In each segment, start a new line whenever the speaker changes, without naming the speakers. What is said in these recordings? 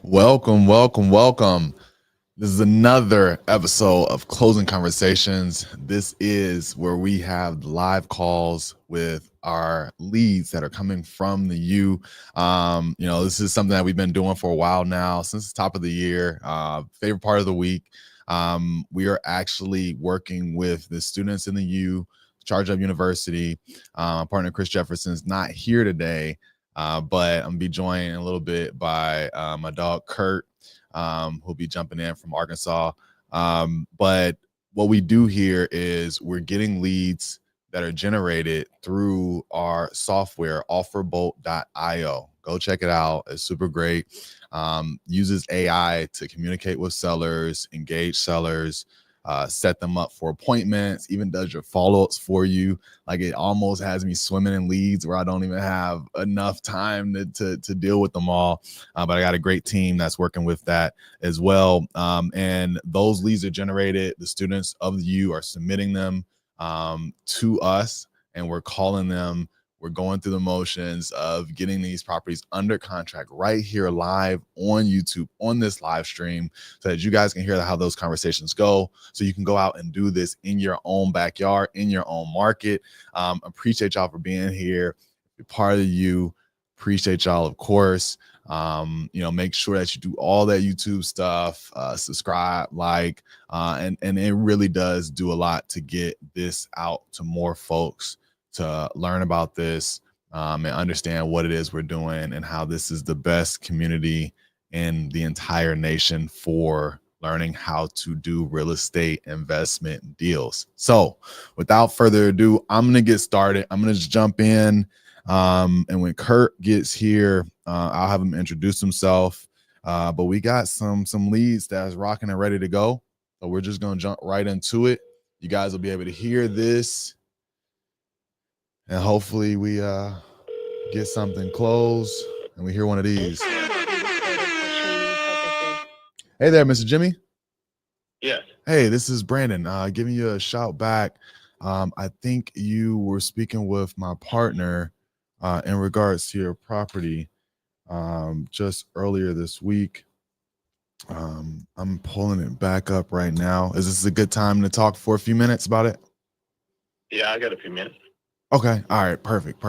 Welcome, welcome, welcome. This is another episode of Closing Conversations. This is where we have live calls with our leads that are coming from the U. This is something that we've been doing for a while now, since the top of the year. Favorite part of the week. We are actually working with the students in the U, Charge Up University. My partner Chris Jefferson is not here today, but I'm gonna be joined in a little bit by my dog Kurt, who'll be jumping in from Arkansas. But what we do here is we're getting leads that are generated through our software, offerbolt.io. Go check it out. It's super great. Uses AI to communicate with sellers, engage sellers, set them up for appointments, even does your follow-ups for you. Like, it almost has me swimming in leads where I don't even have enough time to deal with them all. But I got a great team that's working with that as well. And those leads are generated. The students of the U are submitting them to us, and we're calling them. We're going through the motions of getting these properties under contract right here live on YouTube on this live stream, so that you guys can hear how those conversations go. So you can go out and do this in your own backyard, in your own market. Appreciate y'all for being here. You're part of the U. Appreciate y'all, of course. Make sure that you do all that YouTube stuff, subscribe, like, and it really does do a lot to get this out to more folks to learn about this, and understand what it is we're doing and how this is the best community in the entire nation for learning how to do real estate investment deals. So without further ado, I'm going to get started. I'm going to just jump in. And when Kurt gets here, I'll have him introduce himself. But we got some leads that's rocking and ready to go. So we're just going to jump right into it. You guys will be able to hear this, and hopefully we get something closed and we hear one of these. Hey there, Mr. Jimmy.
Yes.
Hey, this is Brandon, giving you a shout back. I think you were speaking with my partner in regards to your property just earlier this week. I'm pulling it back up right now. Is this a good time to talk for a few minutes about it?
Yeah, I got a few minutes.
Okay. All right. Perfect.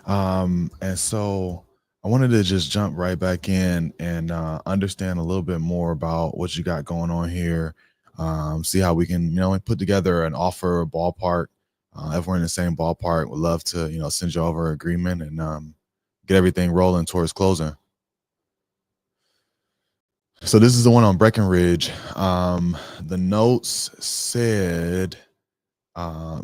And so I wanted to just jump right back in and understand a little bit more about what you got going on here. See how we can, put together an offer, a ballpark. If we're in the same ballpark, we'd love to, send you over an agreement and get everything rolling towards closing. So this is the one on Breckenridge. The notes said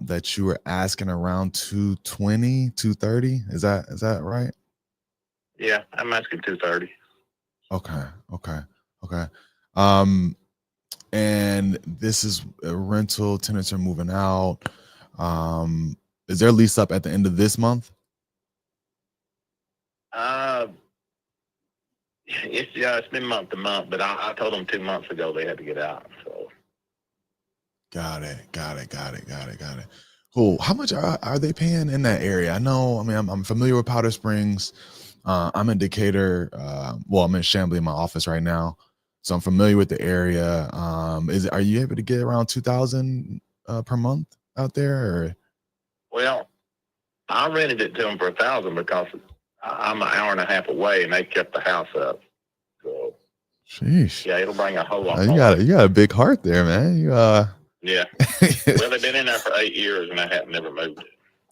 that you were asking around 220, 230. Is that right?
Yeah, I'm asking 230.
Okay. And this is a rental. Tenants are moving out. Is there lease up at the end of this month?
It's been month to month, but I told them 2 months ago they had to get out. So
Got it. Cool. How much are they paying in that area? I know. I mean, I'm familiar with Powder Springs. I'm in Decatur. I'm in Chamblee in my office right now, so I'm familiar with the area. Are you able to get around 2,000 per month out there? Or?
Well, I rented it to them for 1,000 because I'm an hour and a half away, and they kept the house up. So,
sheesh.
Yeah, it'll bring a whole lot.
You got a big heart there, man.
Yeah. Well, they've been in there for 8 years, and I have never moved it.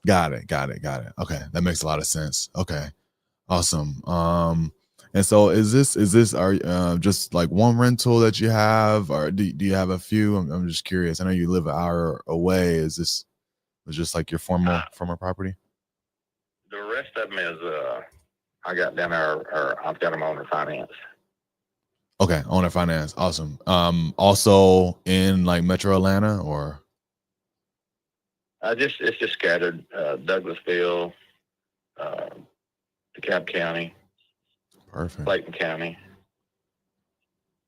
Got it. Okay, that makes a lot of sense. Okay, awesome. And so is this just like one rental that you have, or do you have a few? I'm just curious. I know you live an hour away. Is this just like your former property?
The rest of them is I got down there, or I've got them owner finance.
Okay, owner finance, awesome. Also in like Metro Atlanta, or
it's just scattered. Douglasville, DeKalb County,
perfect,
Clayton County.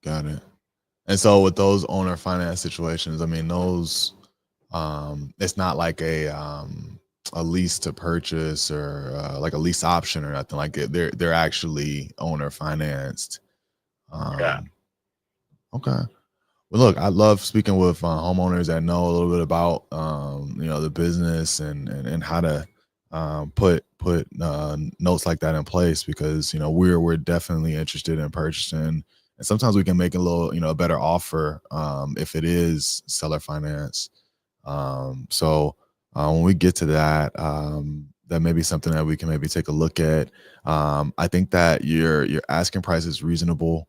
Got it. And so with those owner finance situations, I mean, those it's not like a lease to purchase or like a lease option or nothing like it. They're actually owner financed.
Yeah.
Okay. Well, look, I love speaking with homeowners that know a little bit about the business and how to put notes like that in place, because we're definitely interested in purchasing, and sometimes we can make a little a better offer if it is seller finance. So when we get to that, that may be something that we can maybe take a look at. I think that your asking price is reasonable.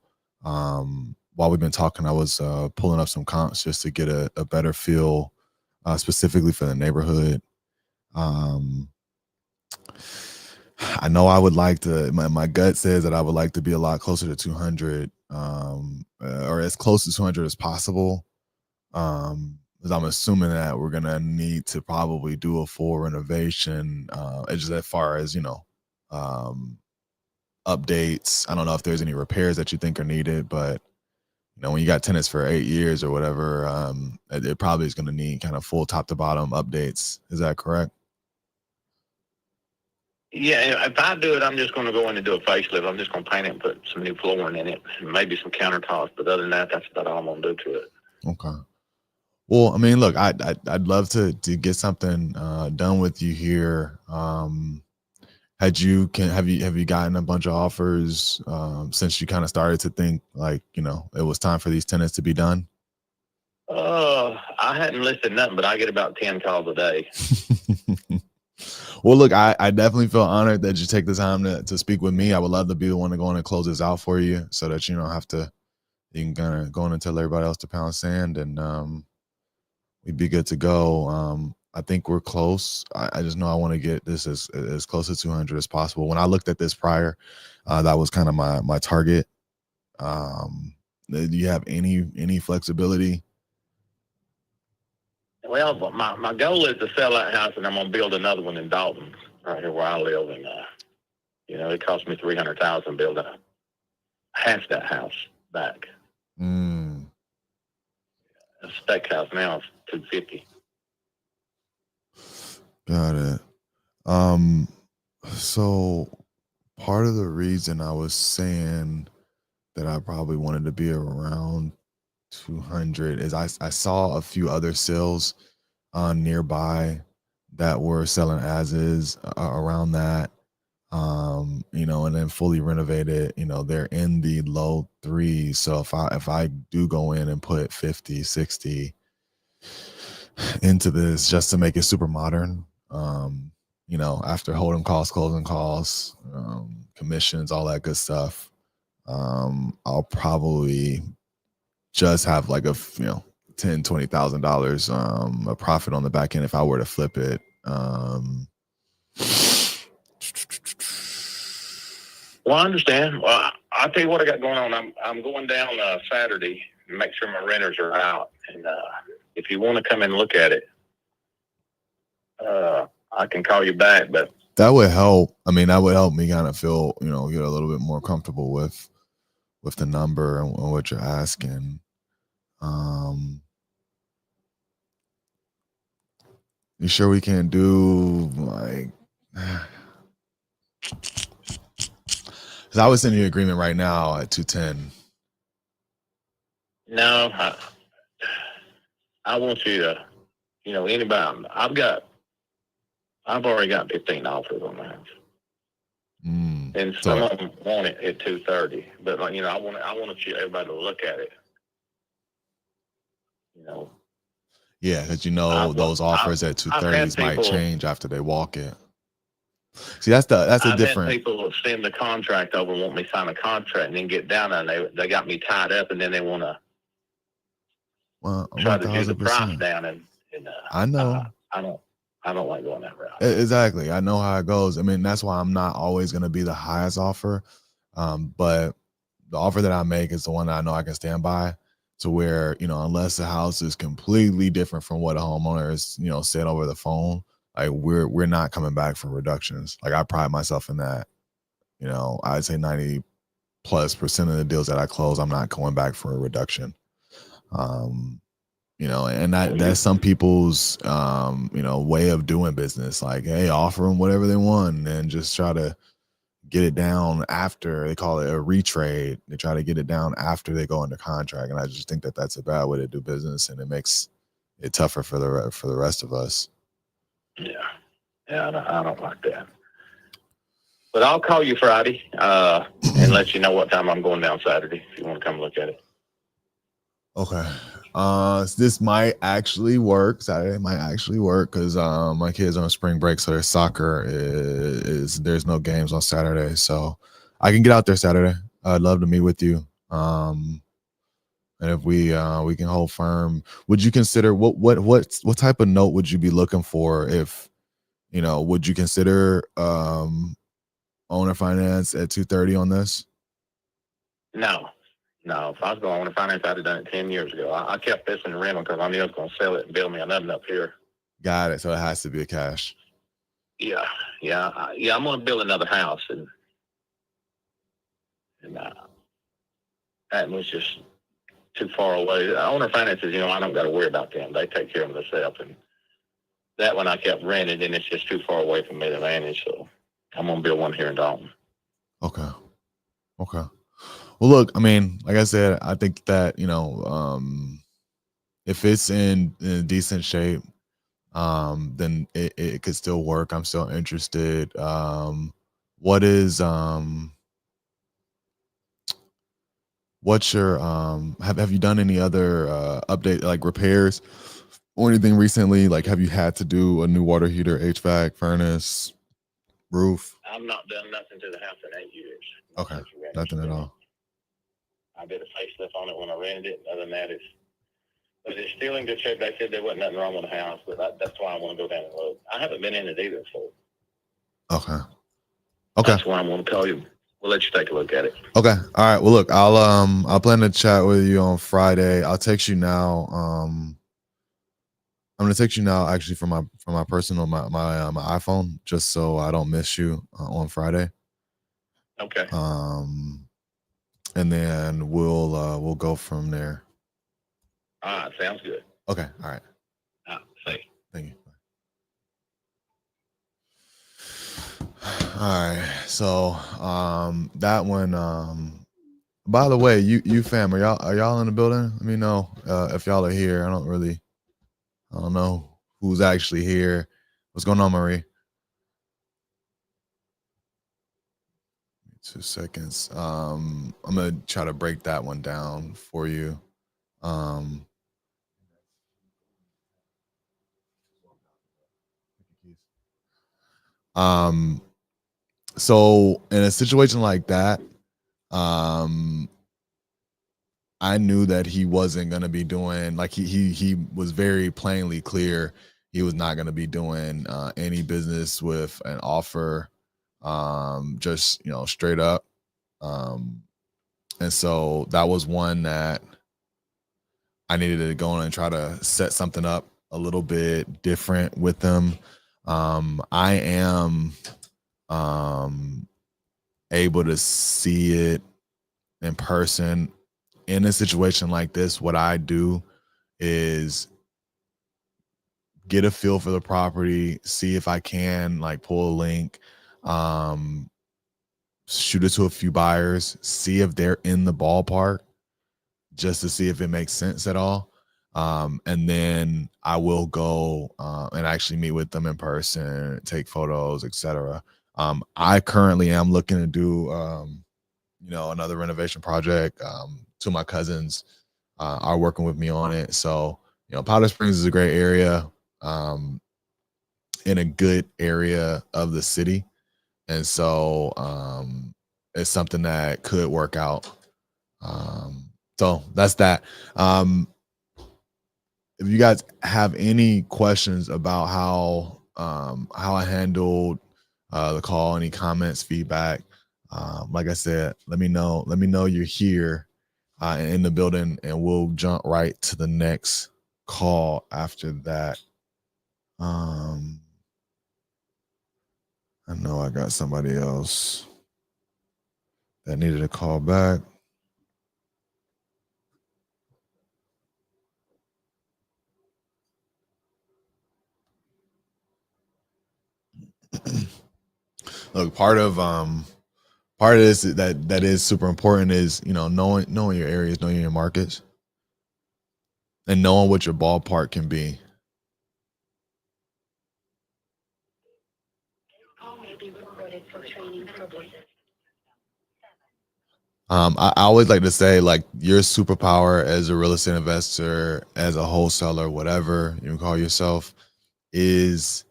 While we've been talking, I was pulling up some comps just to get a better feel, specifically for the neighborhood. Um, I know I would like to. My gut says that I would like to be a lot closer to 200, or as close to 200 as possible. Because I'm assuming that we're gonna need to probably do a full renovation, just as far as um, updates. I don't know if there's any repairs that you think are needed, but when you got tenants for 8 years or whatever, it probably is going to need kind of full top to bottom updates. Is that correct?
Yeah, if I do it, I'm just going to go in and do a facelift. I'm just going to paint it and put some new flooring in it, and maybe some countertops. But other than that, that's about all I'm going to do to it.
Okay. Well, I mean, look, I'd love to get something done with you here. Have you gotten a bunch of offers since you kind of started to think like it was time for these tenants to be done?
I hadn't listed nothing, but I get about 10 calls a day.
Well, look, I definitely feel honored that you take the time to speak with me. I would love to be the one to go in and close this out for you, so that you don't have to. You can kind of go in and tell everybody else to pound sand, and we'd be good to go. I think we're close. I just know I want to get this as close to 200 as possible. When I looked at this prior, that was kind of my target. Do you have any flexibility?
Well, my goal is to sell that house, and I'm going to build another one in Dalton, right here where I live. And it cost me $300,000 building half that house back. A spec house now is $250,000.
Got it. So part of the reason I was saying that I probably wanted to be around 200 is I saw a few other sales nearby that were selling as is around that, and then fully renovated, they're in the low threes. So if I do go in and put 50, 60 into this just to make it super modern, after holding costs, closing costs, commissions, all that good stuff, I'll probably just have like a $10,000-$20,000 a profit on the back end if I were to flip it.
Well, I understand. Well, I'll tell you what I got going on. I'm going down Saturday and make sure my renters are out. And if you want to come and look at it, I can call you back. But
that would help. I mean, that would help me kind of feel, get a little bit more comfortable with the number and what you're asking. You sure we can't do like? Because I was in the agreement right now at 210.
No, I want you to, anybody. I've already got 15 offers on the house, and some of them want it at 230. But I want everybody to look at it.
Yeah, because those offers at 230s might change after they walk it. See, that's a different.
Had people send the contract over and want me to sign a contract, and then get down there, and they got me tied up, and then they want to try to do the price down. And
I know.
I don't like going that route.
Exactly. I know how it goes. I mean, that's why I'm not always going to be the highest offer, but the offer that I make is the one that I know I can stand by. To where, unless the house is completely different from what a homeowner is, said over the phone, like we're not coming back for reductions. Like I pride myself in that. I'd say 90+% of the deals that I close, I'm not going back for a reduction. And that's some people's way of doing business. Like, hey, offer them whatever they want and just try to get it down after. They call it a retrade. They try to get it down after they go under contract, and I just think that that's a bad way to do business, and it makes it tougher for the rest of us.
Yeah, I don't like that. But I'll call you Friday and let you know what time I'm going down Saturday if you want to come look at it.
Okay. This might actually work. Saturday might actually work because my kids are on spring break, so their soccer is there's no games on Saturday, so I can get out there Saturday. I'd love to meet with you. And if we can hold firm, would you consider what type of note would you be looking for? If would you consider owner finance at 230 on this?
No. If I was going to owner finance, I'd have done it 10 years ago. I kept this in the rental because I knew I was going to sell it and build me another up here.
Got it. So it has to be a cash.
Yeah. I'm going to build another house, and that was just too far away. Owner finances, I don't got to worry about them. They take care of themselves, and that one I kept renting, and it's just too far away from me to manage. So I'm going to build one here in Dalton.
Okay. Well, look, I mean, like I said, I think that, if it's in decent shape, then it could still work. I'm still interested. What's your have you done any other update, like repairs or anything recently? Like, have you had to do a new water heater, HVAC, furnace, roof?
I've not done nothing to the house in 8 years.
Okay, nothing at all.
I did a facelift on it when I rented it. Other than that, but it's still in good shape. They said there wasn't nothing wrong with the house, but that's why I want to go down and look. I haven't been in it either, so.
Okay.
That's why I'm going to call you. We'll let you take a look at it.
Okay. All right. Well, look, I'll plan to chat with you on Friday. I'll text you now. I'm gonna text you now, actually, from my personal my iPhone, just so I don't miss you on Friday.
Okay.
And then we'll go from there.
All right. Sounds good.
Okay. All right.
Thank
you. All right. So that one. By the way, you fam, are y'all in the building? Let me know if y'all are here. I don't know who's actually here. What's going on, Marie? 2 seconds. I'm gonna try to break that one down for you. So in a situation like that, I knew that he wasn't gonna be doing, like, he was very plainly clear he was not gonna be doing any business with an offer, just straight up. And so that was one that I needed to go in and try to set something up a little bit different with them. I am able to see it in person. In a situation like this, what I do is get a feel for the property, see if I can like pull a link, shoot it to a few buyers, see if they're in the ballpark, just to see if it makes sense at all. And then I will go and actually meet with them in person, take photos, etc. I currently am looking to do another renovation project. Two of my cousins are working with me on it. So, Powder Springs is a great area, in a good area of the city. And so it's something that could work out. So that's that. If you guys have any questions about how I handled the call, any comments, feedback, like I said, let me know. Let me know you're here in the building, and we'll jump right to the next call after that. I know I got somebody else that needed a call back. Look, part of part of this that is super important is, you know, knowing your areas, knowing your markets, and knowing what your ballpark can be. I always like to say, like, your superpower as a real estate investor, as a wholesaler, whatever you call yourself, is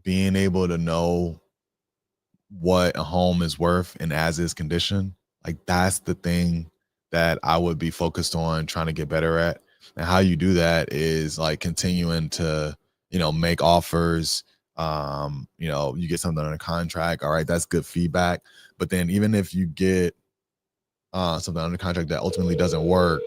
being able to know what a home is worth in as is condition. Like, that's the thing that I would be focused on trying to get better at. And how you do that is like continuing to, you know, make offers. You know, you get something on a contract. All right, that's good feedback. But then even if you get something under contract that ultimately doesn't work,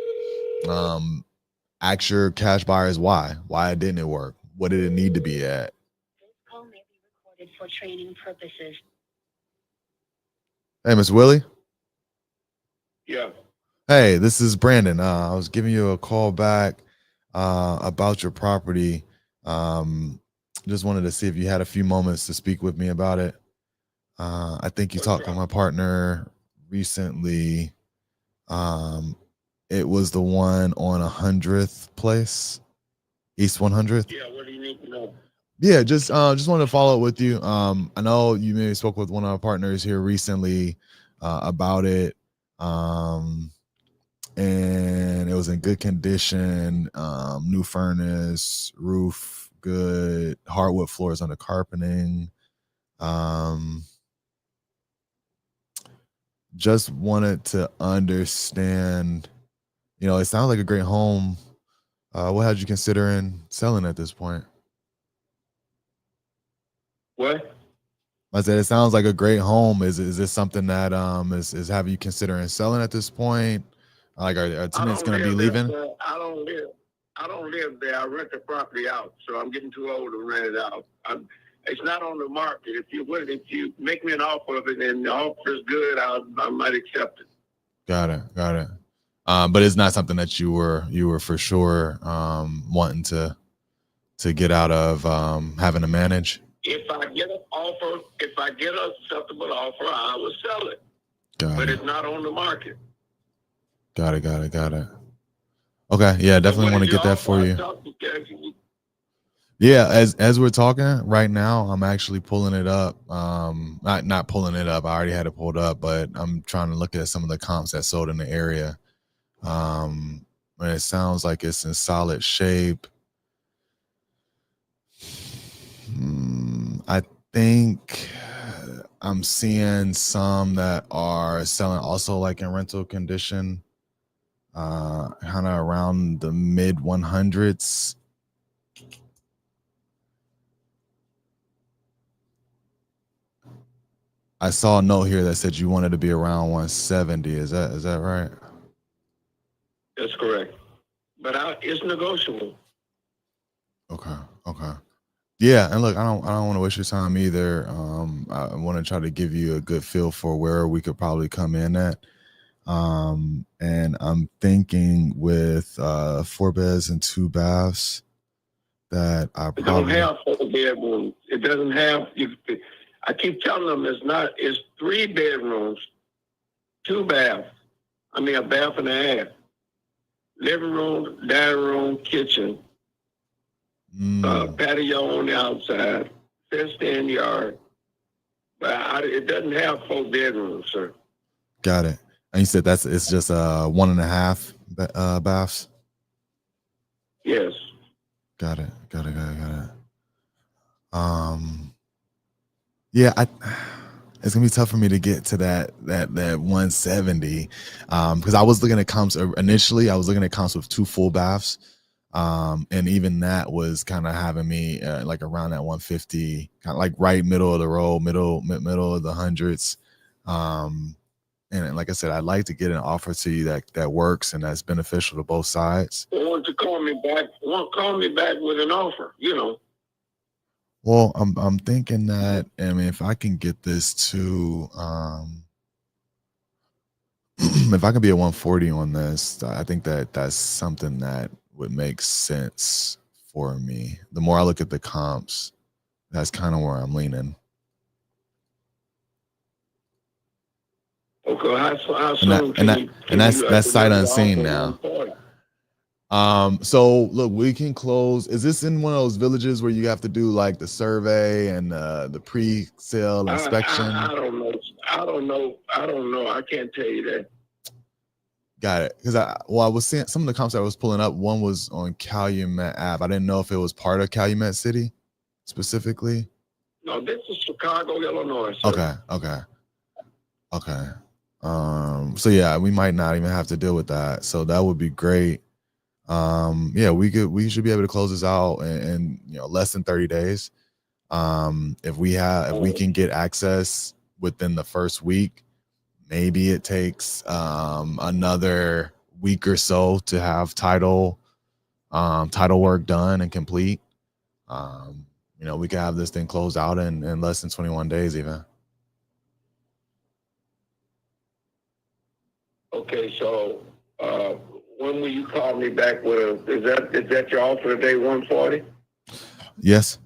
ask your cash buyers why. Why didn't it work? What did it need to be at?
This call may be recorded for training purposes.
Hey, Miss Willie.
Yeah.
Hey, this is Brandon. I was giving you a call back about your property. Just wanted to see if you had a few moments to speak with me about it. I think you talked with my partner recently. It was the one on 100th Place, East 100th.
Yeah, what do you need to know?
Yeah, just wanted to follow up with you. I know you maybe spoke with one of our partners here recently about it. And it was in good condition, new furnace, roof good, hardwood floors under carpeting. Just wanted to understand, you know, it sounds like a great home. What had you considering selling at this point?
What?
I said it sounds like a great home. Is this something that is having you considering selling at this point? Like, are tenants going to be leaving?
There, I don't live there. I rent the property out, so I'm getting too old to rent it out. It's not on the market. If you make me an offer of it and the offer is good, I might accept it.
Got it. But it's not something that you were for sure wanting to get out of having to manage.
If I get an acceptable offer, I will sell it. But it's not on the market.
Got it. Okay, yeah, definitely want to get that for you. Yeah, as we're talking right now, I'm actually pulling it up. Not pulling it up. I already had it pulled up, but I'm trying to look at some of the comps that sold in the area. And it sounds like it's in solid shape. I think I'm seeing some that are selling also like in rental condition. Kind of around the mid 100s. I saw a note here that said you wanted to be around 170. Is that right?
That's correct. But it's negotiable.
Okay. Yeah, and look, I don't want to waste your time either. I want to try to give you a good feel for where we could probably come in at. And I'm thinking with 4 beds and 2 baths that I probably
don't have 4 bedrooms. It doesn't have. I keep telling them it's 3 bedrooms, 2 baths. I mean, a bath and a half. Living room, dining room, kitchen, patio on the outside, fenced-in yard. But it doesn't have 4 bedrooms, sir.
Got it. And you said it's just 1.5 baths?
Yes.
Got it. Yeah, it's gonna be tough for me to get to that 170, because I was looking at comps initially. I was looking at comps with 2 full baths, and even that was kind of having me like around that 150, kind of like right middle of the road, middle of the hundreds. And like I said, I'd like to get an offer to you that works and that's beneficial to both sides.
Want to call me back? Call me back with an offer? You know.
Well, I'm thinking that, I mean, if I can get this to if I can be at 140 on this, I think that's something that would make sense for me. The more I look at the comps, that's kind of where I'm leaning.
Chicago. How soon
and that's sight unseen now. So look, we can close. Is this in one of those villages where you have to do like the survey and the pre-sale inspection?
I don't know. I can't tell you that.
Got it. Because I was seeing some of the comps I was pulling up. One was on Calumet Ave. I didn't know if it was part of Calumet City specifically.
No, this is Chicago, Illinois. Sir.
Okay. So yeah, we might not even have to deal with that. So that would be great. Yeah, we should be able to close this out in less than 30 days. If we can get access within the first week, maybe it takes another week or so to have title work done and complete. We can have this thing closed out in less than 21 days even.
Okay, so when will you call me back with is that your offer today, 140?
Yes.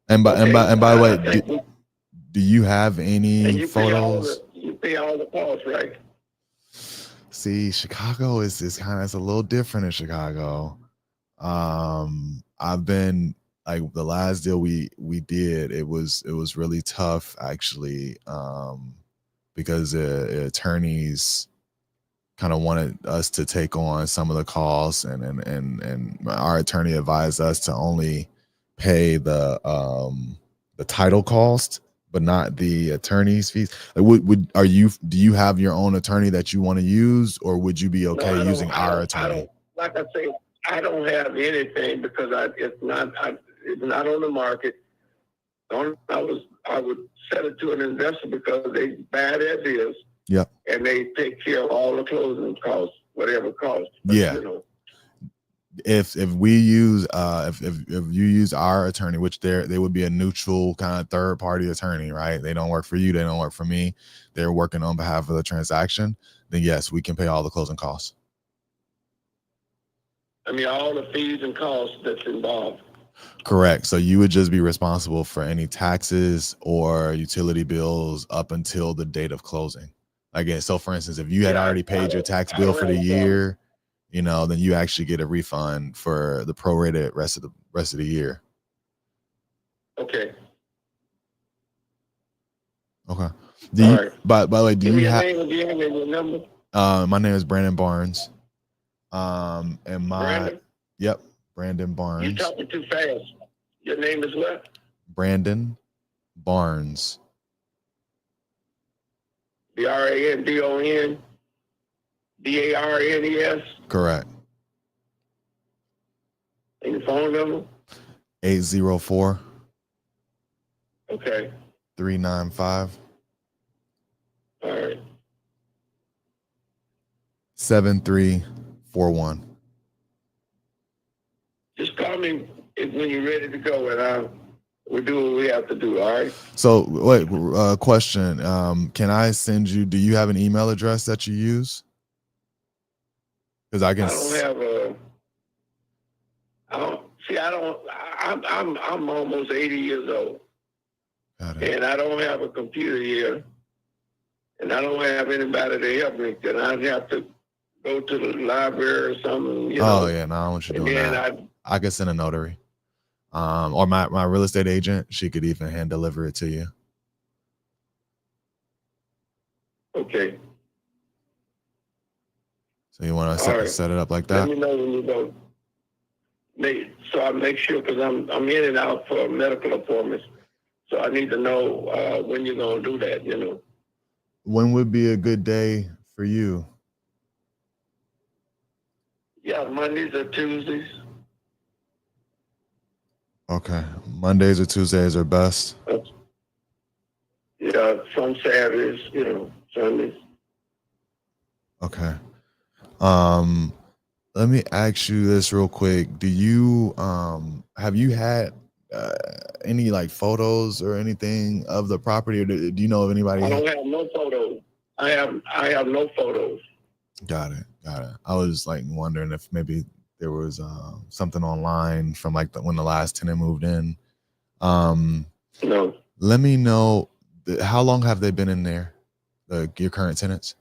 And by the way, do you have any photos?
You pay all the costs, right?
See, Chicago is a little different in Chicago. I've been like the last deal we did, it was really tough actually, because the attorneys kind of wanted us to take on some of the costs, and our attorney advised us to only pay the title cost, but not the attorney's fees. Like, do you have your own attorney that you want to use, or would you be okay using our attorney?
Like I say, I don't have anything because it's not on the market. I would sell it to an investor because they buy their deals.
Yep.
And they take care of all the closing costs, whatever cost.
But, yeah. If we use if you use our attorney, which they would be a neutral kind of third party attorney, right? They don't work for you, they don't work for me. They're working on behalf of the transaction. Then yes, we can pay all the closing costs.
I mean, all the fees and costs that's involved.
Correct. So you would just be responsible for any taxes or utility bills up until the date of closing. Again, so for instance, if you had already paid your tax bill for the year, then you actually get a refund for the prorated rest of the year.
Okay.
Okay. By the way, do you have
your number?
My name is Brandon Barnes. And
Brandon?
Yep, Brandon Barnes.
You're talking too fast. Your name is what?
Brandon Barnes.
BRANDON DARNES.
Correct.
And your phone number?
804.
Okay.
395.
All right.
7341.
Just call me when you're ready to go, and we'll do what we have to do. All right.
So wait, question. Can I send you? Do you have an email address that you use? Because I can. I'm almost
80 years old, and I don't have a computer here, and I don't have anybody to help me. Then I'd have to go to the library or something.
Oh yeah, no, I want you doing that. I could send a notary, or my real estate agent. She could even hand deliver it to you.
Okay.
So you want to set it up like that?
Let me know when you go. So I make sure, because I'm in and out for medical appointments. So I need to know when you're gonna do that.
When would be a good day for you?
Yeah, Mondays or Tuesdays.
Okay, Mondays or Tuesdays are best.
Yeah, some Saturdays, Sundays.
Okay. Let me ask you this real quick. Do you have you had any like photos or anything of the property, or do you know of anybody?
I don't have no photos. I have no photos.
Got it. I was like wondering if maybe there was something online from like when the last tenant moved in.
No.
Let me know, how long have they been in there? your current tenants?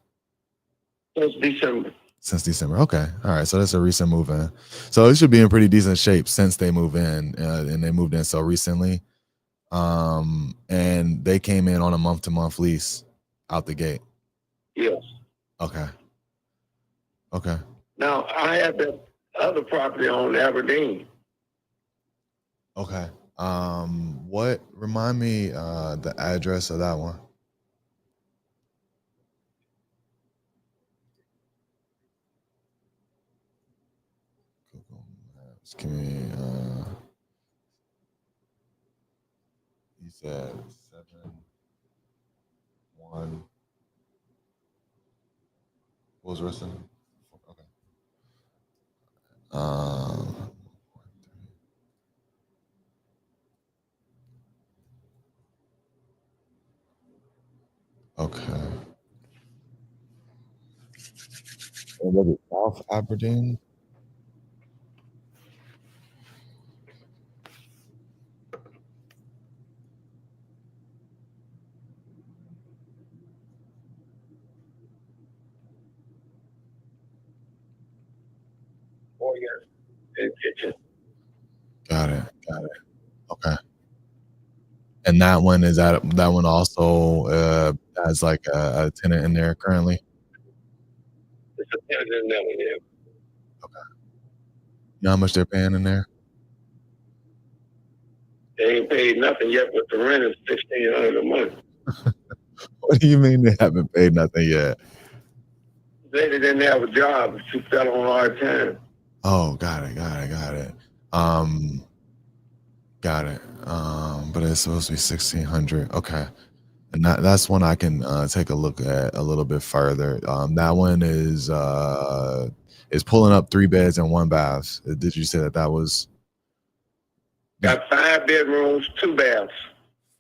Since December.
Since December. Okay. All right. So that's a recent move in. So it should be in pretty decent shape since they moved in, and they moved in so recently. And they came in on a month-to-month lease out the gate.
Yes.
Okay. Okay.
Now I had that other property on Aberdeen.
Okay. What? Remind me the address of that one. Google Maps. Can we, you said 7-1. What was the rest of it? Okay. Okay. And was it South Aberdeen?
Oh yes. In kitchen.
Got it. Got it. Okay. And that one also has like a tenant in there currently.
It's a tenant in there. Yeah.
Okay. You know how much they're paying in there?
They ain't paid nothing yet, but the rent is $1,600 a month.
What do you mean they haven't paid nothing yet?
They didn't have a job. She fell on hard time.
Oh, got it. Got it. But it's supposed to be 1,600. Okay. And that's one I can take a look at a little bit further. That one is pulling up 3 beds and 1 bath. Did you say that was?
Got 5 bedrooms, 2 baths.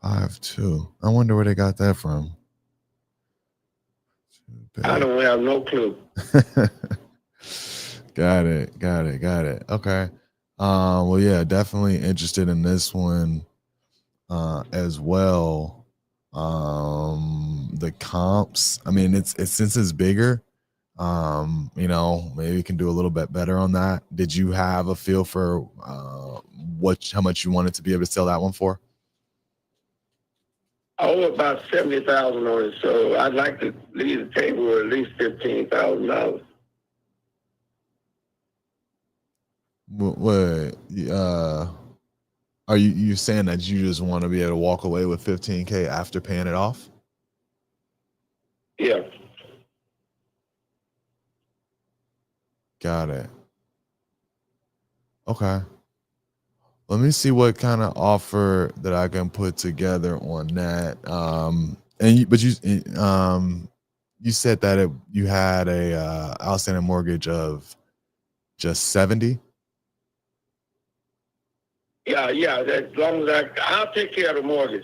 5.2. I wonder where they got that from.
I don't have no clue.
Got it. Okay. Well, yeah, definitely interested in this one as well. The comps, I mean, it's since it's bigger, maybe we can do a little bit better on that. Did you have a feel for how much you wanted to be able to sell that one for?
I owe about $70,000 on it, so I'd like to leave the table with at least $15,000.
What? Are you saying that you just want to be able to walk away with $15K after paying it off?
Yeah.
Got it. Okay. Let me see what kind of offer that I can put together on that. You said that you had a outstanding mortgage of just 70.
Yeah. As long as I'll take care of the mortgage.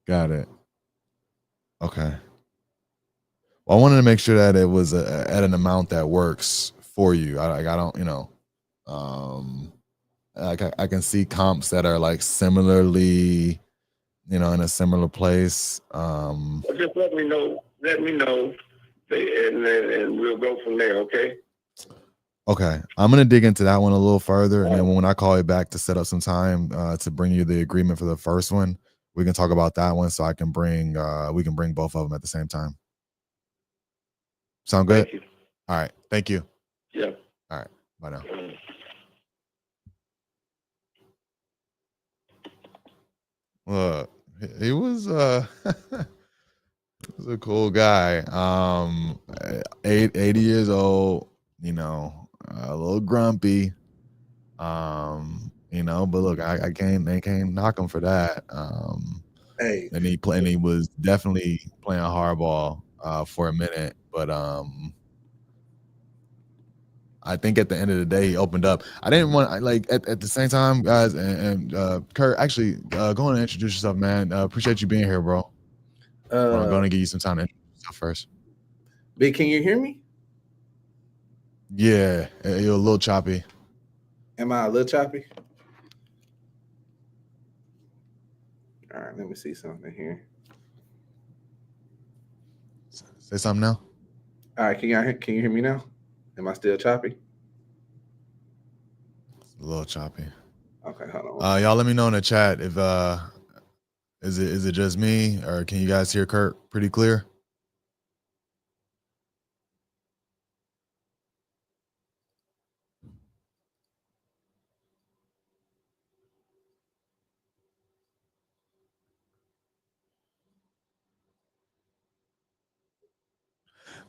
Got it. Okay. Well, I wanted to make sure that it was at an amount that works for you. I don't, I can see comps that are like similarly, in a similar place.
Well, just let me know, and we'll go from there. Okay.
Okay, I'm gonna dig into that one a little further, and then when I call you back to set up some time to bring you the agreement for the first one, we can talk about that one. So we can bring both of them at the same time. Sound good?
Thank you.
All right. Thank you.
Yeah.
All right. Bye now. Look, he was he was a cool guy. 80 years old, a little grumpy. But look, I can't knock him for that.
Hey,
and he was definitely playing hardball for a minute, but I think at the end of the day he opened up. I didn't want at the same time, guys, and Kurt, actually go on and introduce yourself, man. Appreciate you being here, bro. I'm going to give you some time to introduce yourself first.
Big, can you hear me?
Yeah, you're a little choppy.
Am I a little choppy? All right, let me see something here.
Say something now.
All right, can you hear me now? Am I still choppy?
It's a little choppy.
Okay, hold on.
Y'all let me know in the chat if is it just me, or can you guys hear Kurt pretty clear?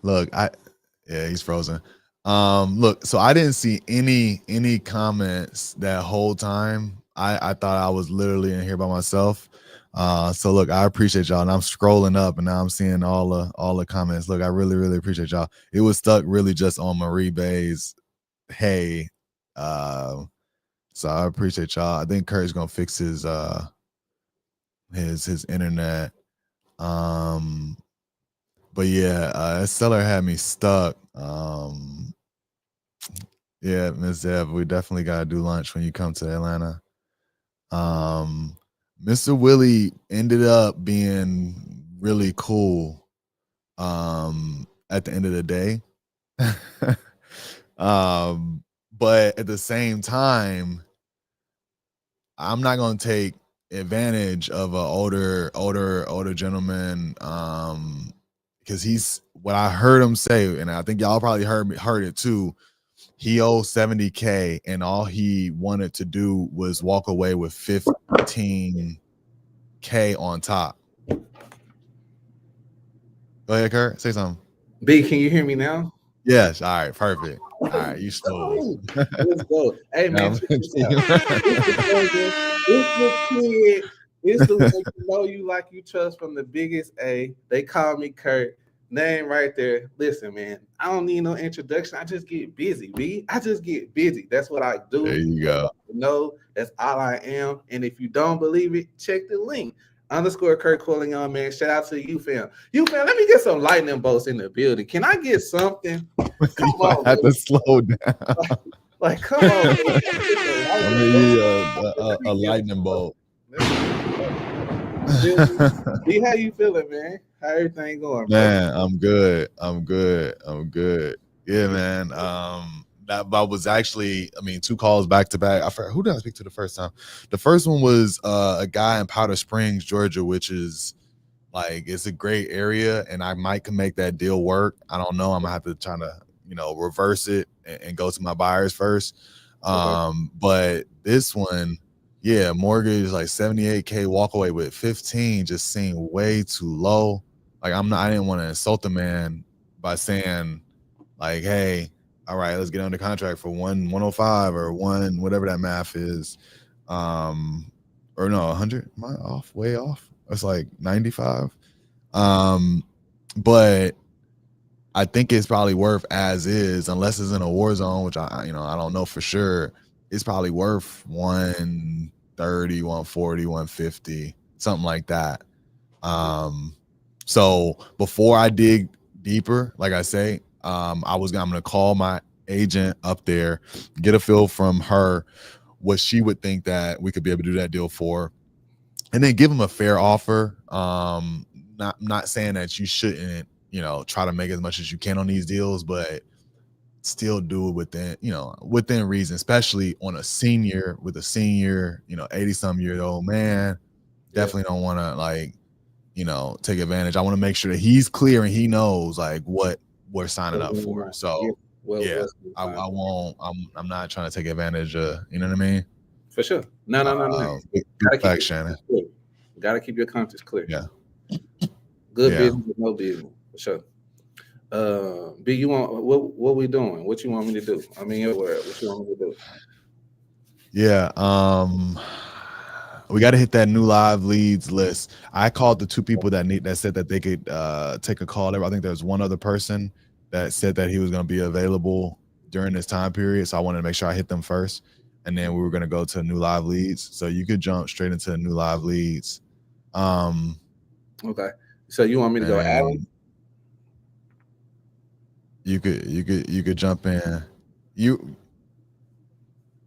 Look, yeah, he's frozen. Look, so I didn't see any comments that whole time. I thought I was literally in here by myself. So look, I appreciate y'all, and I'm scrolling up, and now I'm seeing all the comments. Look, I really appreciate y'all. It was stuck really just on Marie Bay's hey. So I appreciate y'all. I think Kurt's gonna fix his internet. But yeah, that seller had me stuck. Yeah, Ms. Dev, we definitely gotta do lunch when you come to Atlanta. Mr. Willie ended up being really cool at the end of the day. But at the same time, I'm not gonna take advantage of an older gentleman because he's what I heard him say, and I think y'all probably heard it too. He owed $70K, and all he wanted to do was walk away with $15K on top. Go ahead, Kurt. Say something.
B, can you hear me now?
Yes. All right. Perfect. All right. You smooth.
Let's go. Hey, man. It's the kid. It's the one you know you like you trust from the biggest A. They call me Kurt. Name right there. Listen, man, I don't need no introduction. I just get busy, B. I just get busy. That's what I do.
There you go.
No, that's all I am. And if you don't believe it, check the link. _ Kurt Quillion, man. Shout out to you, fam. You, fam, let me get some lightning bolts in the building. Can I get something? Come on,
I have to slow down.
Like, come on.
I mean, a lightning bolt.
B, how you feeling, man? How everything going, bro?
Man, I'm good. Yeah, man. That was actually, I mean, 2 calls back to back. I forgot, who did I speak to the first time? The first one was a guy in Powder Springs, Georgia, which is like, it's a great area, and I might can make that deal work. I don't know. I'm gonna have to try to, reverse it and go to my buyers first. But this one, yeah, mortgage like $78K, walk away with 15 just seemed way too low. Like I didn't want to insult the man by saying like, hey, all right, let's get under contract for 105 or whatever that math is. Or no, 100. Am I off? Way off? It's like 95. But I think it's probably worth as is, unless it's in a war zone, which I don't know for sure. It's probably worth 130, 140, 150, something like that. So before I dig deeper, like I say, I'm gonna call my agent up there, get a feel from her what she would think that we could be able to do that deal for, and then give them a fair offer. Not saying that you shouldn't, try to make as much as you can on these deals, but still do it within reason, especially on a senior, 80-some-year-old man. Definitely don't want to take advantage. I want to make sure that he's clear and he knows like what we're signing up for. So I won't. I'm not trying to take advantage of. You know what I mean?
For sure. No. Gotta keep your conscience clear.
Yeah.
Good business with no business. For sure. B, you want what we doing? What you want me to do? I mean, your word. What you want me to do?
Yeah. We got to hit that new live leads list. I called the 2 people that said that they could take a call. I think there's one other person that said that he was going to be available during this time period. So I wanted to make sure I hit them first. And then we were going to go to new live leads. So you could jump straight into new live leads.
Okay. So you want me to go Alan?
You could jump in.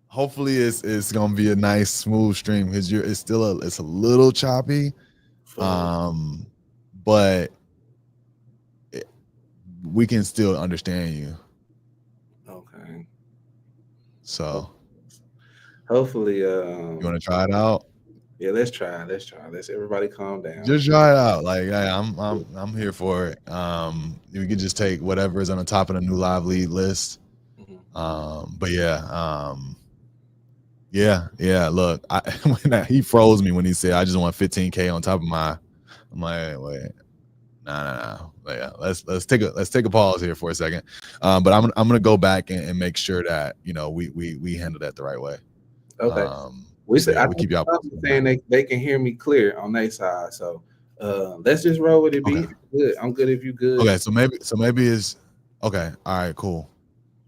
Hopefully it's gonna be a nice smooth stream because it's a little choppy, but we can still understand you.
Okay.
So
hopefully,
you want to try it out?
Yeah, let's try. Let's everybody calm down.
Just try it out. Like, yeah, I'm here for it. We could just take whatever is on the top of the new live lead list. But yeah, yeah. Look, he froze me when he said I just want 15K on top of my. I'm like, wait, nah. But yeah, let's take a pause here for a second. But I'm gonna go back and make sure that we handle that the right way.
Okay.
We keep y'all
saying they can hear me clear on their side. So let's just roll with it.
Okay.
Good. I'm good if you good.
Okay, so maybe it's okay. All right, cool.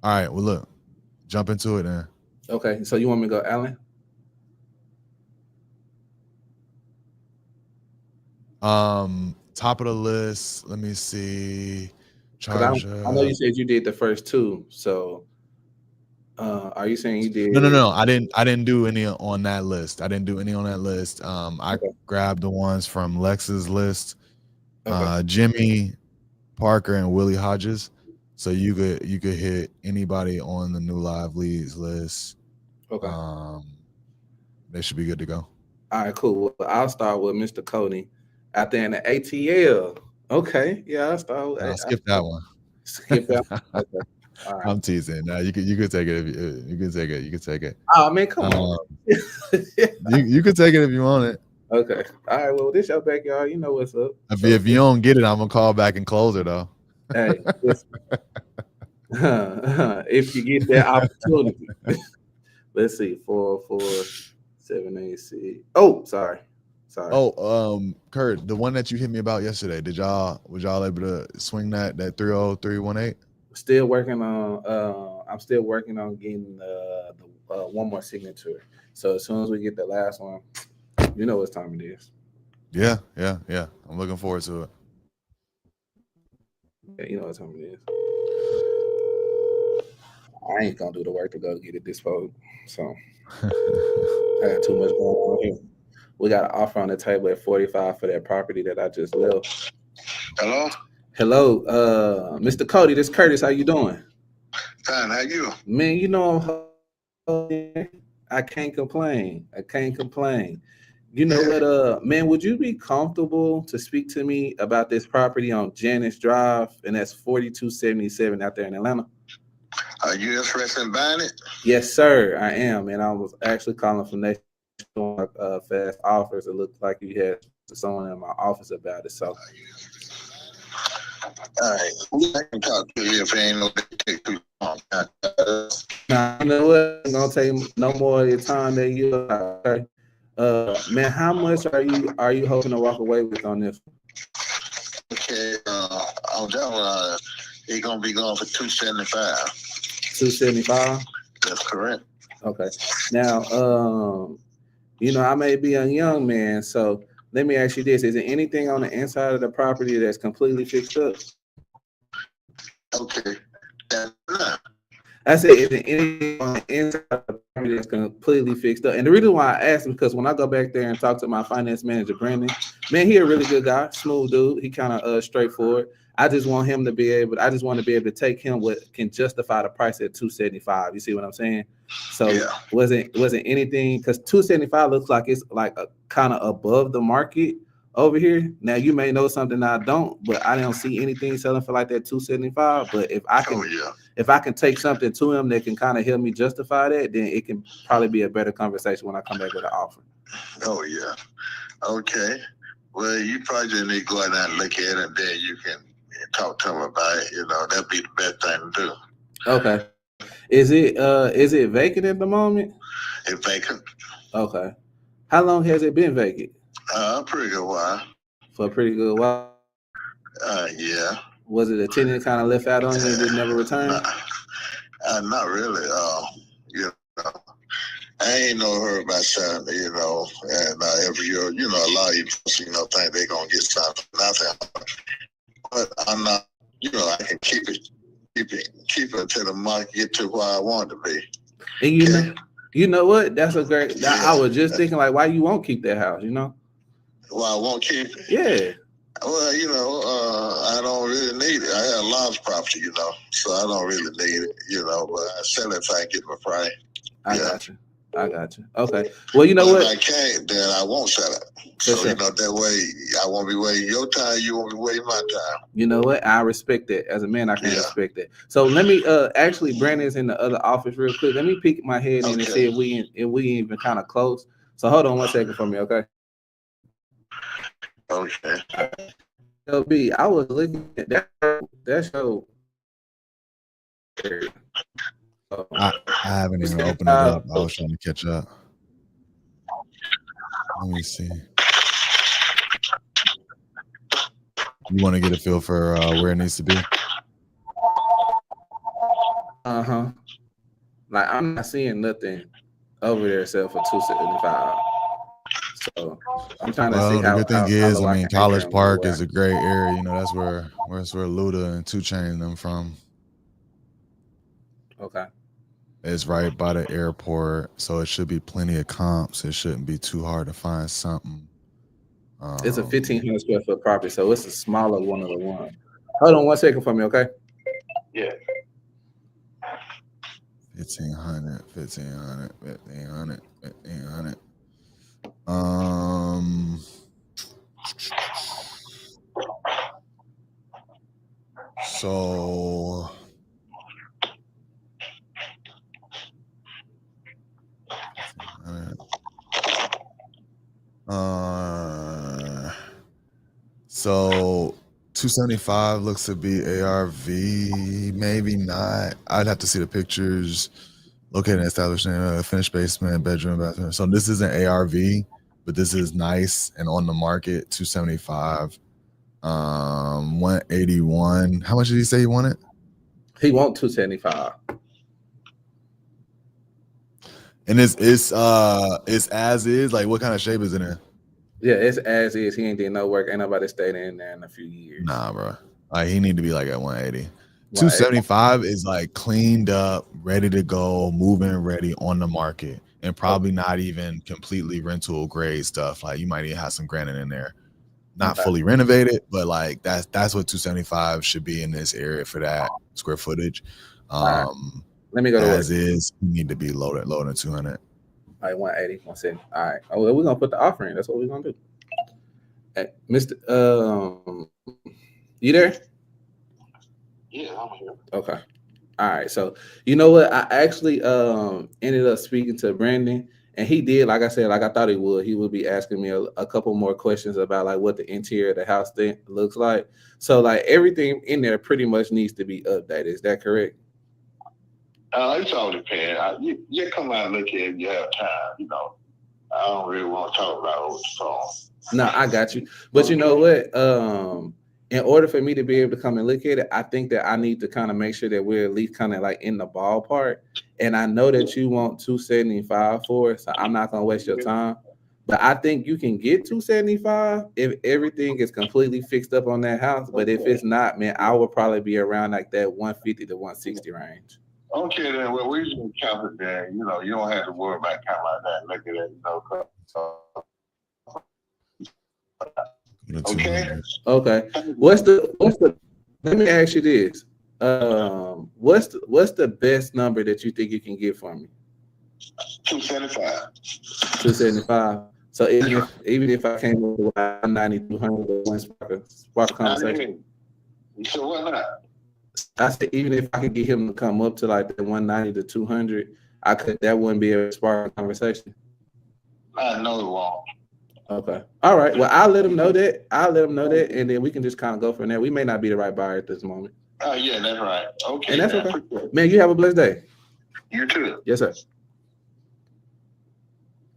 All right, well look, jump into it then.
Okay, so you want me to go, Alan?
Top of the list. Let me see.
I know you said you did the first two. So are you saying you did?
No. I didn't do any on that list. I grabbed the ones from Lex's list. Jimmy Parker and Willie Hodges. So you could hit anybody on the new live leads list.
Okay.
They should be good to go.
All right, cool. Well, I'll start with Mr. Cody out there in the ATL. Okay. Yeah, I'll start with
I'll skip that one.
Skip that one. Okay. All right.
I'm teasing. No, you could take it. You can take it. You can take it.
Oh man, come on.
you could take it if you want it.
Okay. All right. Well, this your backyard. You know what's up.
If you don't get it, I'm gonna call back and close it though.
Hey, if you get that opportunity. Let's see. 4, 7, 8, 6. Oh, sorry.
Oh, Kurt, the one that you hit me about yesterday. Was y'all able to swing that 30318?
Still working on. I'm still working on getting the one more signature. So as soon as we get the last one, you know what time it is.
Yeah. I'm looking forward to it.
Yeah, you know what time it is. I ain't gonna do the work to go get it disposed. So I got too much going on here. We got an offer on the table at 45 for that property that I just left. Hello, Mr. Cody. This is Curtis. How you doing?
Fine. How you?
Man, you know I can't complain. You know what, man, would you be comfortable to speak to me about this property on Janice Drive, and that's 4277 out there in Atlanta?
Are you interested in buying it?
Yes, sir, I am. And I was actually calling from National Fast Offers. It looked like you had someone in my office about it. So,
all right, I can talk to you if it ain't no take too long.
Now, you know what? I'm gonna take no more of your time than you. Okay. Man, how much are you hoping to walk away with on this?
Okay, on that one, it's gonna be going for 275.
275.
That's correct.
Okay. Now, I may be a young man, so let me ask you this: is there anything on the inside of the property that's completely fixed up?
Okay.
I said, is there anything on the inside of the property that's completely fixed up? And the reason why I asked is because when I go back there and talk to my finance manager, Brandon, man, he a really good guy, smooth dude. He kind of straightforward. I just want to be able to take him what can justify the price at 275. You see what I'm saying? So wasn't anything, because 275 looks like it's like a kind of above the market over here. Now you may know something I don't, but I don't see anything selling for like that 275. But if I can take something to him that can kind of help me justify that, then it can probably be a better conversation when I come back with an offer.
Oh yeah. Okay. Well, you probably just need to go out there and look at it, and then you can talk to him about it. That'd be the best thing to do.
Okay. Is it vacant at the moment?
It's vacant.
Okay. How long has it been vacant?
Pretty good while.
For a pretty good while.
Yeah.
Was it a tenant kind of left out on you and did never return?
Not really. I ain't no hurry about selling, and every year, a lot of people, think they're gonna get signed for nothing. But I'm not, I can keep it until the market get to where I want to be.
And you know what? That's a great. I was just thinking, like, why you won't keep that house?
Why I won't keep it?
Yeah.
Well, I don't really need it. I have a lot of property, so I don't really need it, but I sell it if I get my price.
I got you. Okay. Well, you know what?
If I can't, then I won't sell it. So,
sure.
That way I won't be wasting your time. You won't be wasting my time.
You know what? I respect that. As a man, I can respect that. So let me actually Brandon's in the other office real quick. Let me peek my head in and see if we even kind of close. So hold on 1 second for me, okay?
Okay.
LB, I was looking at that show.
I haven't even opened it up. I was trying to catch up. Let me see. You want to get a feel for where it needs to be?
Like I'm not seeing nothing over there except for 275. So I'm trying to see how.
The good thing is, I mean, College Park is a great area. That's where Luda and 2 Chainz them from.
Okay.
It's right by the airport, so it should be plenty of comps. It shouldn't be too hard to find something.
It's a 1,500 square foot property, so it's a smaller one of the one. Hold on 1 second for me, okay?
Yeah.
1,500. So so 275 looks to be ARV, maybe not. I'd have to see the pictures. Located and established in a finished basement, bedroom, bathroom. So this isn't ARV, but this is nice and on the market. 275, 181. How much did he say he wanted?
He want 275.
And it's as is. Like, what kind of shape is it in?
Yeah, it's as is. He ain't did no work. Ain't nobody stayed in there in a few years.
Nah, bro. Like, he need to be like at 180. 275 is like cleaned up, ready to go, moving ready on the market, and probably not even completely rental grade stuff. Like, you might even have some granite in there, not fully renovated, but like that's what 275 should be in this area for that square footage.
Let me go to
as is. You need to be lower than 200.
All right, 180, 170. All right. Oh, well, we're gonna put the offer in. That's what we're gonna do. Hey, Mr. You there?
Yeah, I'm here.
Okay. All right. So you know what? I actually ended up speaking to Brandon, and he did, like I said, like I thought he would. He would be asking me a couple more questions about like what the interior of the house thing looks like. So like everything in there pretty much needs to be updated. Is that correct?
It's all depends. You come out and look at it if you have time. I don't really want to talk about it over the phone.
No, I got you. But you know what? In order for me to be able to come and look at it, I think that I need to kind of make sure that we're at least kind of like in the ballpark. And I know that you want 275 for it, so I'm not gonna waste your time. But I think you can get 275 if everything is completely fixed up on that house. But if it's not, man, I would probably be around like that 150 to 160 range.
Okay, then. Well, we can count it there. You don't have to worry about kind of like that. Look at it. Okay.
What's the? Let me ask you this. What's the best number that you think you can get for me?
275.
275. So even if I came with 190, 200, one spark conversation.
So what not?
I said even if I could get him to come up to like the 190 to 200, that wouldn't be a spark conversation.
I know it won't.
Okay. All right. Well, I'll let him know that. And then we can just kind of go from there. We may not be the right buyer at this moment.
Oh, yeah, that's right. Okay.
And that's okay. Man, you have a blessed day.
You too.
Yes, sir.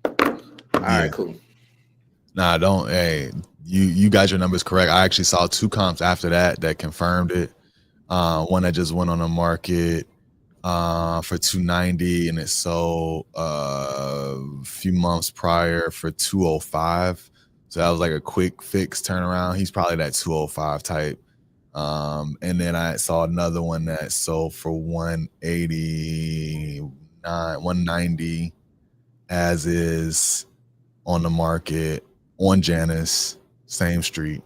All right, cool.
Nah, don't. Hey, you got your numbers correct. I actually saw 2 comps after that confirmed it. One that just went on the market for 290 and it sold a few months prior for 205. So that was like a quick fix turnaround. He's probably that 205 type. And then I saw another one that sold for 190 as is on the market on Janus, same street,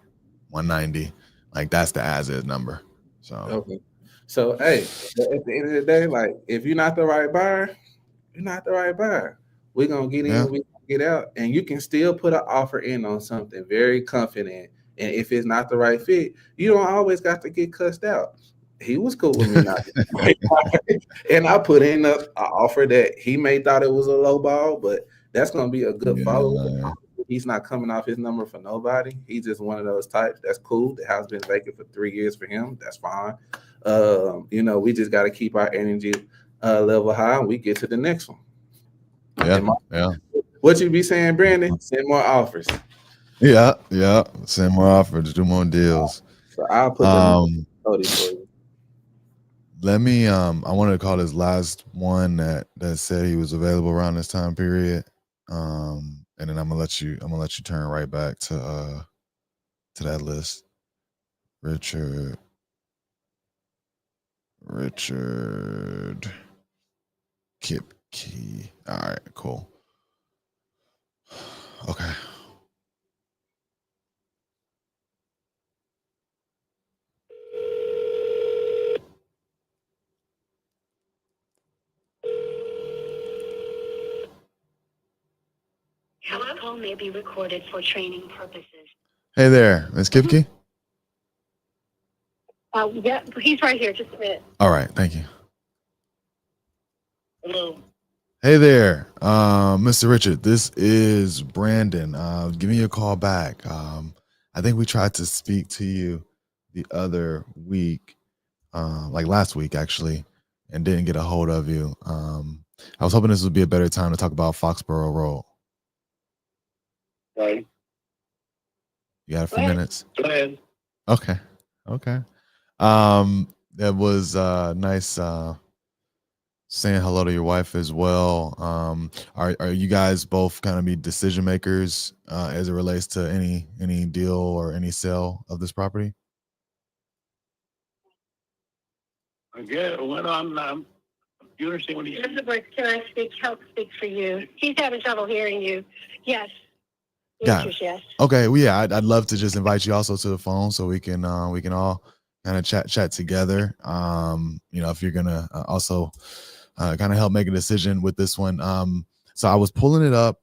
190. Like that's the as is number. So
Okay. So hey, at the end of the day, like if you're not the right buyer, you're not the right buyer. We're gonna get
yeah,
in, we gonna get out, and you can still put an offer in on something very confident. And if it's not the right fit, you don't always got to get cussed out. He was cool with me not getting the right buyer. And I put in a offer that he may thought it was a low ball, but that's gonna be a good follow
yeah,
up. He's not coming off his number for nobody. He's just one of those types. That's cool. The house been vacant for 3 years for him. That's fine. We just got to keep our energy level high, and we get to the next one.
yeah.
What you be saying, Brandon? Send more offers.
Yeah. Send more offers, do more deals.
So I'll put them Cody for you.
Let me I wanted to call this last one that said he was available around this time period. And then I'm gonna let you turn right back to that list. Richard Kipke. All right, cool. Okay.
Hello, call may be recorded for training purposes.
Hey there, Ms. Kipke.
Yeah, he's right here. Just a minute.
All right, thank you.
Hello.
Hey there, Mr. Richard. This is Brandon. Giving you a call back. I think we tried to speak to you the other week, like last week actually, and didn't get a hold of you. I was hoping this would be a better time to talk about Foxborough Road.
Right.
You got a few minutes?
Go ahead.
Okay. That was nice saying hello to your wife as well. Are you guys both kind of be decision makers as it relates to any deal or any sale of this property?
Yeah, well, I'm you understand what he's saying?
Elizabeth, can I help speak for you? He's having trouble hearing you. Yes.
Yeah.
Yes.
Okay. Well, yeah, I'd love to just invite you also to the phone so we can all kind of chat together. If you're gonna also kind of help make a decision with this one. So I was pulling it up,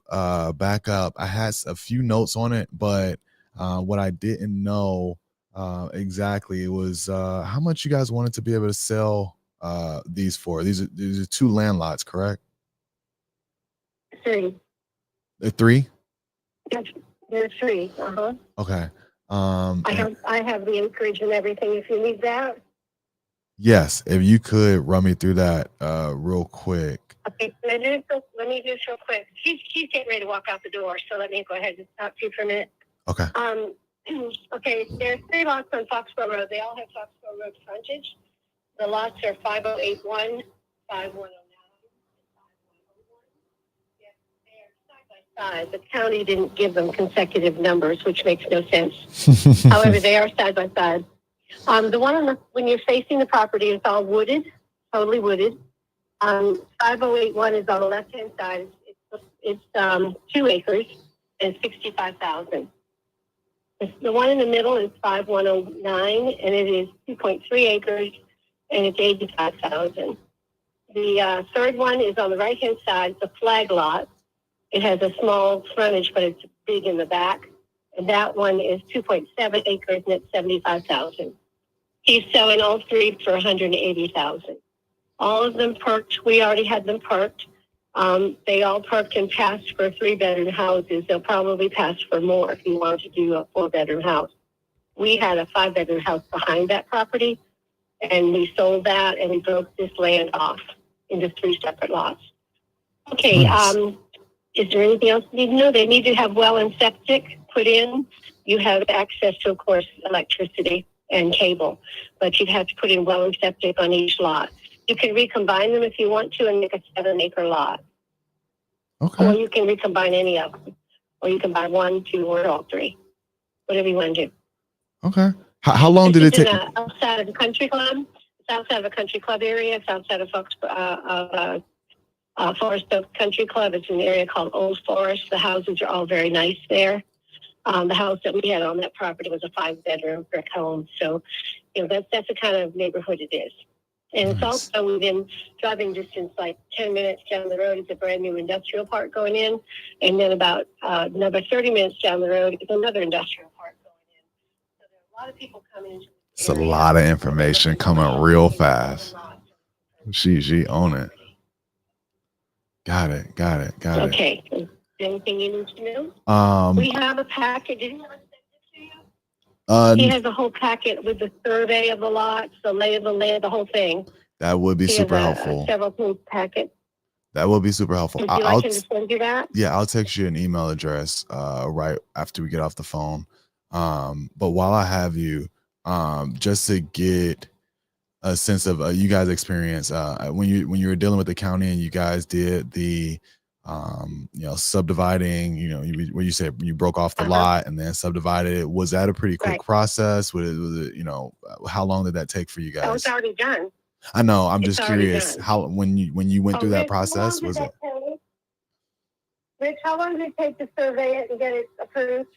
back up. I had a few notes on it, but what I didn't know exactly was how much you guys wanted to be able to sell these for. These are 2 land lots, correct?
3.
3?
There's 3. Uh-huh.
Okay.
I have the acreage and everything if you need that.
Yes, if you could run me through that real quick.
Okay, let me do this real quick. She's getting ready to walk out the door, so let me go ahead and talk to you for a minute.
Okay.
Okay, there's 3 lots on Foxborough Road. They all have Foxborough Road frontage. The lots are 5081, 5109, and 5101. Yes, they are side by side. The county didn't give them consecutive numbers, which makes no sense. However, they are side by side. The one when you're facing the property is all wooded, totally wooded. 5081 is on the left-hand side. It's 2 acres and 65,000. The one in the middle is 5109, and it is 2.3 acres, and it's 85,000. The third one is on the right-hand side. It's a flag lot. It has a small frontage, but it's big in the back. And that one is 2.7 acres, and it's 75,000. He's selling all 3 for 180,000. All of them perked. We already had them perked. They all perked and passed for 3-bedroom houses. They'll probably pass for more if you want to do a 4-bedroom house. We had a 5-bedroom house behind that property, and we sold that, and we broke this land off into 3 separate lots. Okay.
Nice.
Is there anything else you need to know? They need to have well and septic put in. You have access to, of course, electricity and cable, but you'd have to put in well and septic on each lot. You can recombine them if you want to and make a 7-acre lot.
Okay.
Or you can recombine any of them. Or you can buy 1, 2, or all 3. Whatever you want to do.
Okay. How long did it take?
Outside of the country club. It's outside of a country club area. It's outside of Forest Oak Country Club. It's an area called Old Forest. The houses are all very nice there. The house that we had on that property was a 5-bedroom brick home. So, that's the kind of neighborhood it is. And it's also within driving distance, like 10 minutes down the road is a brand new industrial park going in. And then about another 30 minutes down the road is another industrial park going in. So there are a lot of people coming into
it's a lot of information coming real fast. She own it. Got it.
Okay. Anything you need to know? We have a packet. Did he send it to you? He has a whole packet with the survey of the lots, the lay of the land, the whole thing.
That would be super helpful.
Several page packet.
That would be super helpful.
Would you like him to send you that?
Yeah, I'll text you an email address right after we get off the phone. But while I have you, just to get a sense of you guys' experience when you were dealing with the county and you guys did the subdividing, where you said you broke off the lot and then subdivided it. Was that a pretty quick process? Was it, how long did that take for you guys?
Oh, it's already done.
I know. I'm just curious how when you went through that process, was it?
Rich, how long did it take to survey it and get it approved?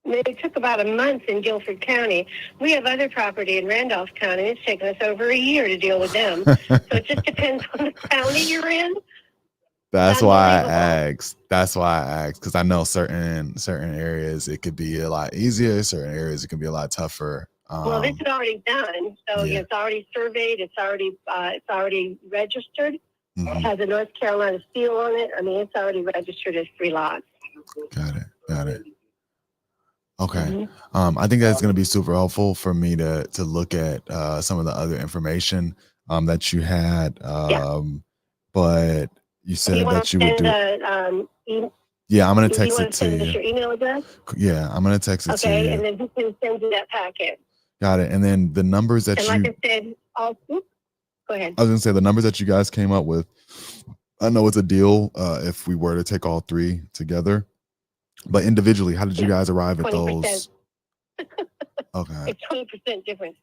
It took about a month in Guilford County. We have other property in Randolph County. It's taken us over a year to deal with them. So it just depends on the county you're in.
That's why I asked. Because I know certain areas it could be a lot easier. Certain areas it can be a lot tougher.
Well, this is already done. So it's already surveyed. It's already registered. Mm-hmm. It has a North Carolina seal on it. I mean, it's already registered as 3 lots.
Got it. Okay. Mm-hmm. I think that's going to be super helpful for me to look at some of the other information that you had. But you said that you would do. Yeah, I'm going to text it to you.
Your email address?
Yeah, I'm going to text it to you.
Okay, and then he can send you that packet.
Got it. And then the numbers that
like I said, go ahead.
I was going to say the numbers that you guys came up with. I know it's a deal if we were to take all 3 together. But individually, how did you guys arrive at
20%.
those? Okay.
It's 20% difference.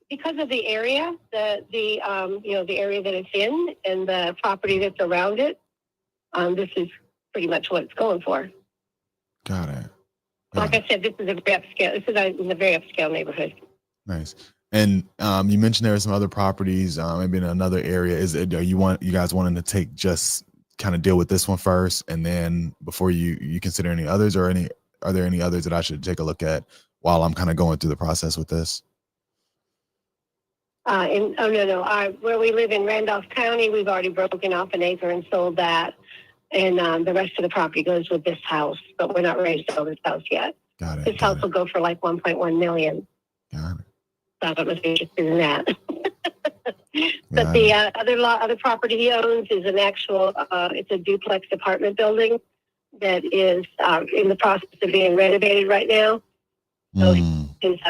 Because of the area, the area that it's in and the property that's around it, this is pretty much what it's going for.
Got it.
Like I said, this is a very upscale. This is in a very upscale neighborhood.
Nice. And you mentioned there are some other properties, maybe in another area. Are you guys wanting to take just kind of deal with this one first, and then before you consider any others, or are there any others that I should take a look at while I'm kind of going through the process with this?
No. Where we live in Randolph County, we've already broken off an acre and sold that, and the rest of the property goes with this house. But we're not ready to sell this house yet.
Got it.
This house will go for like $1.1 million.
Got it.
So I don't know if you're interested in that. But the other property he owns is an actual, it's a duplex apartment building that is in the process of being renovated right now. So he's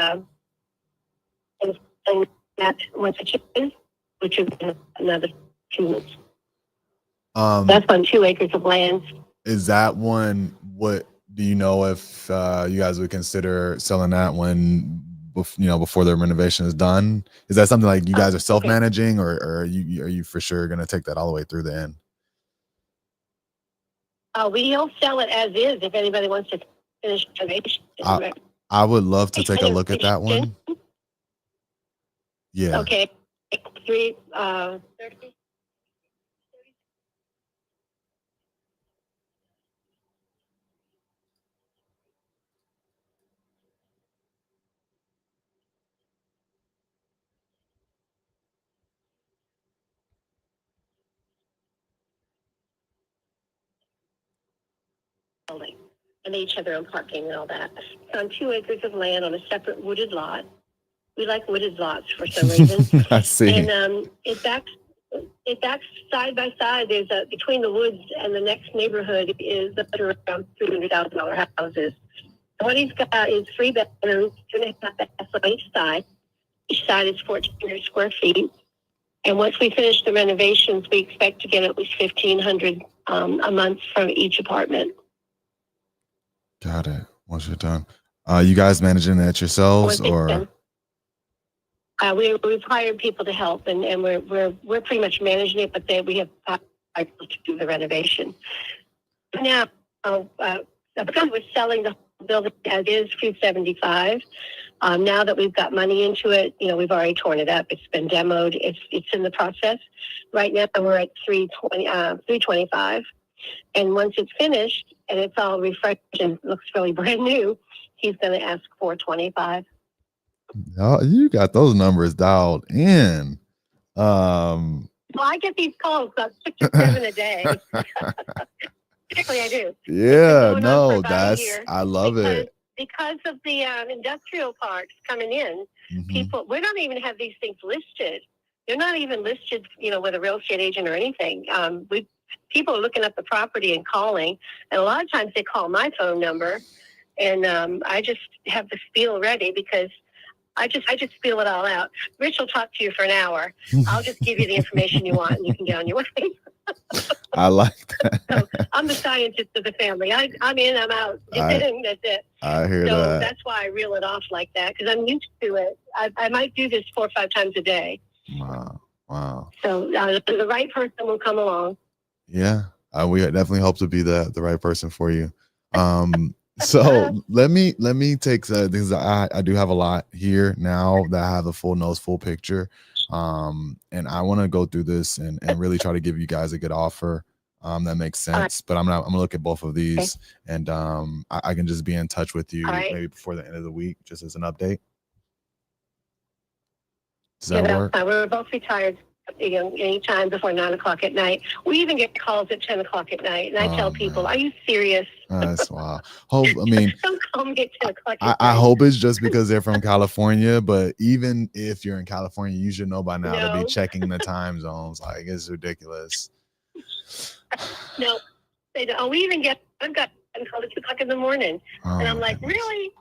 that once a chicken, which is another 2 months. That's on 2 acres of land.
Is that one? What do you know if you guys would consider selling that one? Before the renovation is done? Is that something like you guys are self-managing, or are you for sure going to take that all the way through the end?
We'll sell it as is if anybody wants to finish renovation.
I would love to take a look at that one. Yeah.
Okay. 30. Building, and they each have their own parking and all that. It's on 2 acres of land on a separate wooded lot. We like wooded lots for some reason.
I see.
And it backs side by side. There's between the woods and the next neighborhood is around $300,000 houses. What he's got is 3 bedrooms, 2.5 baths on each side. Each side is 1,400 square feet. And once we finish the renovations, we expect to get at least $1,500 a month from each apartment.
Got it. Once you're done, you guys managing that yourselves, or?
We've hired people to help, and we're pretty much managing it. But we have people to do the renovation. now, because we're selling the building as is, 275. Now that we've got money into it, we've already torn it up. It's been demoed. It's in the process. Right now, we're at 325. And once it's finished and it's all refreshed and looks really brand new, he's going to ask 425.
Oh, you got those numbers dialed in.
Well, I get these calls about 6 or 7 a day. Particularly, I do.
Yeah, no, I love it.
Because of the industrial parks coming in, we don't even have these things listed. They're not even listed, with a real estate agent or anything. People are looking up the property and calling, and a lot of times they call my phone number, and I just have the spiel ready because I just spiel it all out. Rich will talk to you for an hour. I'll just give you the information you want, and you can get on your way.
I like that.
So I'm the scientist of the family. I'm in, I'm out. That's it.
I hear that.
So that's why I reel it off like that, because I'm used to it. I might do this 4 or 5 times a day.
Wow.
So the right person will come along.
Yeah, we definitely hope to be the right person for you. So let me take things. I do have a lot here now that I have the full picture. And I want to go through this and really try to give you guys a good offer that makes sense. But I'm gonna look at both of these, and I can just be in touch with you maybe before the end of the week, just as an update. Does that work?
We're both retired. Anytime before 9 o'clock at night. We even get calls at 10 o'clock at night, and I tell people, "Are you serious?"
That's wow.
Don't call me at 10 o'clock.
I hope it's just because they're from California, but even if you're in California, you should know by now to be checking the time zones. Like, it's ridiculous.
No, they don't. We even I've got called at 2 o'clock in the morning, and I'm like, goodness. Really?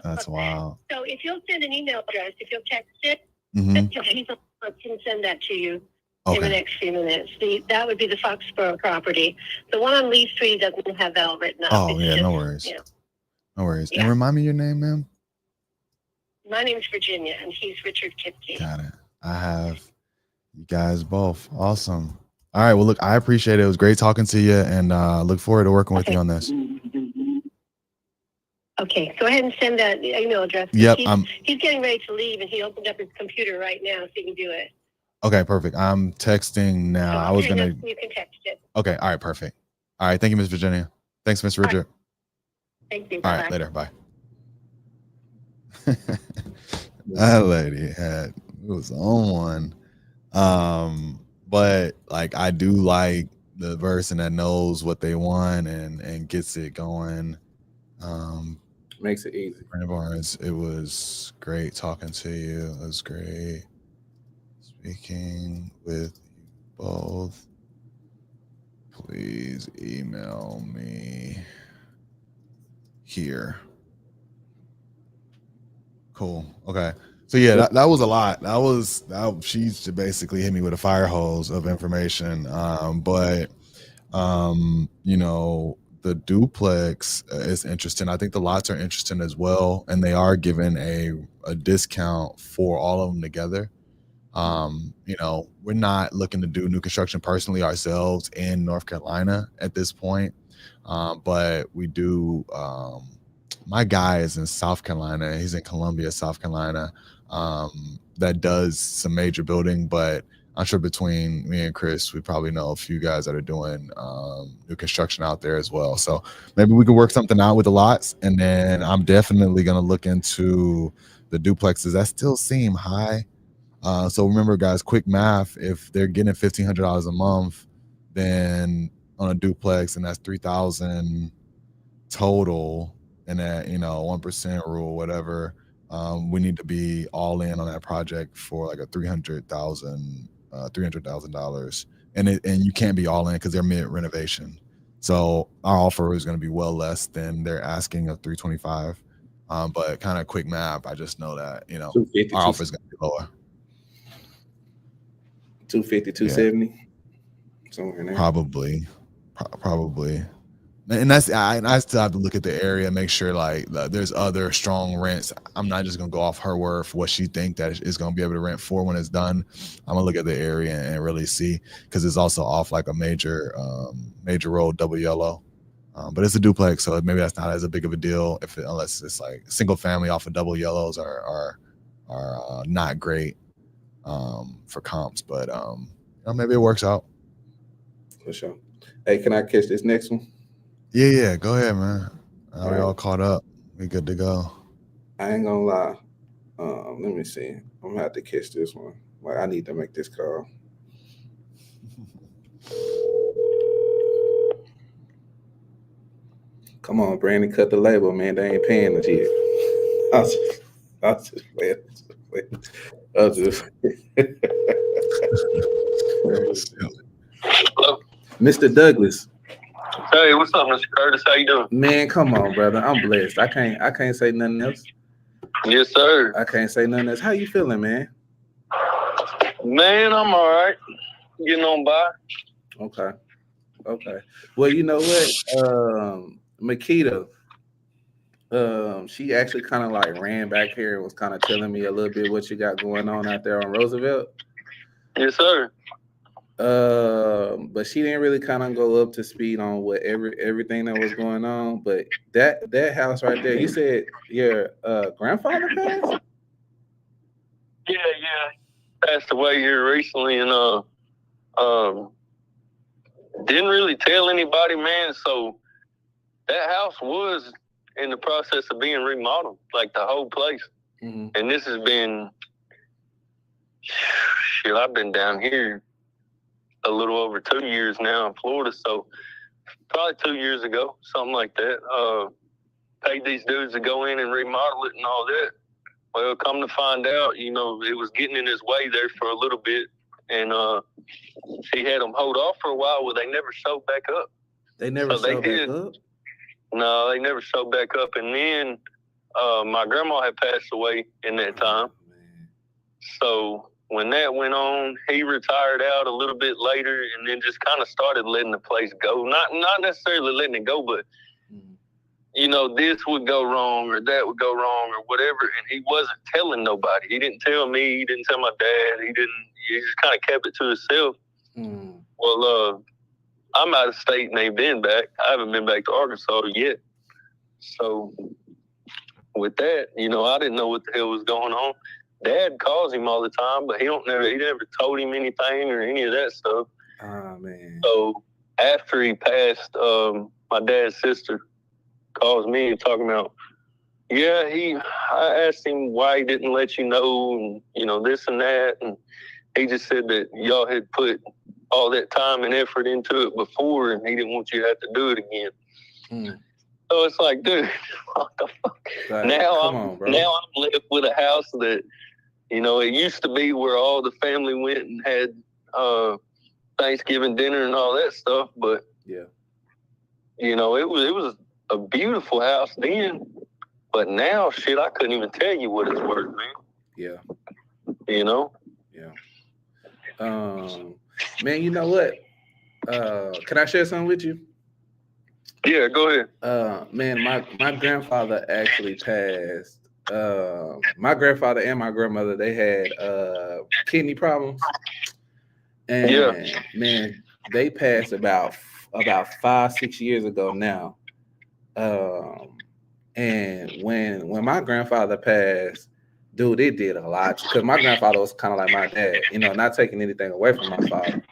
That's wild.
So if you'll send an email address, if you'll text it, I can send that to you in the next few minutes. That would be the Foxborough property. The one on Lee Street doesn't have that all written up.
Oh, yeah, no worries. No worries. Yeah. And remind me your name, ma'am.
My name's Virginia, and he's Richard Kipke.
Got it. I have you guys both. Awesome. All right. Well, look, I appreciate it. It was great talking to you, and look forward to working with you on this.
Okay, go ahead and send that email address.
Yep.
He's getting ready to leave, and he opened up his computer right now, so he can do it.
Okay, perfect. I'm texting now. You can
text it.
Okay, all right, perfect. All right, thank you, Miss Virginia. Thanks, Miss Richard.
Thank you.
All right, later. Bye. That lady it was on one. But like, I do like the person that knows what they want and gets it going.
Makes it easy.
Brandon Barnes, it was great talking to you. It was great speaking with you both. Please email me here. Cool. Okay. So yeah, that was a lot. She basically hit me with a fire hose of information. But the duplex is interesting. I think the lots are interesting as well, and they are given a discount for all of them together. We're not looking to do new construction personally ourselves in North Carolina at this point, but we do. My guy is in South Carolina. He's in Columbia, South Carolina. That does some major building, but I'm sure between me and Chris, we probably know a few guys that are doing new construction out there as well. So maybe we could work something out with the lots, and then I'm definitely going to look into the duplexes that still seem high. So remember, guys, quick math: if they're getting $1,500 a month, then on a duplex, and that's $3,000 total, and that 1% rule, whatever. We need to be all in on that project for like a $300,000, and you can't be all in because they're mid renovation. So our offer is going to be well less than they're asking of $325. But kind of quick math, I just know that our offer is going to be lower.
250, 270, somewhere in there.
Probably. And I still have to look at the area, make sure like there's other strong rents. I'm not just gonna go off her word for what she think that is gonna be able to rent for when it's done. I'm gonna look at the area and really see, because it's also off like a major road, double yellow. But it's a duplex, so maybe that's not as a big of a deal unless it's like single family off of double yellows are not great for comps. But maybe it works out.
For sure. Hey, can I catch this next one?
Yeah, go ahead, man. We all caught up. We good to go.
I ain't gonna lie. Let me see. I'm gonna have to catch this one. Like, I need to make this call. Come on, Brandon, cut the label, man. They ain't paying us yet. I'll just wait.
Hello?
Mr. Douglas.
Hey, what's up, Mr. Curtis? How you doing?
Man, come on, brother. I'm blessed. I can't say nothing else.
Yes, sir.
I can't say nothing else. How you feeling, man?
Man, I'm all right. Getting on by.
Okay. Well, you know what? Makita, she actually kind of like ran back here and was kind of telling me a little bit what you got going on out there on Roosevelt.
Yes, sir.
But she didn't really kind of go up to speed on what everything that was going on. But that house right there, you said your grandfather passed?
Yeah. Passed away here recently, and didn't really tell anybody, man. So that house was in the process of being remodeled, like the whole place.
Mm-hmm.
And this has been shit. I've been down here a little over 2 years now in Florida, so probably 2 years ago, something like that. Paid these dudes to go in and remodel it and all that. Well, come to find out, it was getting in his way there for a little bit, and he had them hold off for a while. Well, they never showed back up.
They never showed back up?
No, they never showed back up. And then my grandma had passed away in that time. So when that went on, he retired out a little bit later, and then just kind of started letting the place go. Not necessarily letting it go, but this would go wrong or that would go wrong or whatever. And he wasn't telling nobody. He didn't tell me. He didn't tell my dad. He just kind of kept it to himself. Well, I'm out of state and they've been back. I haven't been back to Arkansas yet. So with that, I didn't know what the hell was going on. Dad calls him all the time, but he never told him anything or any of that stuff.
Oh, man.
So after he passed, my dad's sister calls me and talking about, I asked him why he didn't let you know, and, this and that. And he just said that y'all had put all that time and effort into it before, and he didn't want you to have to do it again. So it's like, dude, what the fuck?
Like,
now I'm left with a house that, it used to be where all the family went and had Thanksgiving dinner and all that stuff. But it was a beautiful house then. But now, shit, I couldn't even tell you what it's worth, man.
Yeah. Man, you know what? Can I share something with you?
Yeah, go ahead.
Man, my grandfather actually passed. My grandfather and my grandmother, they had kidney problems. And man, they passed about 5-6 years ago now. And when my grandfather passed, dude, it did a lot, because my grandfather was kind of like my dad, not taking anything away from my father,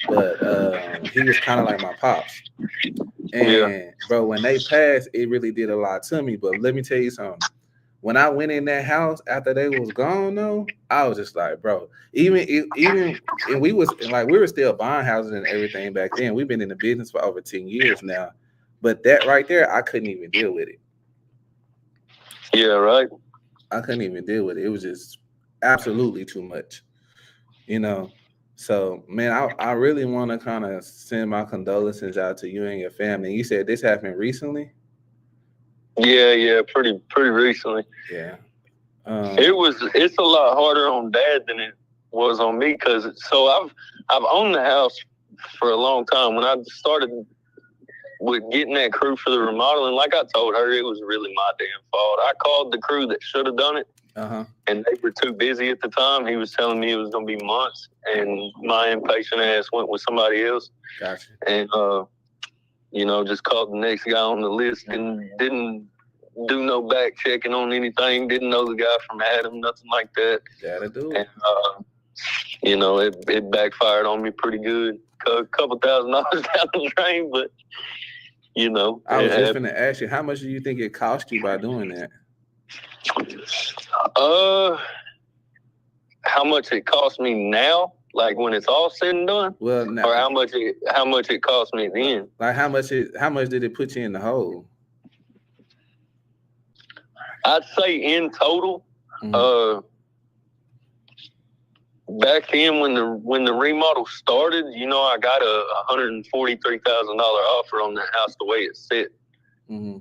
but he was kind of like my pops. And bro, when they passed, it really did a lot to me. But let me tell you something. When I went in that house after they was gone, though, I was just like, bro, even and we were still buying houses and everything back then. We've been in the business for over 10 years now. But that right there, I couldn't even deal with it.
Yeah, right.
I couldn't even deal with it. It was just absolutely too much, So, man, I really want to kind of send my condolences out to you and your family. You said this happened recently?
Yeah, pretty recently.
Yeah.
It's a lot harder on Dad than it was on me, because I've owned the house for a long time. When I started with getting that crew for the remodeling, like I told her, it was really my damn fault. I called the crew that should have done it, and they were too busy at the time. He was telling me it was going to be months, and my impatient ass went with somebody else.
Gotcha.
And just called the next guy on the list and didn't do no back checking on anything. Didn't know the guy from Adam, nothing like that.
Gotta do it.
And, it backfired on me pretty good. A couple $1,000 down the drain, but,
I was just going to ask you, how much do you think it cost you by doing that?
How much it cost me now, like when it's all said and done?
Well, now,
or how much it cost me then?
Like how much did it put you in the hole?
I'd say in total, back then when the remodel started, I got a $143,000 offer on the house the way it's set.
Mm-hmm.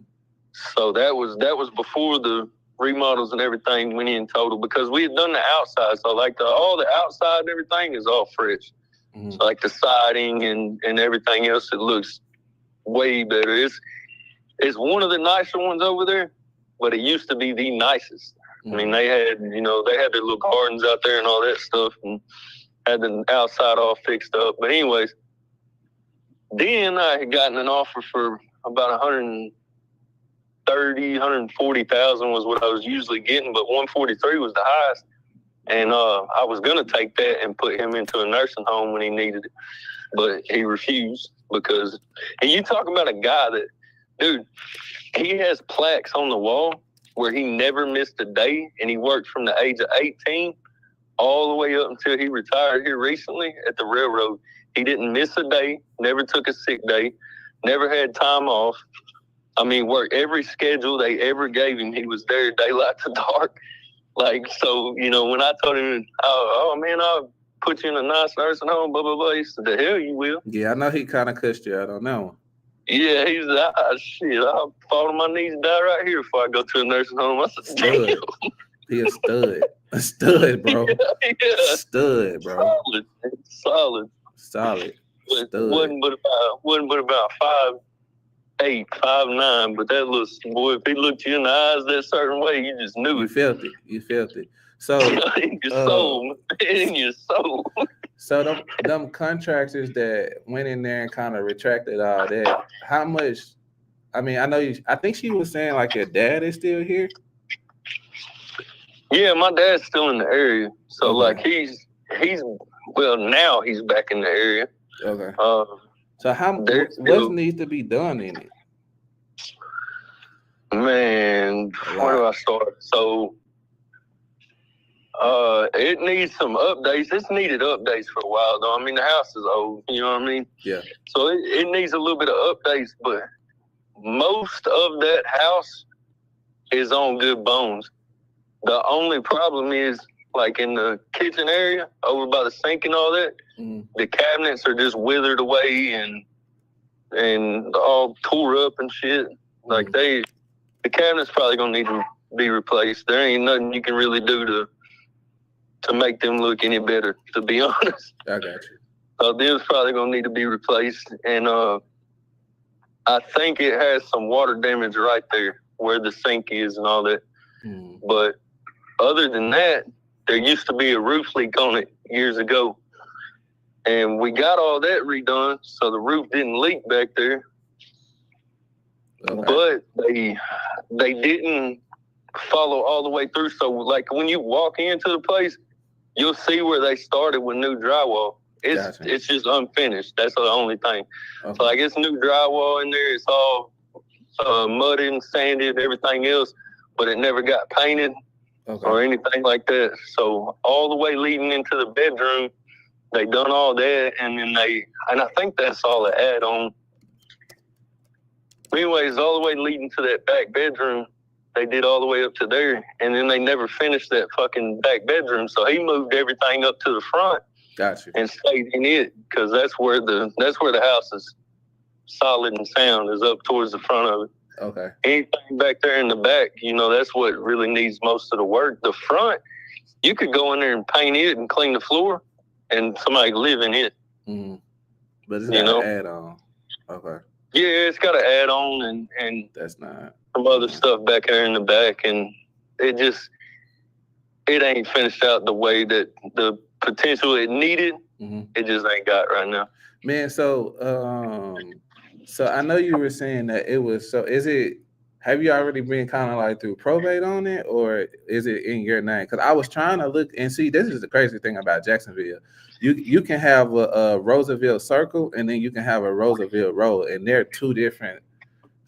So that was before the remodels and everything went in total, because we had done the outside. So like all the outside and everything is all fresh.
Mm-hmm.
So like the siding and everything else, it looks way better. It's one of the nicer ones over there, but it used to be the nicest. I mean, they had their little gardens out there and all that stuff, and had the outside all fixed up. But anyways, then I had gotten an offer for about $140,000 was what I was usually getting, but 143 was the highest. And I was gonna take that and put him into a nursing home when he needed it, but he refused and you talk about a guy that, dude, he has plaques on the wall where he never missed a day, and he worked from the age of 18 all the way up until he retired here recently at the railroad. He didn't miss a day, never took a sick day, never had time off. I mean, worked every schedule they ever gave him. He was there daylight to dark. Like, so, when I told him, oh man, I'll put you in a nice nursing home, blah, blah, blah, he said, the hell you will.
Yeah, I know he kind of cussed you out on that one.
Yeah, he's shit, I'll fall on my knees and die right here before I go to a nursing home. I said, damn.
He a stud. A stud, bro.
Yeah.
Stud, bro.
Solid.
Stud.
Wasn't but about 5'8", 5'9", but that little boy, if he looked you in the eyes that certain way, you just knew it.
You felt it. So
in your soul. In your soul.
So them contractors that went in there and kind of retracted all that, how much? I mean, I think she was saying like your dad is still here.
Yeah, my dad's still in the area. So
Okay.
like now he's back in the area.
Okay.
So
what needs to be done in it?
Man, where do I start? So it needs some updates. It's needed updates for a while, though. I mean, the house is old. You know what I mean?
Yeah.
So it needs a little bit of updates, but most of that house is on good bones. The only problem is, like in the kitchen area, over by the sink and all that, the cabinets are just withered away and all tore up and shit. Like the cabinets probably gonna need to be replaced. There ain't nothing you can really do to make them look any better, to be honest.
I got you.
So them's probably gonna need to be replaced, and I think it has some water damage right there where the sink is and all that. But other than that, there used to be a roof leak on it years ago, and we got all that redone, so the roof didn't leak back there. Okay. But they didn't follow all the way through. So like when you walk into the place, you'll see where they started with new drywall. It's just unfinished. That's the only thing. Okay. So like it's new drywall in there. It's all mudded and sanded, everything else, but it never got painted or anything like that. So all the way leading into the bedroom, they done all that, and then I think that's all the add-on. Anyways, all the way leading to that back bedroom, they did all the way up to there, and then they never finished that fucking back bedroom. So he moved everything up to the front.
Gotcha. And
stayed in it, because that's where the house is solid and sound, is up towards the front of it.
Okay.
Anything back there in the back, that's what really needs most of the work. The front, you could go in there and paint it and clean the floor, and somebody live in it.
Mm-hmm. But it's got an add-on. Okay.
Yeah, it's got an add-on and
that's not
some other stuff back there in the back, and it ain't finished out the way that the potential it needed. It just ain't got right now.
Man, so So I know you were saying that it was. So is it? Have you already been kind of like through probate on it, or is it in your name? Because I was trying to look and see. This is the crazy thing about Jacksonville. You can have a Roosevelt Circle, and then you can have a Roosevelt Road, and they're two different.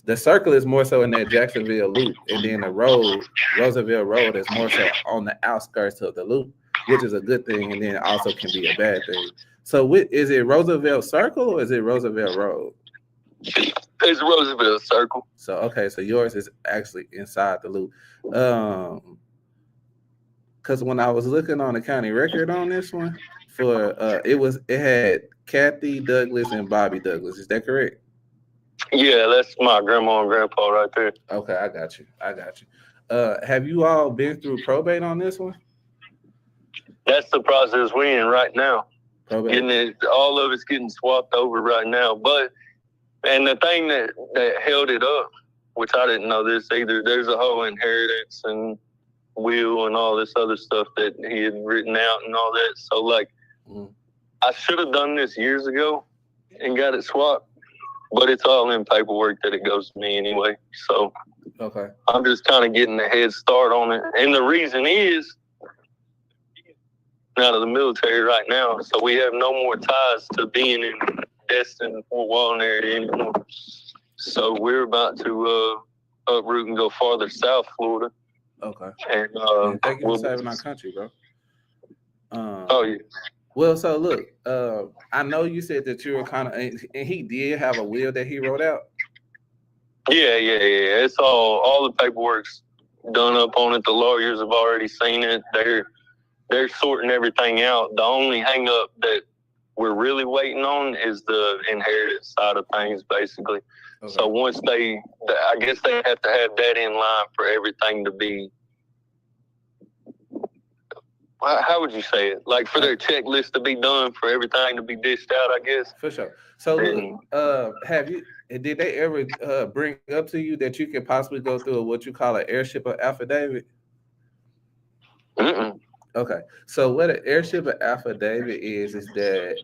The circle is more so in that Jacksonville loop, and then the road, Roosevelt Road, is more so on the outskirts of the loop, which is a good thing, and then also can be a bad thing. So, is it Roosevelt Circle or is it Roosevelt Road?
It's Roosevelt Circle.
So okay, so yours is actually inside the loop. Because when I was looking on the county record on this one, for it had Kathy Douglas and Bobby Douglas. Is that correct?
Yeah, that's my grandma and grandpa right there.
Okay, I got you. Have you all been through probate on this one?
That's the process we're in right now.
Probate.
All of it's getting swapped over right now. And the thing that held it up, which I didn't know this either, there's a whole inheritance and will and all this other stuff that he had written out and all that. So, I should have done this years ago and got it swapped. But it's all in paperwork that it goes to me anyway. So
okay,
I'm just kind of getting a head start on it. And the reason is out of the military right now. So we have no more ties to being in Destin, Fort Walton area anymore. So we're about to uproot and go farther south, Florida.
Okay.
And
thank you for saving our country, bro.
Oh, yeah.
Well, so look, I know you said that you were kind of, and he did have a will that he wrote out.
Yeah. It's all the paperwork's done up on it. The lawyers have already seen it. They're sorting everything out. The only hang up that we're really waiting on is the inheritance side of things, basically. Okay. So once I guess they have to have that in line for everything to be. How would you say it? Like for their checklist to be done, for everything to be dished out, I guess.
For sure. So, did they ever bring up to you that you could possibly go through what you call an heirship or affidavit?
Mm-mm.
Okay. So what an heirship or affidavit is that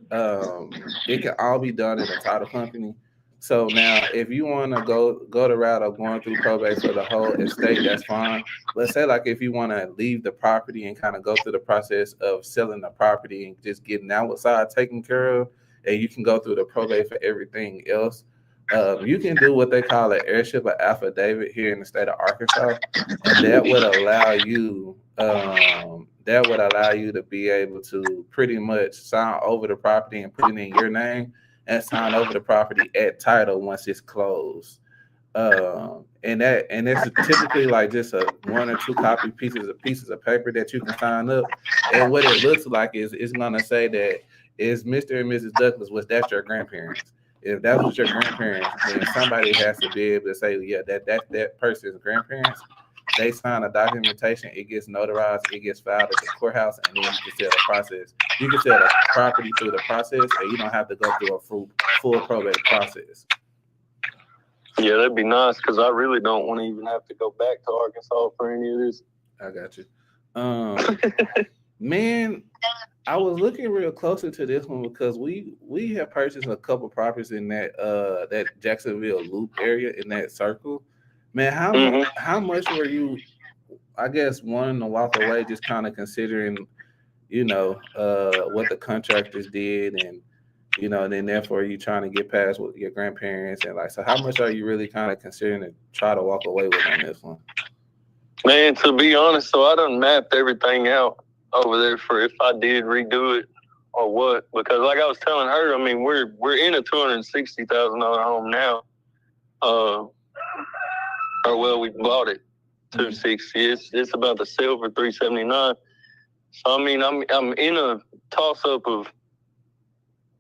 it can all be done in a title company. So now, if you want to go the route of going through probate for the whole estate, that's fine. Let's say, like, if you want to leave the property and kind of go through the process of selling the property and just getting outside taken care of, and you can go through the probate for everything else. You can do what they call an heirship or affidavit here in the state of Arkansas, and that would allow you. That would allow you to be able to pretty much sign over the property and put it in your name, and sign over the property at title once it's closed. And it's typically like just a 1 or 2 copy pieces of paper that you can sign up. And what it looks like is it's gonna say that is Mr. and Mrs. Douglas, was that your grandparents? If that was your grandparents, then somebody has to be able to say, yeah, that person's grandparents. They sign a documentation, it gets notarized, it gets filed at the courthouse, and then you can sell the process. You can sell the property through the process, and you don't have to go through a full probate process.
Yeah, that'd be nice, because I really don't want to even have to go back to Arkansas for any of this.
I got you. Man, I was looking real closer to this one because we have purchased a couple properties in that Jacksonville Loop area, in that circle. Man, how much were you, I guess, wanting to walk away, just kind of considering, what the contractors did, and then therefore you trying to get past with your grandparents, and so how much are you really kind of considering to try to walk away with on this one?
Man, to be honest, so I done mapped everything out over there for if I did redo it or what, because like I was telling her, I mean, we're in a $260,000 home now. We bought it $260. It's about to sell for $379. So I mean, I'm in a toss up of,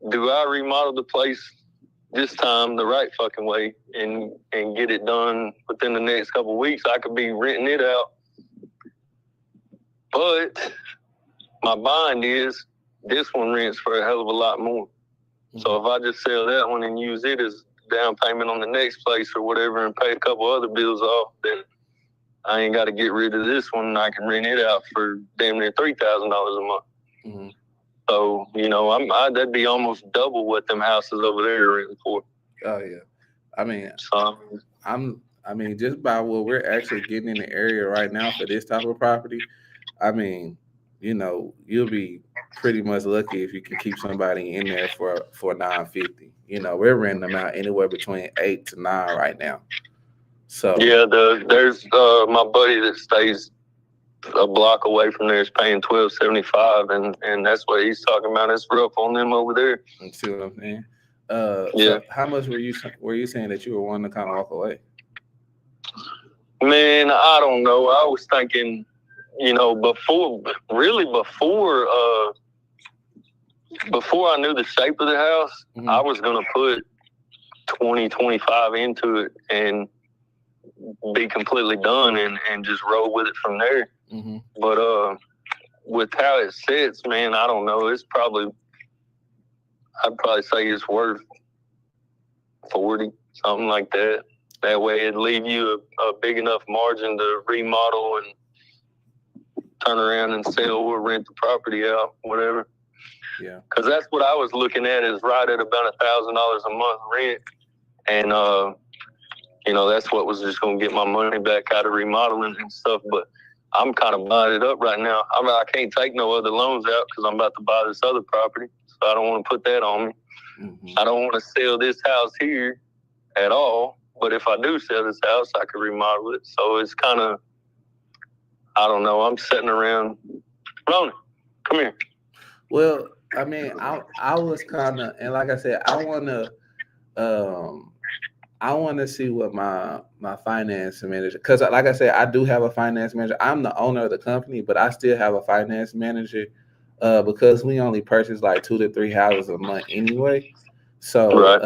do I remodel the place this time the right fucking way and get it done within the next couple of weeks? I could be renting it out, but my bind is this one rents for a hell of a lot more. So if I just sell that one and use it as down payment on the next place or whatever and pay a couple other bills off, then I ain't got to get rid of this one, and I can rent it out for damn near $3,000 a month. Mm-hmm. So, that'd be almost double what them houses over there are renting for.
Oh, yeah. I mean, just by what we're actually getting in the area right now for this type of property, I mean, you'll be pretty much lucky if you can keep somebody in there for $950. We're renting them out anywhere between 8 to 9 right now. So
yeah, there's my buddy that stays a block away from there is paying $12.75, and that's what he's talking about. It's rough on them over there.
You see what I'm saying?
Yeah.
So how much were you saying that you were wanting to kind of walk away?
Man, I don't know. I was thinking, before I knew the shape of the house,
Mm-hmm.
I was gonna put 20-25 into it and be completely done and just roll with it from there.
Mm-hmm.
But with how it sits, man, I don't know. I'd probably say it's worth 40, something like that. That way it'd leave you a big enough margin to remodel and turn around and sell or rent the property out, whatever.
Yeah.
Because that's what I was looking at, is right at about $1,000 a month rent. And, that's what was just going to get my money back out of remodeling and stuff. But I'm kind of buying it up right now. I can't take no other loans out because I'm about to buy this other property. So I don't want to put that on me.
Mm-hmm.
I don't want to sell this house here at all. But if I do sell this house, I could remodel it. So it's kind of, I don't know. I'm sitting around. Ronan, come here.
Well, I mean, I was kind of, and like I said, I want to see what my finance manager, because like I said, I do have a finance manager. I'm the owner of the company, but I still have a finance manager because we only purchase like 2 to 3 houses a month anyway. So,
Right.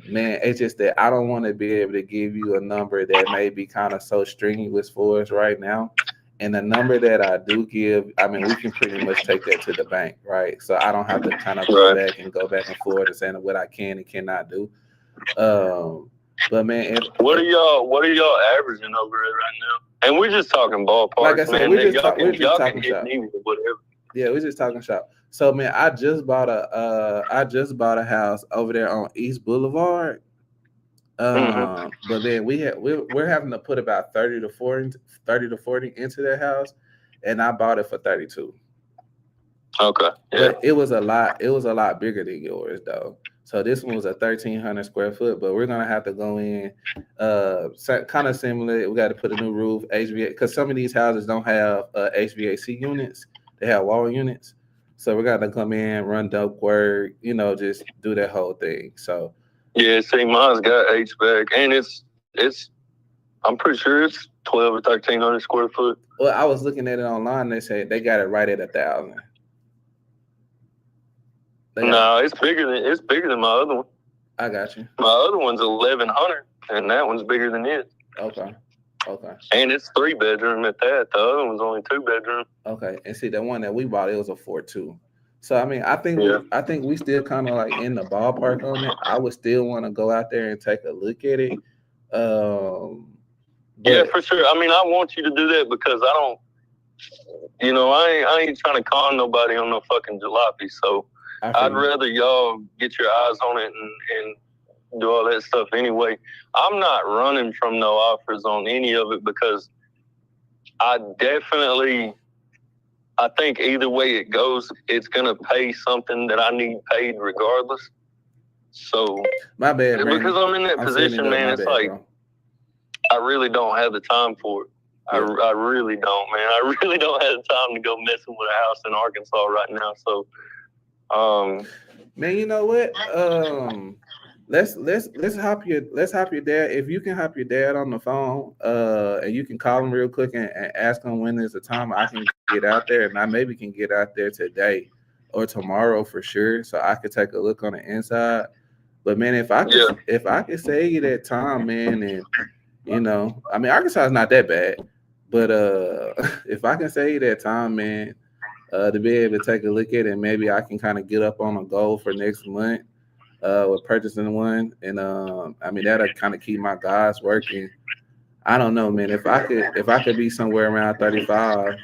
Man, it's just that I don't want to be able to give you a number that may be kind of so strenuous for us right now. And the number that I do give, I mean, we can pretty much take that to the bank, right? So I don't have to kind of go back and forth and saying what I can and cannot do. But man,
what are y'all averaging over it right now? And we're just talking ballpark.
Like I said,
man.
we're just talking
shop. Whatever.
Yeah, we're just talking shop. So man, I just bought a house over there on East Boulevard. But then we're having to put about 30 to 40 into that house, and I bought it for 32.
Okay. Yeah.
But it was a lot bigger than yours though. So this one was a 1,300 square foot, but we're gonna have to go in kind of similar. We got to put a new roof, HVAC, because some of these houses don't have HVAC units. They have wall units. So we're gonna come in, run duct work, just do that whole thing. So
yeah, see, mine's got HVAC, and it's I'm pretty sure it's 1,200 or 1,300 square foot.
Well, I was looking at it online. They say they got it right at 1,000.
No, it's bigger than my other one.
I got you.
My other one's 1,100, and that one's bigger than it.
Okay.
And it's 3 bedroom at that. The other one's only 2 bedroom.
Okay. And see, the one that we bought, it was a 4.2. So I mean, I think we still kind of like in the ballpark on it. I would still want to go out there and take a look at it.
Yeah, for sure. I mean, I want you to do that because I don't. I ain't trying to con nobody on no fucking jalopy. So I'd rather y'all get your eyes on it and do all that stuff anyway. I'm not running from no offers on any of it because I think either way it goes, it's going to pay something that I need paid regardless. So,
my bad,
because I'm in that position, man, it's like, bro. I really don't have the time for it. Yeah. I really don't, man. I really don't have the time to go messing with a house in Arkansas right now. So,
man, you know what? Let's hop your dad. If you can hop your dad on the phone, and you can call him real quick and ask him when is the time I can get out there, and I maybe can get out there today or tomorrow for sure, so I could take a look on the inside. But man, if I could save you that time, man, and I mean Arkansas is not that bad, but if I can save you that time, man, to be able to take a look at it, and maybe I can kind of get up on a goal for next month. With purchasing one, and I mean that'll kind of keep my guys working. I don't know, man. If I could be somewhere around 35,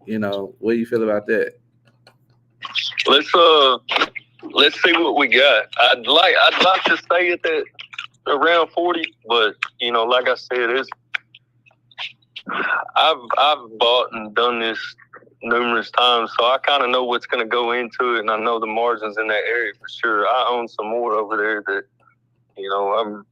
what do you feel about that?
Let's see what we got. I'd like to stay at around 40, but you know, like I said, I've bought and done this numerous times, so I kind of know what's going to go into it, and I know the margins in that area for sure. I own some more over there that, you know,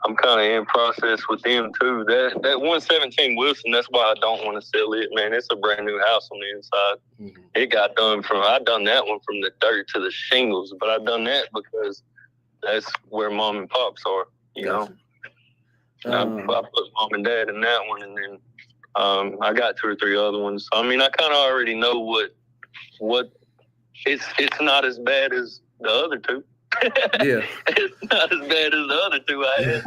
I'm kind of in process with them too. That 117 Wilson, that's why I don't want to sell it, man. It's a brand new house on the inside. Mm-hmm. It got done I done that one from the dirt to the shingles, but I done that because that's where mom and pops are, you know. I put mom and dad in that one, and then I got 2 or 3 other ones. So, I mean, I kind of already know what it's not as bad as the other 2.
Yeah,
it's not as bad as the other 2 I had.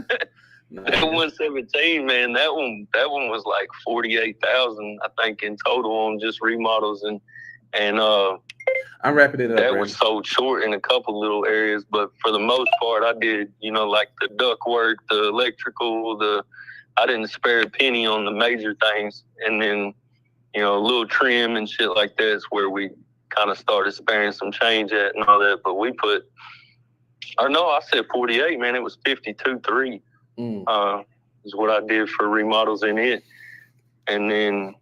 That 117, man, that one was like 48,000, I think, in total on just remodels, and
I'm wrapping it up.
That was sold short in a couple little areas, but for the most part, I did, you know, like the duct work, the electrical, I didn't spare a penny on the major things, and then, you know, a little trim and shit like that's where we kind of started sparing some change at and all that. But we I said 48, man. It was 52.3 is what I did for remodels in it, and then,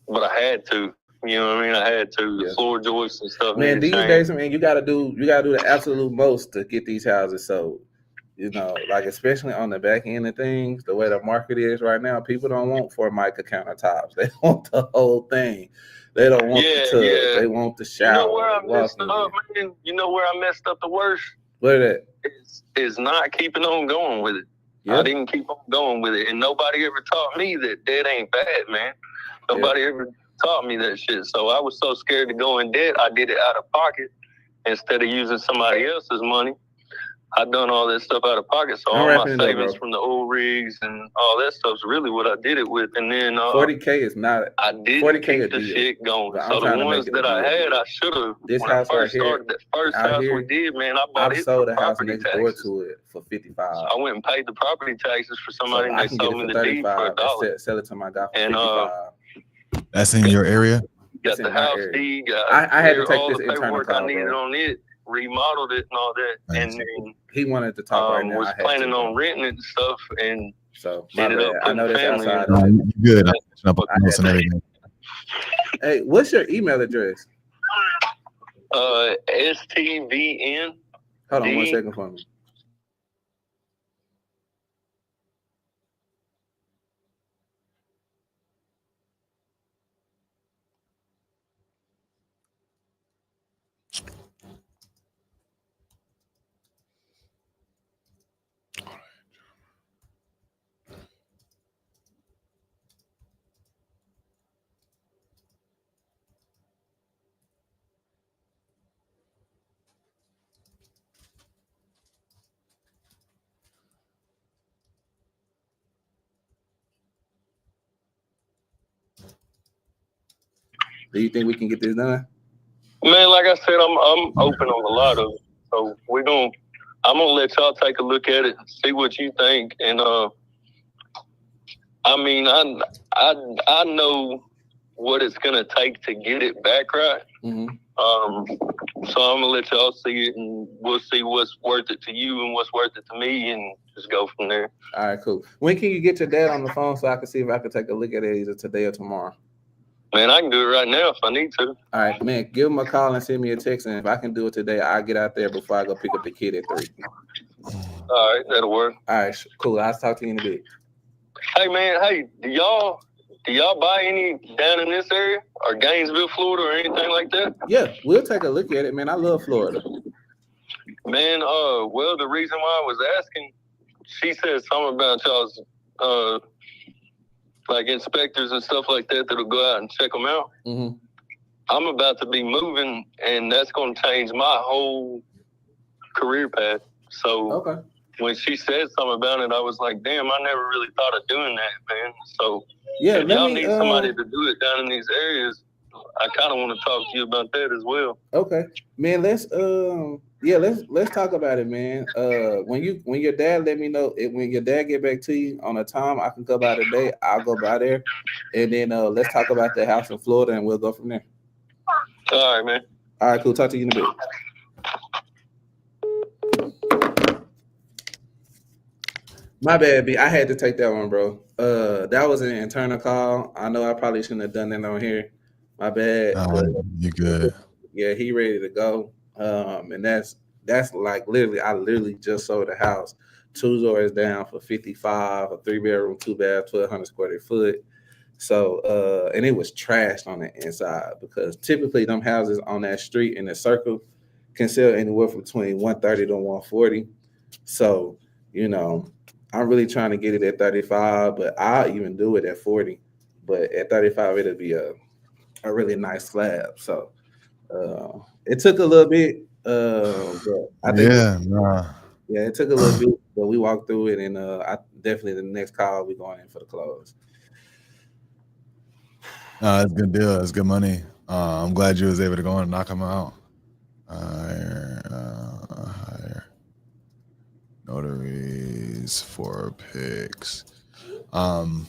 but I had to. You know what I mean? I had to. The floor joists and stuff.
Man, these days, man, you gotta do the absolute most to get these houses sold. You know, like especially on the back end of things, the way the market is right now, people don't want Formica countertops. They want the whole thing. They don't want the tub. Yeah. They want the shower.
You know where I messed up, man? You know where I messed up the worst?
Where that?
Is not keeping on going with it. Yep. I didn't keep on going with it, and nobody ever taught me that debt ain't bad, man. Nobody ever taught me that shit. So I was so scared to go in debt, I did it out of pocket instead of using somebody else's money. I done all that stuff out of pocket. So all my savings from the old rigs and all that stuff's really what I did it with. And then
40K is not.
I didn't keep the shit going. So the ones that I had, I should have.
This house right here,
that first house we did, man, I bought it.
Sold a house next door to it for 55.
I went and paid the property taxes for somebody, and they sold me the deed for $1.
Sell it to my guy for 55.
That's in your area?
Got the house deed.
I had to take
all
this
the
internal
paperwork
call,
I needed on it, remodeled it and all that.
Nice.
And then
he wanted to talk right now.
Was planning on renting it and stuff, and
so
ended up
I know this outside.
Good. I'm up and everything.
Hey, what's your email address?
STVN.
Hold on 1 second for me. Do you think we can get this done?
Man, like I said, I'm open on a lot of it. So I'm gonna let y'all take a look at it, see what you think, and I mean, I know what it's gonna take to get it back right.
Mm-hmm.
So I'm gonna let y'all see it, and we'll see what's worth it to you and what's worth it to me, and just go from there.
All right, cool. When can you get your dad on the phone so I can see if I can take a look at it either today or tomorrow?
Man, I can do it right now if I need to.
All right, man, give him a call and send me a text, and if I can do it today, I'll get out there before I go pick up the kid at 3.
All right, that'll work.
All right, cool. I'll talk to you in a bit.
Hey, man, do y'all buy any down in this area or Gainesville, Florida, or anything like that?
Yeah, we'll take a look at it, man. I love Florida.
Man, well, the reason why I was asking, she said something about y'all's like inspectors and stuff like that that'll go out and check them out.
Mm-hmm.
I'm about to be moving, and that's going to change my whole career path. So when she said something about it, I was like, damn, I never really thought of doing that, man. So if y'all need somebody to do it down in these areas, I kind of want to talk to you about that as well.
Okay, man. Let's talk about it, man. When your dad let me know when your dad get back to you on a time I can go by today, I'll go by there, and then let's talk about the house in Florida, and we'll go from there.
All right, man. All
right, cool. Talk to you in a bit. My bad, B. I had to take that one, bro. That was an internal call. I know I probably shouldn't have done that on here. My bad.
You good?
Yeah, he ready to go. And that's like literally, I literally just sold a house, 2 doors down for 55, a 3-bedroom, 2 bath, 1,200 square foot. So, and it was trashed on the inside because typically them houses on that street in the circle can sell anywhere from between 130 to 140. So, you know, I'm really trying to get it at 35, but I'll even do it at 40. But at 35, it'll be a really nice slab. So it took a little bit. But I think it took a little bit, but we walked through it, and I definitely the next call we going in for the close.
It's a good deal. It's good money. I'm glad you was able to go and knock them out. Higher. Notaries for picks. I'm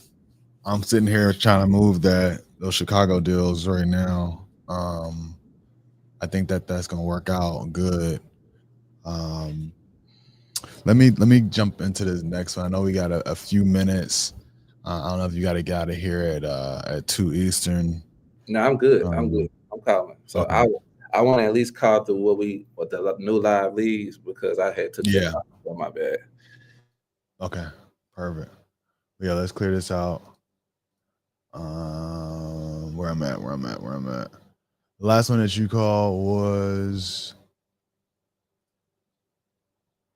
sitting here trying to move those Chicago deals right now. I think that's gonna work out good. Let me jump into this next one. I know we got a few minutes. I don't know if you got to get out of here at 2 Eastern.
No, I'm good. I'm good. I'm calling. So okay. I want to at least call through what the new live leads because I had to on my bad.
Okay, perfect. Yeah, let's clear this out. Where I'm at. The last one that you called was,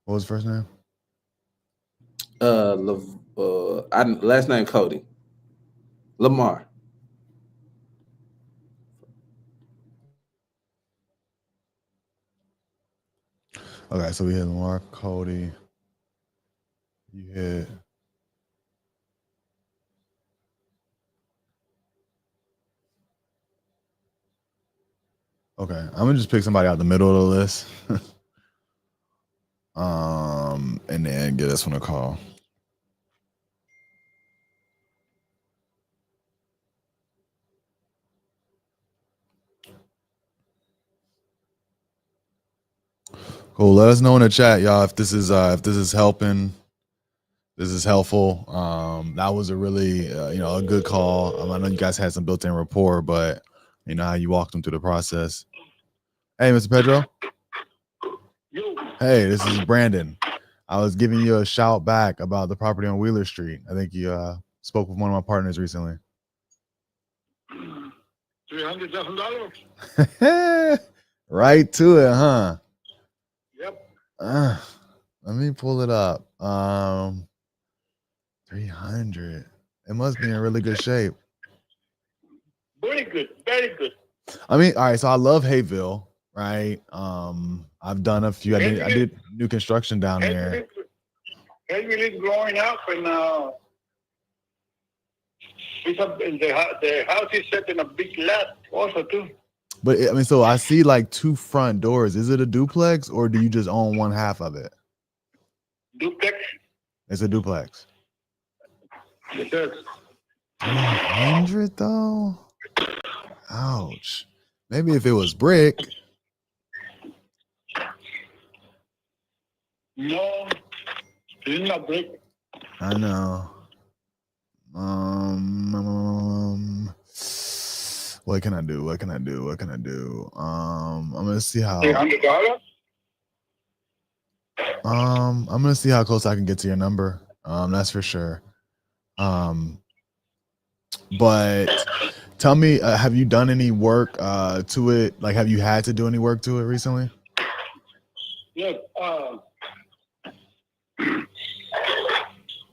what was the first name?
Last name Cody. Lamar.
Okay, so we hit Lamar, Cody. You hit. Okay, I'm gonna just pick somebody out the middle of the list. And then get this one a call. Cool. Let us know in the chat, y'all, if this is helping. This is helpful. That was a really a good call. I know you guys had some built-in rapport, but you know how you walked them through the process. Hey, Mr. Pedro. Hey, this is Brandon. I was giving you a shout back about the property on Wheeler Street. I think you spoke with one of my partners recently.
$300,000.
Right to it, huh?
Yep.
Let me pull it up. 300. It must be in really good shape.
Very good. Very good.
I mean, all right. So I love Hayville, right? I've done a few. I did new construction down there.
Hayville is growing up, and the house is set in a big lot also too.
But I mean, so I see like 2 front doors. Is it a duplex or do you just own one half of it?
Duplex.
It's a duplex.
Yes, sir.
300 though? Ouch. Maybe if it was brick.
No, it's not brick.
I know. What can I do? I'm gonna see how.
$300.
I'm gonna see how close I can get to your number. That's for sure. But tell me, have you done any work to it? Like, have you had to do any work to it recently?
Look,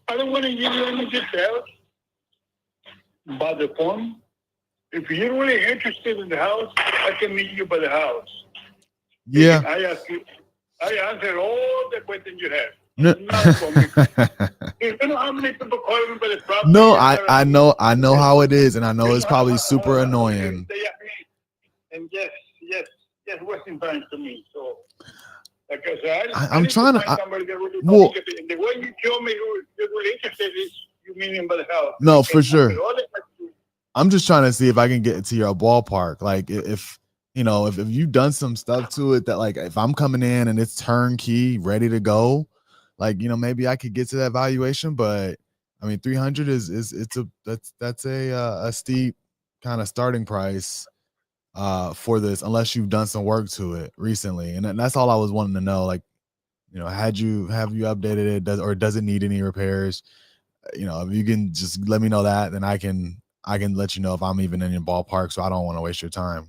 I don't want to give you any details about the phone. If you're really interested in the house, I can meet you by the house.
Yeah.
I answer all the questions you have.
No.
You know how many people call me by the property?
No, I know how it is, and I know it's probably super annoying.
And yes, wasting time to me. So, like I said,
I'm trying to.
The way you show me you're really interested is you mean him by the house.
No, for sure. I'm just trying to see if I can get to your ballpark. Like if you've done some stuff to it that, like, if I'm coming in and it's turnkey, ready to go, like, maybe I could get to that valuation, but I mean, 300 that's a steep kind of starting price for this, unless you've done some work to it recently. And that's all I was wanting to know. Like, have you updated it, or does it need any repairs? If you can just let me know that, then I can let you know if I'm even in your ballpark, so I don't want to waste your time,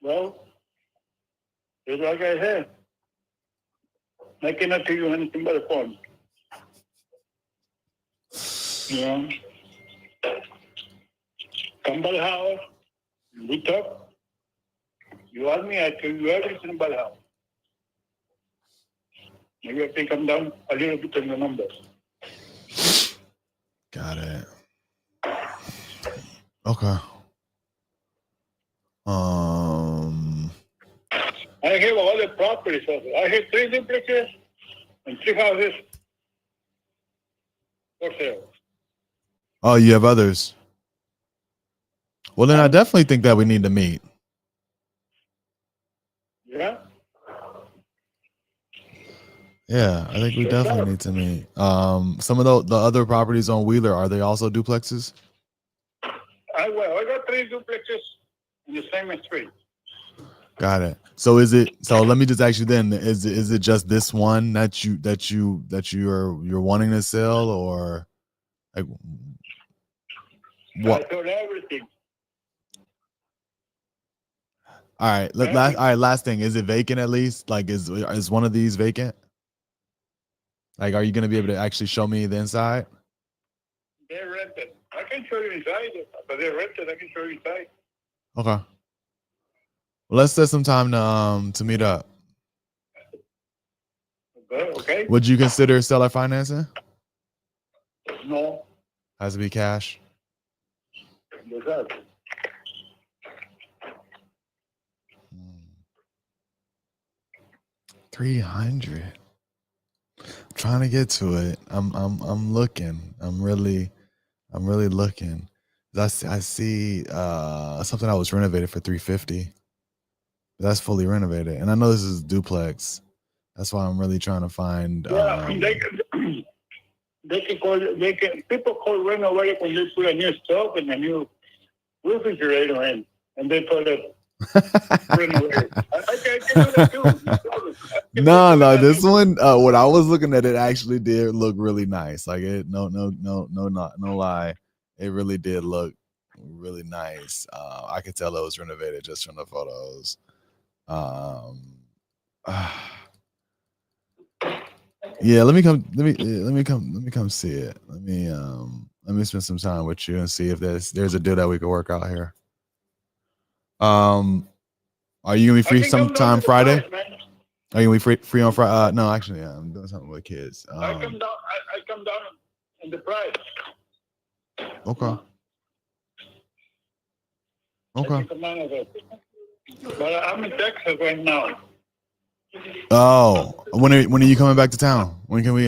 Well, just like I said, I cannot tell you anything but a phone. Come by the house, we talk. You ask me, I tell you everything about the house. Maybe I can come down a little bit on the numbers.
Got it. Okay.
I have all the properties also. I have 3 duplexes and 3 houses for sale.
Oh, you have others. Well, then I definitely think that we need to meet.
Yeah?
Yeah, I think we definitely need to meet. Some of the other properties on Wheeler, are they also duplexes?
I got 3 duplexes in the same street.
Got it. So let me just ask you then, is it just this one that you're wanting to sell, or like what?
I sold everything.
All right. Last thing. Is it vacant at least? Like, is one of these vacant? Like, are you going to be able to actually show me the inside?
They're rented. I can show you inside, but they're rented. I can show you inside.
Okay. Well, let's set some time to meet up.
Okay.
Would you consider seller financing?
No.
Has to be cash.
Yes,
300. Trying to get to it. I'm looking. I'm really looking. I see something that was renovated for 350. That's fully renovated, and I know this is duplex. That's why I'm really trying to find.
Yeah, people call renovate when they put a new stove and a new refrigerator in, and they put it renovated. I can do that too.
No, this one. What I was looking at, it actually did look really nice. Like it, no lie, it really did look really nice. I could tell it was renovated just from the photos. Yeah, let me come see it. Let me spend some time with you and see if there's a deal that we could work out here. Are you gonna be free sometime Friday? Are you gonna be free on Friday? No, actually, yeah, I'm doing something with kids.
I come down in the price.
Okay.
But I'm in Texas right now.
Oh, when are you coming back to town? When can we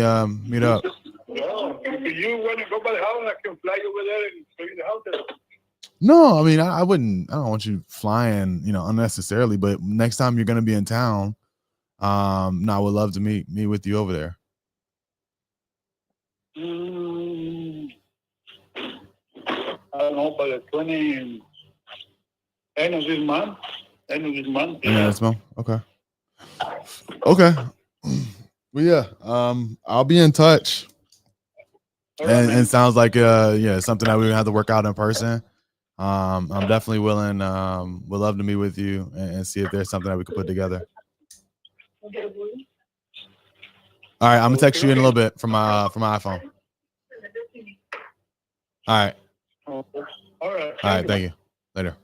meet up?
Well, if you want to go by the house, I can fly over there and show you the house.
No, I mean I wouldn't. I don't want you flying, unnecessarily. But next time you're gonna be in town, I would love to meet with you over there.
I don't know, by the end of this month.
Yeah. Okay. Well, yeah. I'll be in touch. And it sounds like something that we would have to work out in person. I'm definitely willing. Would love to meet with you and see if there's something that we could put together. All right, I'm gonna text you in a little bit from my iPhone. All right.
All right.
All right. Thank you. Later.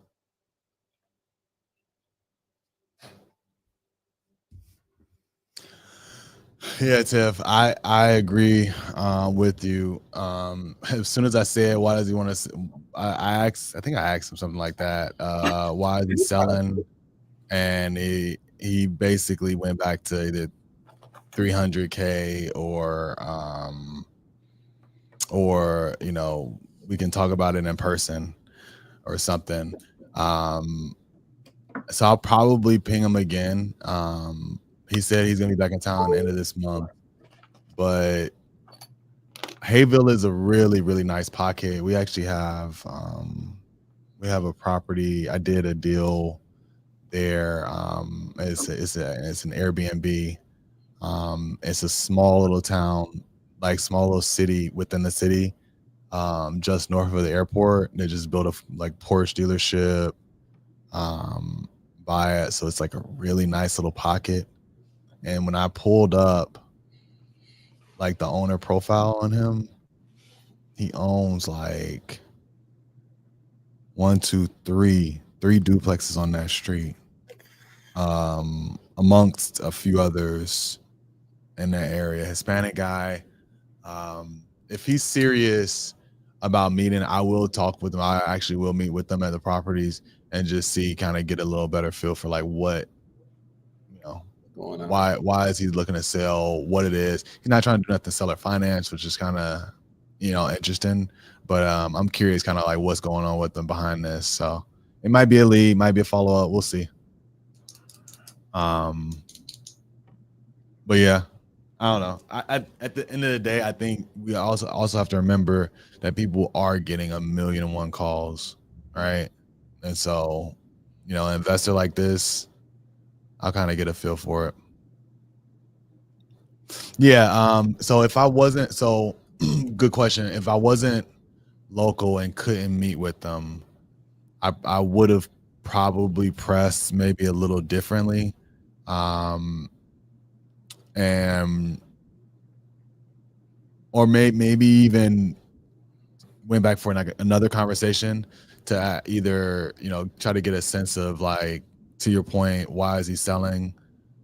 Yeah, Tiff, I agree with you. As soon as I said, why does he want to? I think I asked him something like that. Why is he selling? And he basically went back to either 300K or we can talk about it in person or something. So I'll probably ping him again. he said he's gonna be back in town end of this month. But Hayville is a really, really nice pocket. We actually have a property. I did a deal there. It's an Airbnb. It's a small little town, like small little city within the city, just north of the airport. They just built a like Porsche dealership by it, so it's like a really nice little pocket. And when I pulled up like the owner profile on him, he owns like 3 duplexes on that street, amongst a few others in that area. Hispanic guy. If he's serious about meeting, I will talk with him. I actually will meet with them at the properties and just see, kind of get a little better feel for like what, you know,
Going on.
why is he looking to sell, what it is. He's not trying to do nothing seller finance, which is kind of, you know, interesting. But I'm curious kind of like what's going on with them behind this. So it might be a lead, might be a follow-up. We'll see. But yeah, I don't know. At the end of the day, I think we also have to remember that people are getting 1,000,001 calls, right? And so, you know, an investor like this, I'll kind of get a feel for it. Yeah. So if I wasn't, good question. If I wasn't local and couldn't meet with them, I would have probably pressed maybe a little differently. And or maybe even went back for another conversation to either, you know, try to get a sense of like, to your point, why is he selling?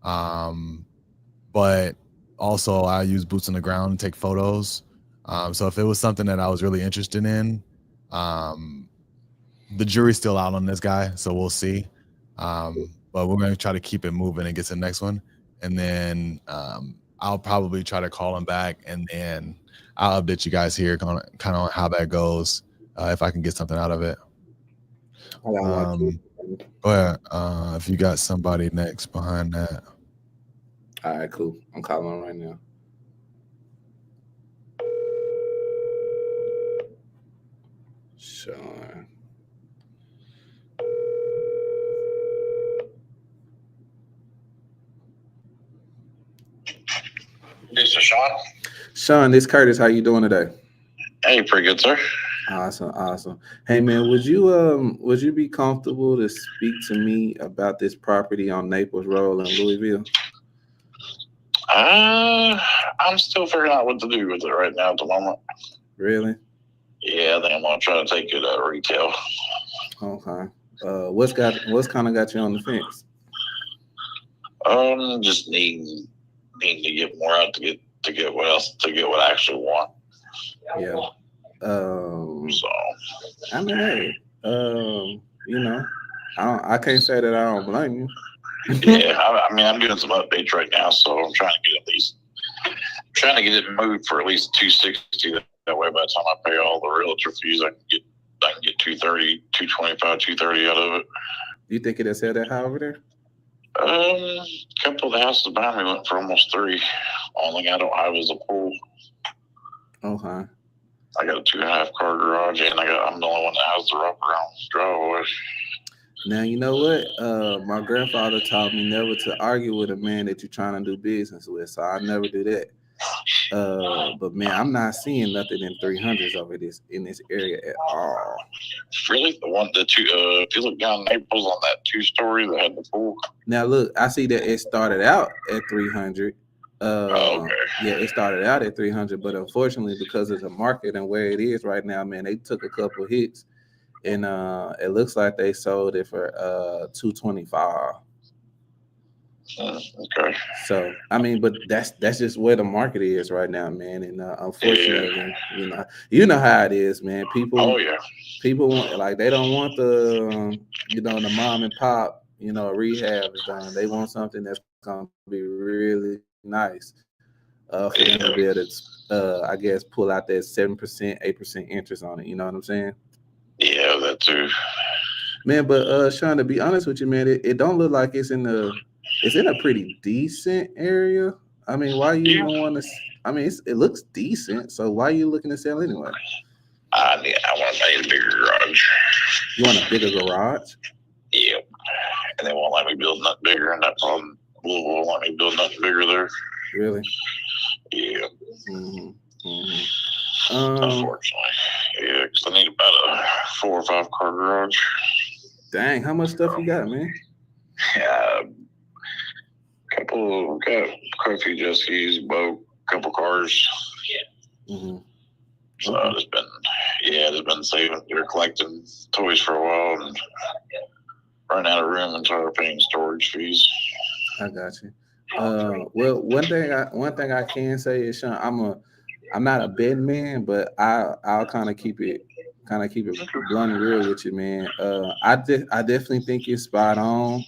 But also I use boots on the ground and take photos. So if it was something that I was really interested in, the jury's still out on this guy, so we'll see. But we're going to try to keep it moving and get to the next one. And then I'll probably try to call him back, and then I'll update you guys here kind of on how that goes, if I can get something out of it. Go ahead. If you got somebody next behind that.
All right, cool. I'm calling him right now. Sean.
This is Sean.
Sean, this Curtis. How you doing today?
Hey, pretty good, sir.
Awesome. Hey man, would you be comfortable to speak to me about this property on Naples Road in Louisville?
I'm still figuring out what to do with it right now at the moment.
Really?
Yeah, I think I'm gonna try to take it retail.
Okay. What's kind of got you on the fence?
Just need to get more out to get what I actually want.
Yeah.
So
I mean, hey, you know, I can't say that I don't blame you.
Yeah, I mean, I'm doing some updates right now, so I'm trying to get it moved for at least 260. That way, by the time I pay all the realtor fees, I can get 230, 225, 230 out of it.
You think it'll sell that high over there?
A couple of the houses behind me went for almost 3. Only thing I don't have is a pool.
Okay.
I got a 2.5 car garage, and I'm the only one that has the wraparound driveway.
Now, you know what? My grandfather taught me never to argue with a man that you're trying to do business with, so I never do that. But man, I'm not seeing nothing in 300s over in this area at all.
Really? If you look down Naples on that 2-story that had the pool.
Now look, I see that it started out at 300.
Okay.
Yeah, it started out at 300, but unfortunately, because of the market and where it is right now, man, they took a couple hits, and it looks like they sold it for 225.
Okay.
So I mean, but that's just where the market is right now, man. And unfortunately, you know how it is, man. People want, like, they don't want the the mom and pop rehab is done. They want something that's gonna be really nice for them to be able to I guess pull out that 7%, 8% interest on it. You know what I'm saying?
Yeah, that too.
Man, but Sean, to be honest with you, man, it don't look like it's in the it's in a pretty decent area. I mean, why you even want to? I mean, it looks decent. So why are you looking to sell anyway?
I want to make a bigger garage.
You want a bigger garage?
Yeah. And they won't let me build nothing bigger, and that's on Louisville won't let me build nothing bigger there.
Really?
Yeah.
Unfortunately.
Yeah, because I need about a 4 or 5 car garage.
Dang, how much stuff you got, man?
Yeah. Got quite a few jet skis, boat, couple cars. So I've just been saving, collecting toys for a while and running out of room and started paying storage fees.
I got you. Well, one thing I can say is, Sean, I'm not a betting man, but I'll kind of keep it blunt and real with you, man. I definitely think it's spot on.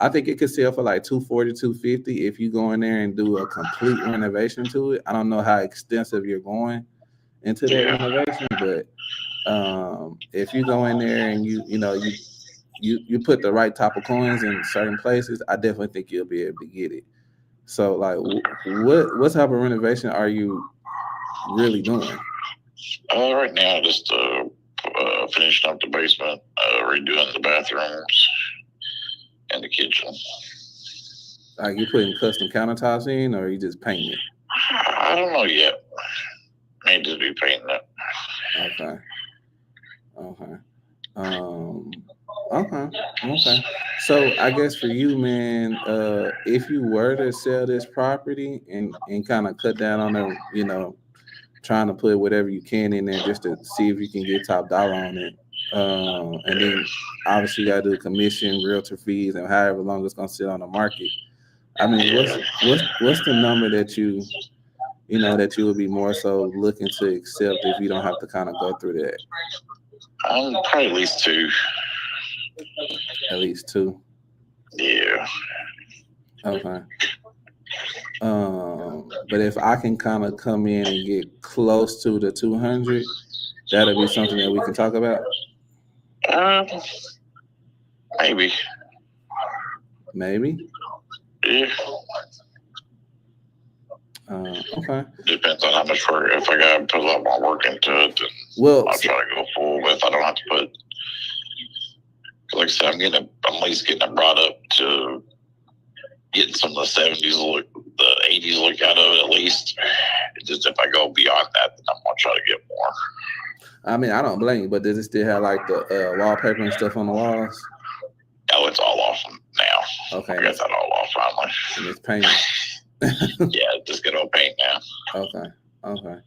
I think it could sell for like $240, $250 if you go in there and do a complete renovation to it. I don't know how extensive you're going into that renovation, but if you go in there and you put the right type of coins in certain places, I definitely think you'll be able to get it. So, like, what type of renovation are you really doing?
Right now, just finishing up the basement, redoing the bathrooms and the kitchen.
Like, you putting custom countertops in, or are you just painting it?
I don't know yet. May just be painting it.
Okay. So I guess for you, man, if you were to sell this property and kind of cut down on the, trying to put whatever you can in there just to see if you can get top dollar on it, and then obviously you got to do commission, realtor fees, and however long it's gonna sit on the market. I mean, what's the number that you would be more so looking to accept if you don't have to kind of go through that?
Probably at least 2.
At least 2.
Yeah.
Okay. But if I can kind of come in and get close to the 200, that'll be something that we can talk about.
Maybe. Yeah.
Okay.
Depends on how much work. If I got to put a lot more work into it, then I'll try to go full. If I don't have to put, like I said, I'm at least getting it brought up to getting some of the 70s look, the 80s look out of it at least. It's just if I go beyond that, then I'm gonna try to get more.
I mean, I don't blame you, but does it still have like the wallpaper and stuff on the walls?
Oh, it's all off now.
Okay.
I got that all off finally.
And it's painted.
Yeah, just get on paint now.
Okay.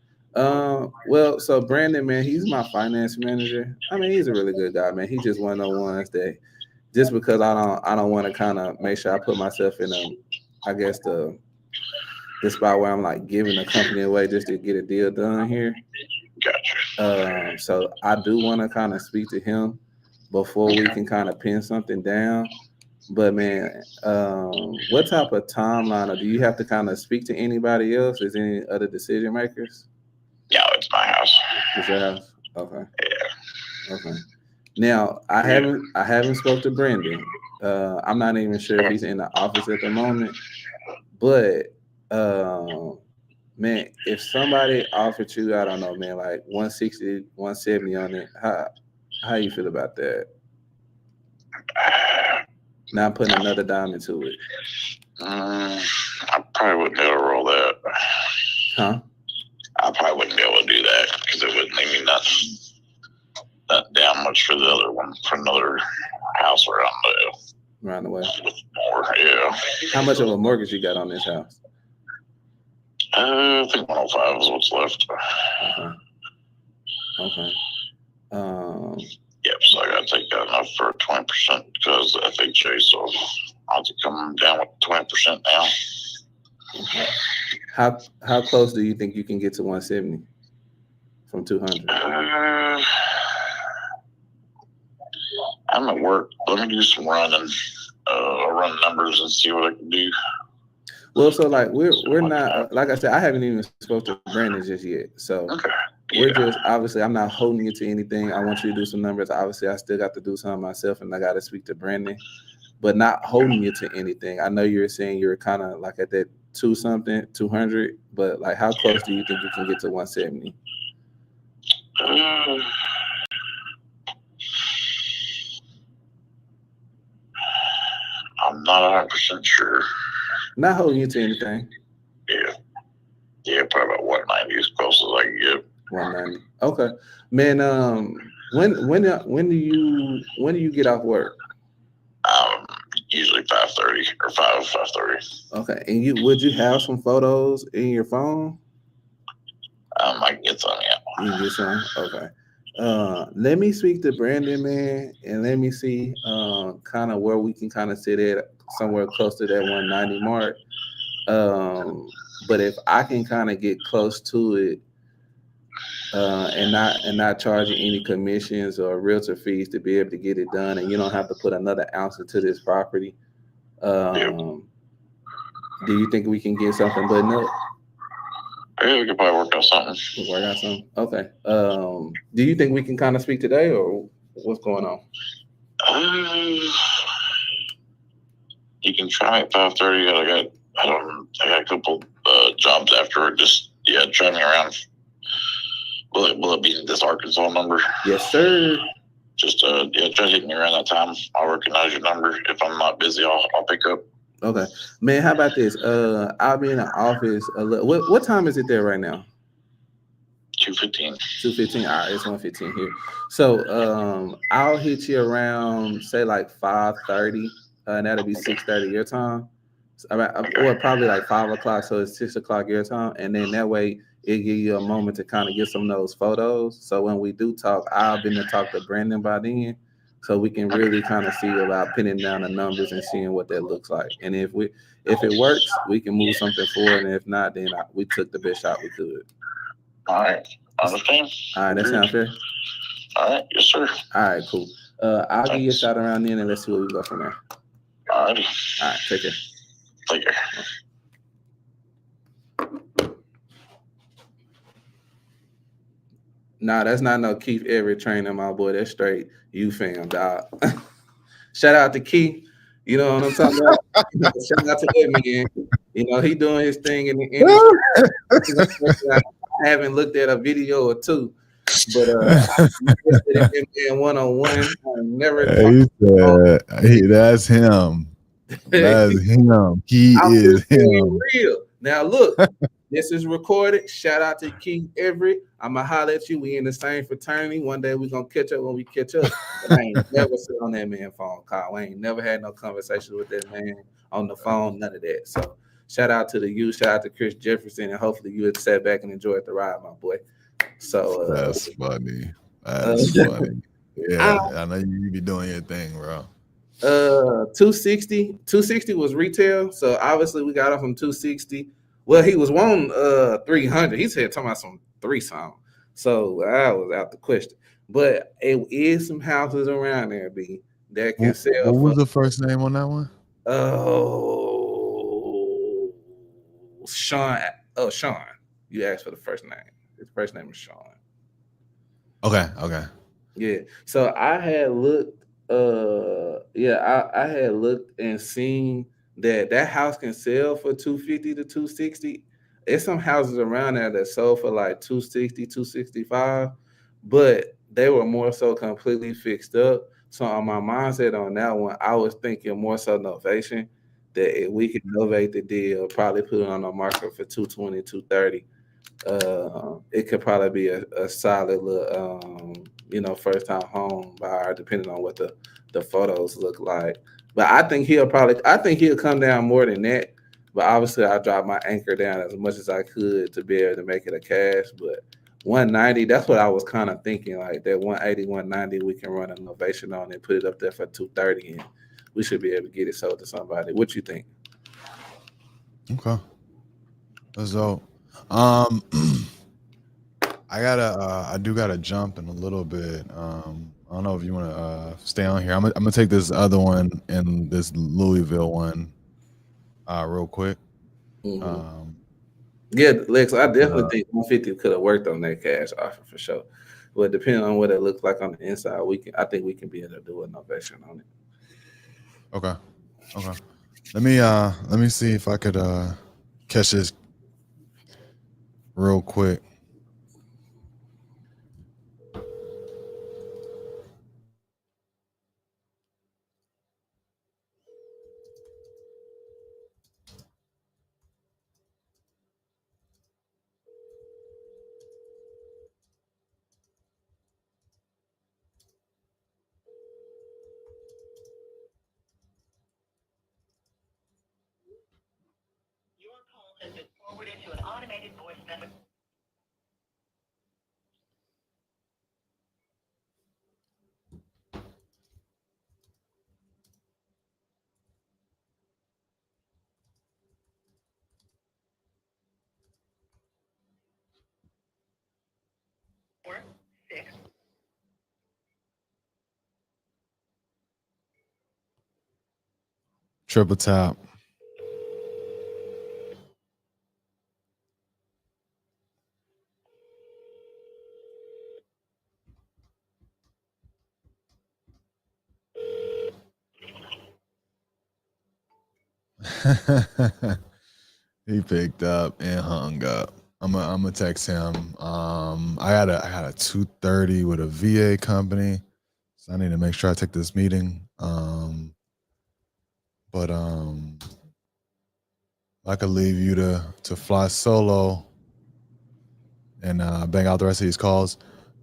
Well, so Brandon, man, he's my finance manager. I mean, he's a really good guy, man. He's just one of those ones that just because I don't want to kind of make sure I put myself in the spot where I'm like giving the company away just to get a deal done here.
Gotcha.
So I do want to kind of speak to him before we can kind of pin something down. But man, what type of timeline, or do you have to kind of speak to anybody else? Is any other decision makers?
No, it's my house.
It's your house? Okay.
Yeah.
Okay. Now I haven't spoke to Brandon. I'm not even sure if he's in the office at the moment. But man, if somebody offered you, I don't know, man, like 160, 170 on it, how you feel about that? Not putting another dime into it.
I probably wouldn't be able to roll that.
Huh?
I probably wouldn't be able to do that because it wouldn't leave me nothing down much for the other one, for another house
around the way.
More, yeah.
How much of a mortgage you got on this house?
I think 105 is what's left.
Okay.
Yep, so I got to take that enough for 20% because of FHA, so I'll have to come down with 20% now.
Okay. How close do you think you can get to 170 from 200?
I'm at work. Let me do some running. I'll run numbers and see what I can do.
Well, so like we're not, like I said, I haven't even spoke to Brandon just yet. So
okay.
We're just, obviously, I'm not holding you to anything. I want you to do some numbers. Obviously, I still got to do some myself, and I got to speak to Brandon. but not holding you to anything. I know you were saying you're kind of like at that 200, but like how close do you think you can get to 170?
I'm not 100% sure.
Not holding you to anything.
Yeah, probably about 190 as close as I can get.
190. Okay, man. When do you get off work?
Usually 5:30 or 5:30.
Okay, and would you have some photos in your phone?
I can get some. Yeah.
You can get some. Okay. Let me speak to Brandon, man, and let me see kind of where we can kind of sit at somewhere close to that 190 mark. But if I can kind of get close to it, and not charging any commissions or realtor fees to be able to get it done, and you don't have to put another ounce into this property. Do you think we can get something buttoned up?
Yeah, we could probably work out something.
Okay. Do you think we can kind of speak today, or what's going on?
You can try at 5:30. I got a couple jobs after. Just try me around. Will it be this Arkansas number?
Yes, sir.
Just try to hit me around that time. I'll recognize your number. If I'm not busy, I'll pick up.
Okay, man. How about this? I'll be in the office a little. What time is it there right now?
2:15.
2:15. All right, it's 1:15 here. So I'll hit you around say like 5:30, and that'll be 6:30 your time. Or probably like 5 o'clock, so it's 6 o'clock your time, and then that way it give you a moment to kind of get some of those photos. So when we do talk, I'll be to talk to Brandon by then, so we can really kind of see about pinning down the numbers and seeing what that looks like. And if it works, we can move something forward, and if not, then we took the best shot we could.
All right, understand.
All right, that sounds fair.
All right, yes, sir.
All right, cool. I'll give you a shot around then, and let's see where we go from there.
All righty.
All right, take care.
Take care.
Nah, that's not no Keith Everett training, my boy. That's straight you fam, dog. Shout out to Keith. You know what I'm talking about? Shout out to that man. You know, he doing his thing in the industry. I haven't looked at a video or two, but one-on-one. I never.
That's him. That's him. He is him.
Real. Now look, this is recorded. Shout out to Keith Everett. I'ma holler at you. We in the same fraternity. One day we gonna catch up when we catch up. But I ain't never sit on that man phone call. I ain't never had no conversations with that man on the phone. None of that. So shout out to the youth. Shout out to Chris Jefferson, and hopefully you had sat back and enjoyed the ride, my boy. So
that's funny. That's funny. Yeah, I know you be doing your thing, bro.
260 was retail, so obviously we got off from 260. Well, he was wanting 300. He said talking about some 3 something, so I was out the question. But it is some houses around there, B, that can sell.
What was the first name on that one?
Sean. Sean. You asked for the first name. His first name is Sean.
Okay.
Yeah. So I had looked. I had looked and seen that house can sell for 250 to 260. There's some houses around there that sold for like 260, 265, but they were more so completely fixed up. So on my mindset on that one, I was thinking more so novation, that if we could novate the deal, probably put it on the market for 220, 230. It could probably be a solid little, first time home buyer, depending on what the photos look like. But I think he'll come down more than that. But obviously, I dropped my anchor down as much as I could to be able to make it a cash. But 190, that's what I was kind of thinking, like that 180, 190, we can run a novation on and put it up there for 230, and we should be able to get it sold to somebody. What you think?
Okay. So, I do gotta jump in a little bit. I don't know if you want to stay on here. I'm gonna take this other one and this Louisville one real quick.
Mm-hmm. Yeah, Lex, I definitely think 150 could have worked on that cash offer for sure. But depending on what it looks like on the inside, I think we can be able to do a novation on it.
Okay. Let me see if I could catch this real quick.
Your call has been forwarded to an automated voice message.
Triple tap. He picked up and hung up. I'm gonna text him. I had a 2:30 with a VA company, so I need to make sure I take this meeting. But I could leave you to fly solo and bang out the rest of these calls.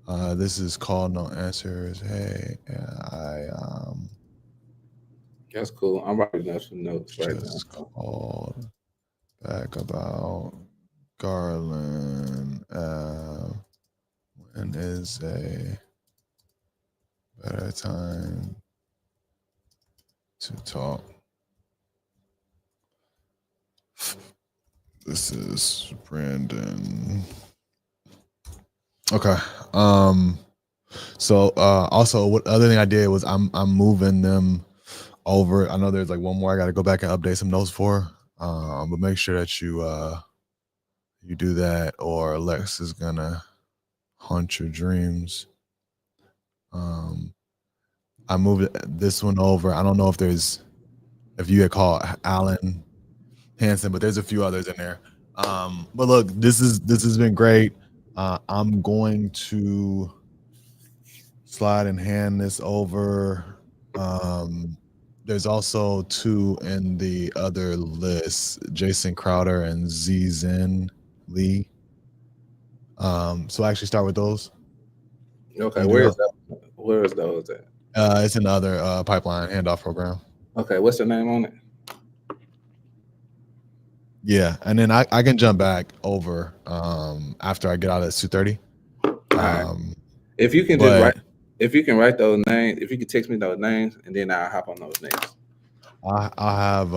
This is call no answers. Hey,
That's cool. I'm writing down some notes right
just
now.
called back about Garland. When is a better time to talk? This is Brandon. Okay. So also what other thing I did was I'm moving them over. I know there's like one more I got to go back and update some notes for. But make sure that you do that, or Lex is gonna haunt your dreams. I moved this one over. I don't know if you had called Alan Hansen, but there's a few others in there. But look, this has been great. I'm going to slide and hand this over. There's also two in the other list, Jason Crowder and Zen Lee. So I actually start with those.
Okay, where is those at?
It's another pipeline handoff program.
Okay, what's the name on it?
Yeah, and then I can jump back over after I get out of 2:30.
Right. If you can write those names, if you could text me those names, and then I'll hop on those names.
I'll have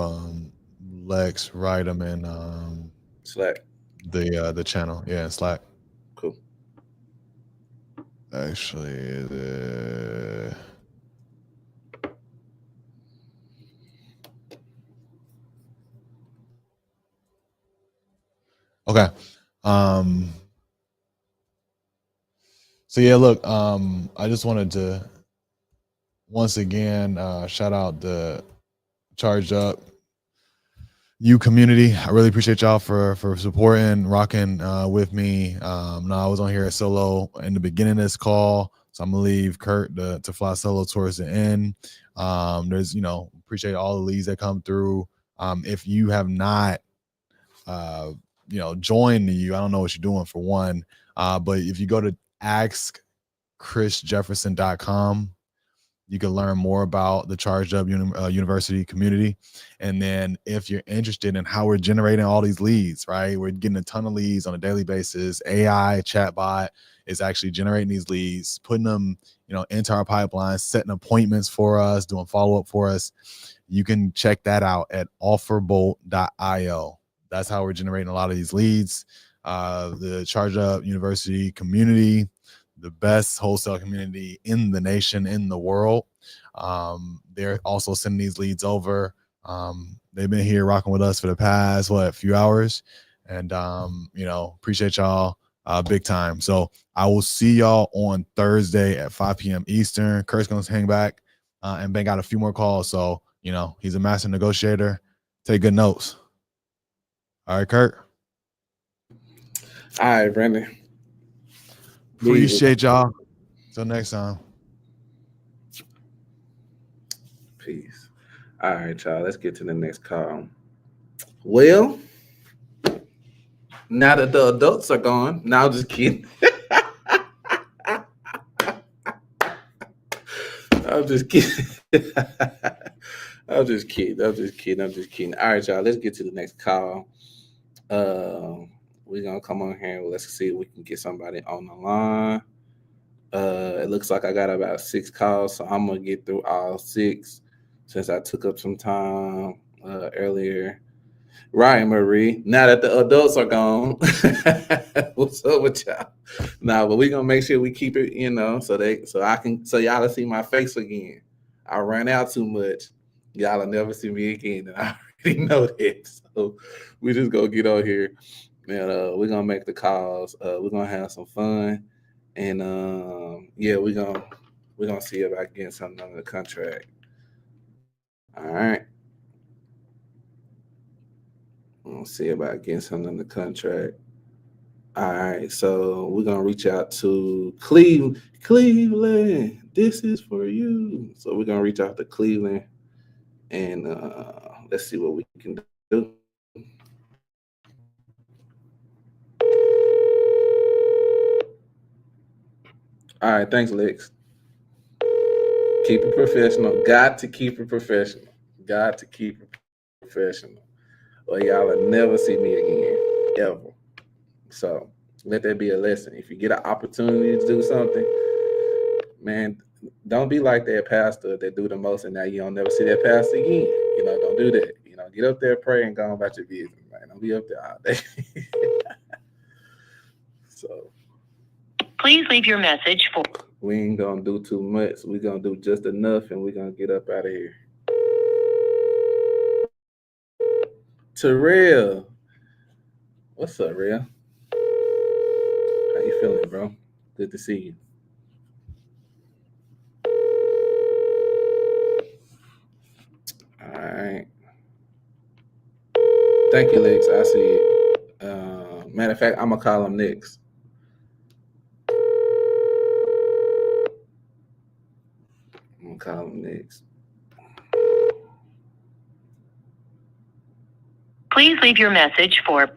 Lex write them in
Slack.
The channel. Yeah, in Slack.
Cool.
Actually, okay. So yeah, look, I just wanted to once again shout out the Charged Up You community. I really appreciate y'all for supporting, rocking with me. Now I was on here at solo in the beginning of this call, so I'm gonna leave Kurt to fly solo towards the end. There's appreciate all the leads that come through. If you have not joined the U, I don't know what you're doing for one. But if you go to askchrisjefferson.com, you can learn more about the Charged Up University community. And then if you're interested in how we're generating all these leads, right? We're getting a ton of leads on a daily basis. AI chatbot is actually generating these leads, putting them, into our pipeline, setting appointments for us, doing follow-up for us. You can check that out at offerbolt.io. That's how we're generating a lot of these leads. The Charged Up University community, the best wholesale community in the nation, in the world. They're also sending these leads over. They've been here rocking with us for the past, few hours. And, appreciate y'all big time. So I will see y'all on Thursday at 5 p.m. Eastern. Kurt's going to hang back and bang out a few more calls. So, You know, he's a master negotiator. Take good notes. All right, Kurt.
All right, Brandon.
Appreciate y'all. Till next time.
Peace. All right, y'all. Let's get to the next call. Well, now that the adults are gone, now I'm just kidding. I'm just kidding. I'm just kidding. All right, y'all. Let's get to the next call. We're gonna come on here. Let's see if we can get somebody on the line. It looks like I got about 6 calls, so I'm gonna get through all 6 since I took up some time earlier. Ryan Marie, now that the adults are gone, what's up with y'all? Nah, but we're gonna make sure we keep it, so y'all will see my face again. I ran out too much. Y'all will never see me again, and I already know that. So we just gonna get on here and we're gonna make the calls. We're gonna have some fun, and we're gonna see about getting something under the contract. All right. We'll see about getting something in the contract. All right, so we're gonna reach out to Cleveland. This is for you. So we're gonna reach out to Cleveland, and let's see what we can do. All right, thanks, Lex. Keep it professional. Got to keep it professional. Or y'all will never see me again, ever. So let that be a lesson. If you get an opportunity to do something, man, don't be like that pastor that do the most and now you don't never see that pastor again. Don't do that. Get up there, pray, and go on about your business, man. Don't be up there all day. So
please leave your message for.
We ain't gonna do too much. We're gonna do just enough and we're gonna get up out of here. Terrell. What's up, Real? How you feeling, bro? Good to see you. All right. Thank you, Lex. I see it. Matter of fact, I'm going to call him next.
Please leave your message for.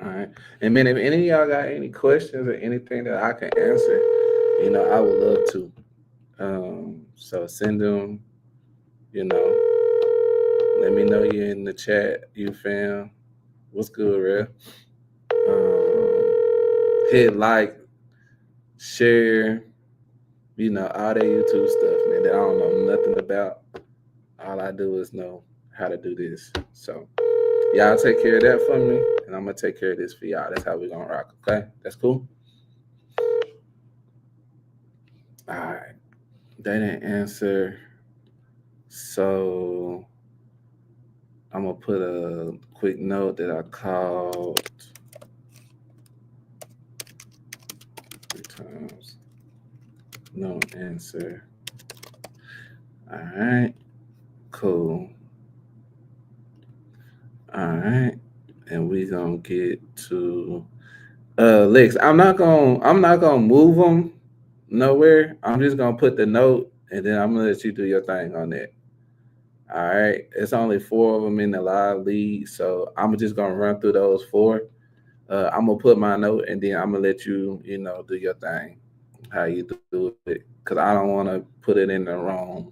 All right. And man, if any of y'all got any questions or anything that I can answer, I would love to. So send them, let me know you're in the chat, you fam. What's good, Rev? Hit like, share, all that YouTube stuff, man, that I don't know nothing about. All I do is know how to do this. So y'all take care of that for me, and I'm going to take care of this for y'all. That's how we're going to rock, okay? That's cool? All right. They didn't answer. So I'm going to put a quick note that I called 3 times. No answer. All right. Cool. All right. And we going to get to Lex. I'm not gonna move them nowhere. I'm just gonna put the note and then I'm gonna let you do your thing on that. All right. It's only 4 of them in the live lead, so I'm just gonna run through those 4. I'm gonna put my note and then I'm gonna let you, do your thing, how you do it, because I don't want to put it in the wrong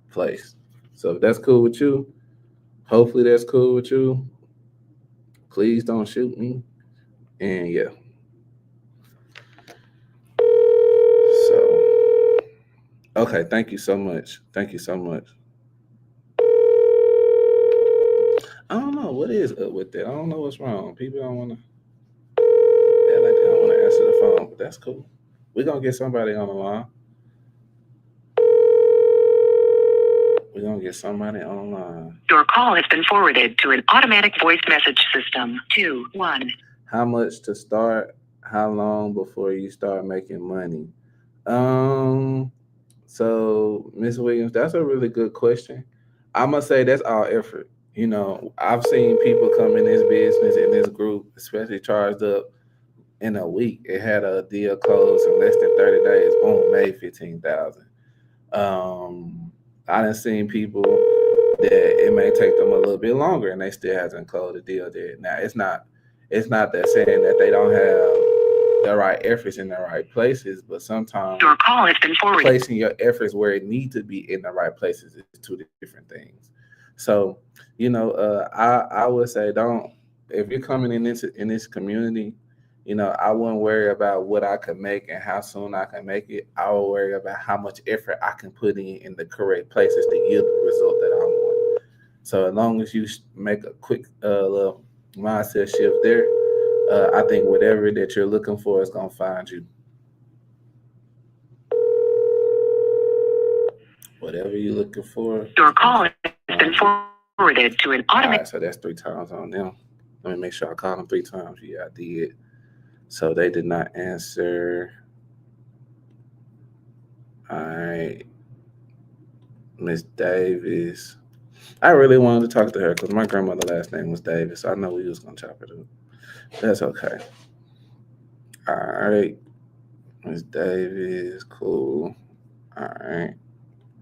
place. So if that's cool with you, hopefully that's cool with you. Please don't shoot me. And yeah. So, okay. Thank you so much. I don't know what is up with that. I don't know what's wrong. People don't want to. They don't want to answer the phone, but that's cool. We're gonna get somebody on the line.
Your call has been forwarded to an automatic voice message system. 2-1.
How much to start? How long before you start making money? So, Miss Williams, that's a really good question. I'm gonna say that's all effort. You know, I've seen people come in this business in this group, especially charged up in a week. It had a deal closed in less than 30 days. Boom, made 15,000. I done seen people that it may take them a little bit longer and they still hasn't closed the deal there. Now it's not that saying that they don't have the right efforts in the right places, but sometimes
Your call has been forwarded.
placing your efforts where it needs to be in the right places is two different things. So, you know, I would say don't, if you're coming in this community, you know, I wouldn't worry about what I could make and how soon I can make it. I will worry about how much effort I can put in the correct places to yield the result that I want. So as long as you make a quick little mindset shift there, I think whatever that you're looking for is gonna find you. Whatever you're looking for.
Your call has been forwarded to an
All
automatic.
right, so that's 3 times on them. Let me make sure I call them 3 times. Yeah, I did. So they did not answer. All right. Miss Davis. I really wanted to talk to her because my grandmother's last name was Davis. So I know we was going to chop it up. That's okay. All right. Miss Davis. Cool. All right.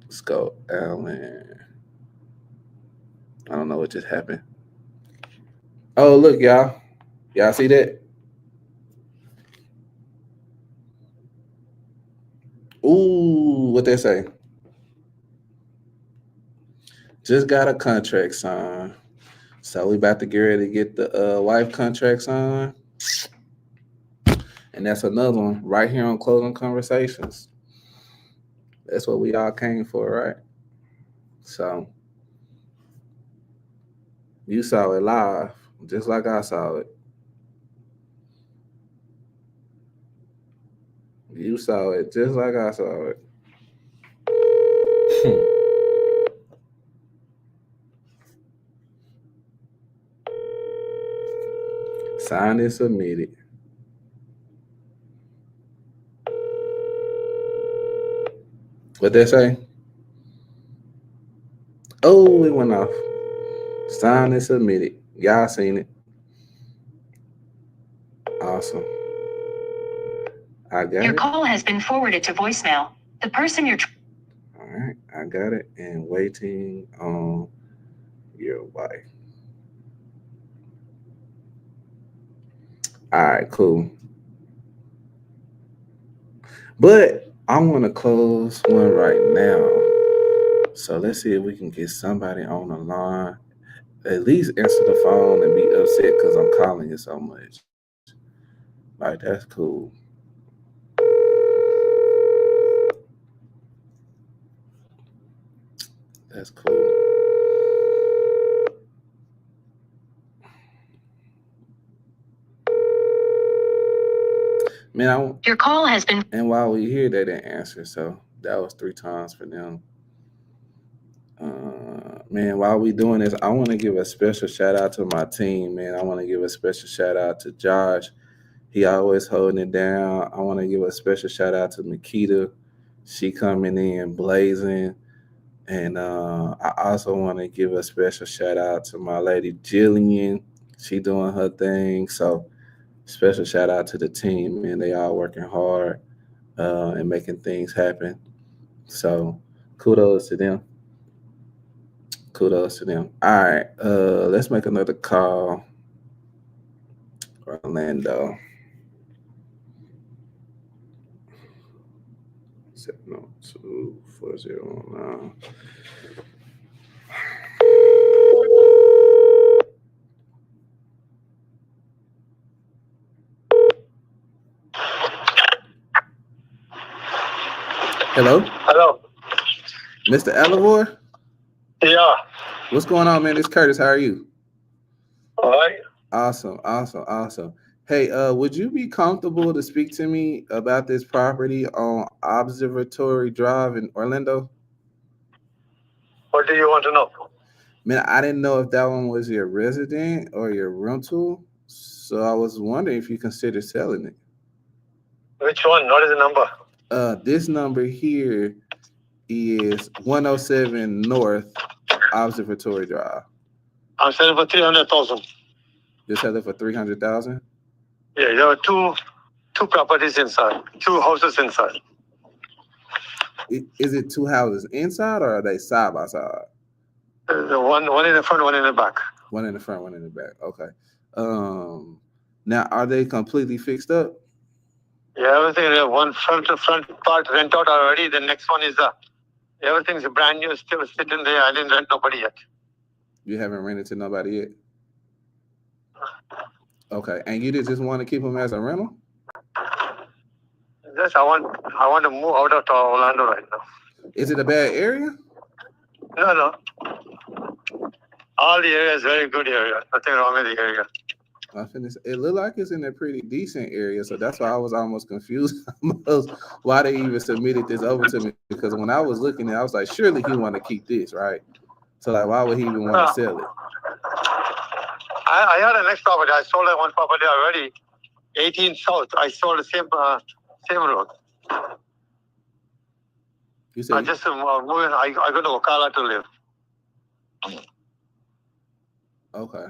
Let's go, Ellen. I don't know what just happened. Oh, look, y'all. Y'all see that? Ooh, what they say? Just got a contract signed. So we about to get ready to get the wife contract signed. And that's another one right here on Closing Conversations. That's what we all came for, right? So you saw it live, just like I saw it. You saw it just like I saw it. Signed and submitted. What they say? Oh, it went off. Signed and submitted. Y'all seen it. Awesome. I got
Your
it.
call has been forwarded to voicemail. The person you're
All right, I got it. And waiting on your wife. All right, cool. But I want to close one right now. So let's see if we can get somebody on the line. At least answer the phone and be upset because I'm calling you so much. Like, that's cool. That's cool. Man,
Your call has been.
And while we here, they didn't answer. So that was 3 times for them. Man, while we doing this, I want to give a special shout out to my team, man. I want to give a special shout out to Josh. He always holding it down. I want to give a special shout out to Makita. She coming in blazing. And I also want to give a special shout out to my lady Jillian. She doing her thing. So special shout out to the team, man. They all working hard and making things happen. So kudos to them. Kudos to them. All right, let's make another call. Orlando. 702-409. Hello?
Hello.
Mr. Alivor?
Yeah.
What's going on, man? It's Curtis. How are you?
All right.
Awesome. Hey, would you be comfortable to speak to me about this property on Observatory Drive in Orlando?
What do you want to know?
Man, I didn't know if that one was your resident or your rental, so I was wondering if you consider selling it.
Which one? What is the number?
This number here is 107 North Observatory Drive.
I'm selling for 300,000.
You're selling for 300,000.
Yeah, there are two properties inside, 2 houses inside.
Is it 2 houses inside or are they side by side?
One in the front, one in the back.
One in the front, one in the back. Okay. Now are they completely fixed up?
Yeah, everything. One front part rent out already. The next one is everything's brand new, still sitting there. I didn't rent nobody yet.
You haven't rented to nobody yet. Okay, and you just want to keep them as a rental?
Yes, I want to move out of Orlando right now.
Is it a bad area?
No. All the area is very good area. Nothing wrong with the area.
It looked like it's in a pretty decent area, so that's why I was almost confused why they even submitted this over to me. Because when I was looking at it, I was like, surely he want to keep this, right? So like, why would he even want to sell it?
I had a next property. I sold that one property already, 18 South. I sold the same road.
You said
I just moving. I go to Ocala to live.
Okay.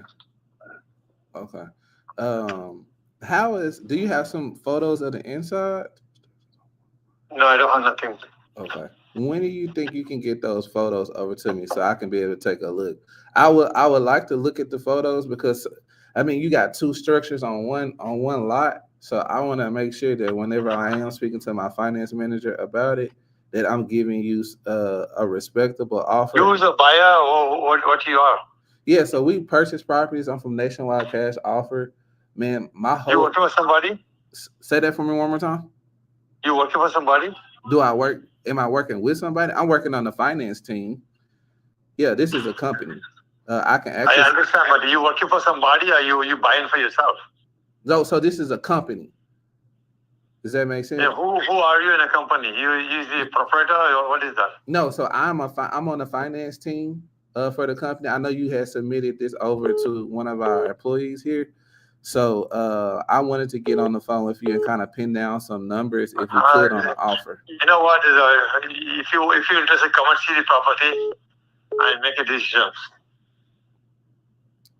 Do you have some photos of the inside?
No, I don't have nothing.
Okay. When do you think you can get those photos over to me so I can be able to take a look? I would like to look at the photos because I mean you got 2 structures on one lot. So I want to make sure that whenever I am speaking to my finance manager about it, that I'm giving you a respectable offer.
You was a buyer or what you are?
Yeah, so we purchase properties. I'm from Nationwide Cash Offer. Man,
You working for somebody?
Say that for me one more time.
You working for somebody?
Do I work? Am I working with somebody? I'm working on the finance team. Yeah, this is a company. I can access.
I understand, but are you working for somebody or you buying for yourself?
No, so this is a company. Does that make sense?
Yeah, who are you in a company? You the proprietor or what is that?
No, so I'm on the finance team for the company. I know you had submitted this over to one of our employees here. So I wanted to get on the phone with you and kind of pin down some numbers if we could on the offer.
You know what? If you're interested, come and see the property and make a decision.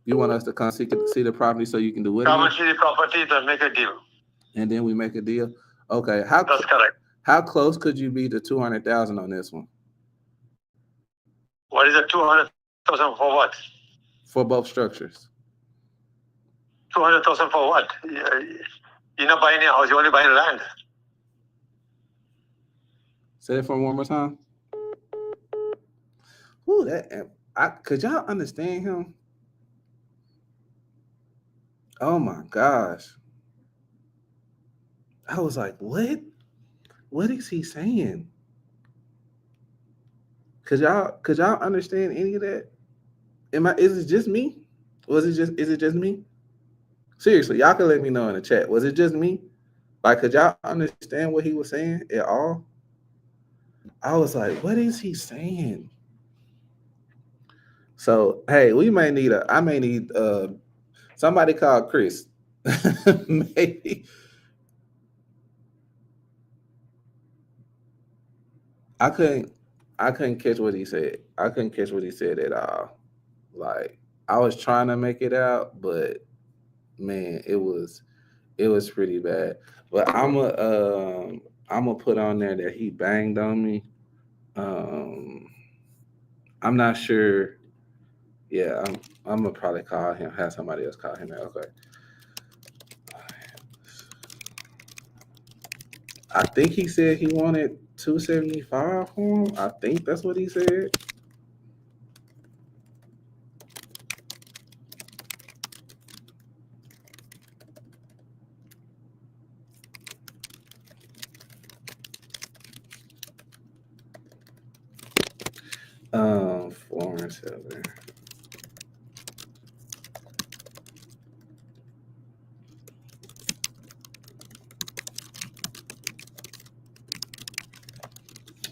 You want us to come see the property so you can do what?
Come and see the property to make a deal.
And then we make a deal. Okay.
That's correct.
How close could you be to 200,000 on this one?
What is it? 200,000 for what?
For both structures.
200,000 for what? You're not buying a house. You're only buying land.
Say that for one more time. Ooh, could y'all understand him? Oh my gosh. I was like, what? What is he saying? Could y'all understand any of that? Is it just me? Is it just me? Seriously, y'all can let me know in the chat. Was it just me? Like, could y'all understand what he was saying at all? I was like, what is he saying? So, hey, I may need somebody call Chris. Maybe. I couldn't catch what he said. I couldn't catch what he said at all. Like, I was trying to make it out, but man, it was pretty bad. But I'm gonna put on there that he banged on me. I'm not sure. Yeah, I'm gonna probably call him. Have somebody else call him. Okay. I think he said he wanted 275 for him. I think that's what he said. Foreign seller.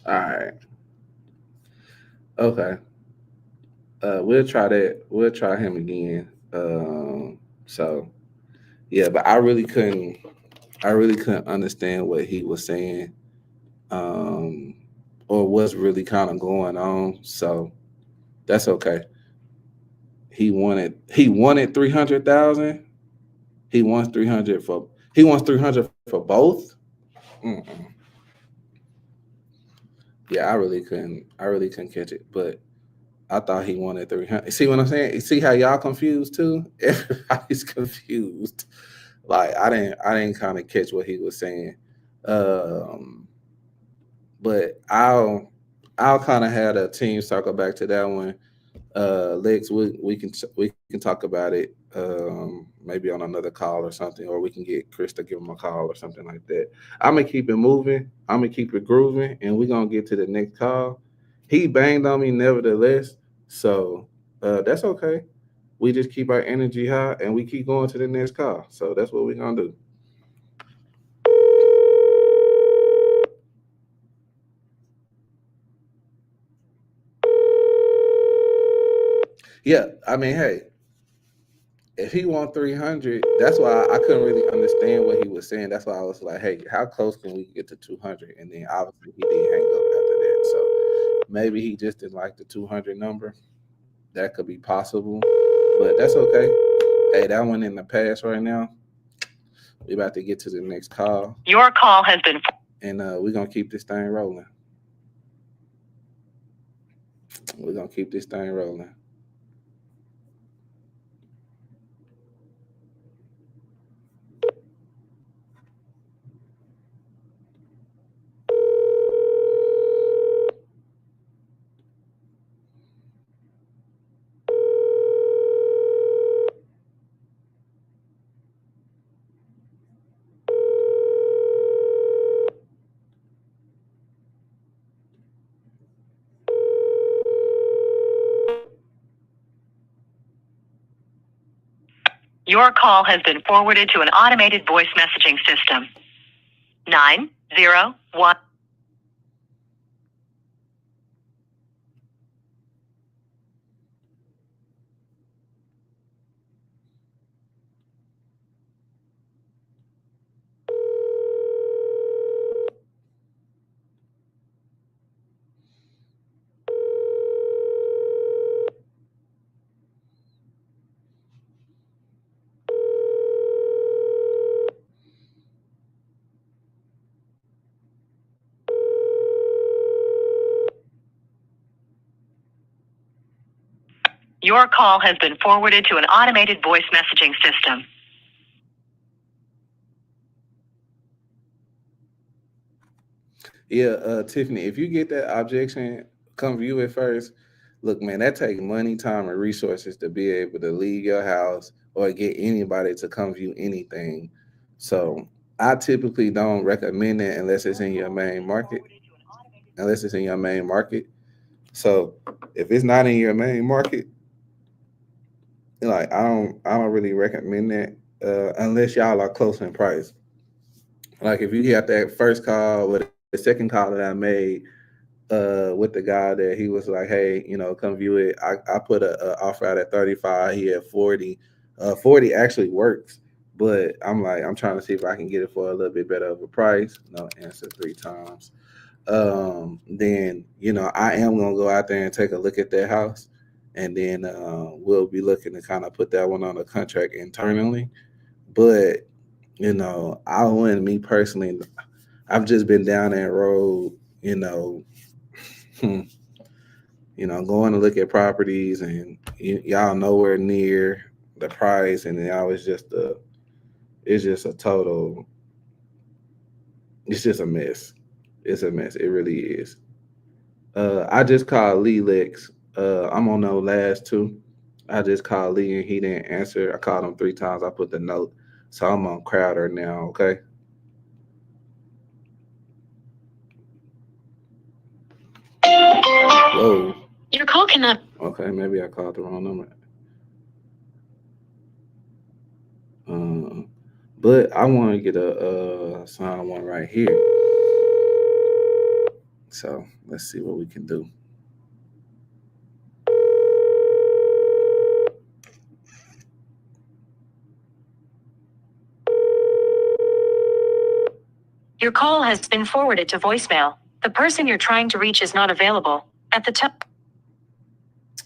All right. Okay. We'll try that. We'll try him again. So yeah, but I really couldn't understand what he was saying. or what's really kind of going on. So that's okay. He wanted 300,000. He wants 300 for both. Mm-mm. Yeah, I really couldn't catch it, but I thought he wanted 300. See what I'm saying? You see how y'all confused too? Everybody's confused. Like I didn't kind of catch what he was saying. Um, but I'll kind of have the team circle back to that one. Lex, we can talk about it maybe on another call or something, or we can get Chris to give him a call or something like that. I'm gonna keep it moving. I'm gonna keep it grooving, and we're gonna get to the next call. He banged on me, nevertheless, so that's okay. We just keep our energy high and we keep going to the next call. So that's what we're gonna do. Yeah, I mean, hey, if he won 300, that's why I couldn't really understand what he was saying. That's why I was like, hey, how close can we get to 200? And then obviously he did hang up after that. So maybe he just didn't like the 200 number. That could be possible, but that's okay. Hey, that one in the past right now. We about to get to the next call.
Your call has been.
And we're going to keep this thing rolling. We're going to keep this thing rolling.
Your call has been forwarded to an automated voice messaging system. 901. Your call has been forwarded to an automated voice messaging system.
Yeah, Tiffany, if you get that objection, come view it first. Look, man, that takes money, time, and resources to be able to leave your house or get anybody to come view anything. So I typically don't recommend it unless it's in your main market. Unless it's in your main market. So if it's not in your main market, like I don't really recommend that unless y'all are close in price. Like if you have that first call or the second call that I made with the guy that he was like, hey, come view it. I put a offer out at 35. He had 40. 40 actually works, but I'm trying to see if I can get it for a little bit better of a price. No answer 3 times. Then I am gonna go out there and take a look at that house, and then we'll be looking to kind of put that one on a contract internally. But I wouldn't, me personally, I've just been down that road, going to look at properties, and y'all nowhere near the price, and y'all it's just a total, it's just a mess. It's a mess. It really is. I just called Lee Lex. I'm on those last 2. I just called Lee and he didn't answer. I called him 3 times. I put the note. So I'm on Crowder now, okay? Whoa.
Your call cannot.
Okay, maybe I called the wrong number. But I want to get a sign one right here. So let's see what we can do.
Your call has been forwarded to voicemail. The person you're trying to reach is not available. At the top.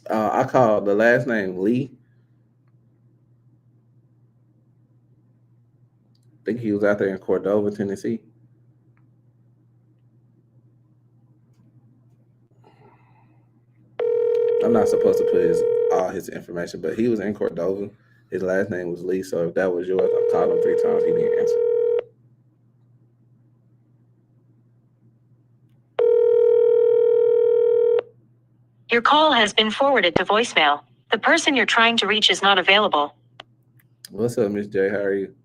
I called the last name Lee. I think he was out there in Cordova, Tennessee. I'm not supposed to put all his information, but he was in Cordova. His last name was Lee. So if that was yours, I called him 3 times. He didn't answer.
Your call has been forwarded to voicemail. The person you're trying to reach is not available.
What's up, Miss J? How are you?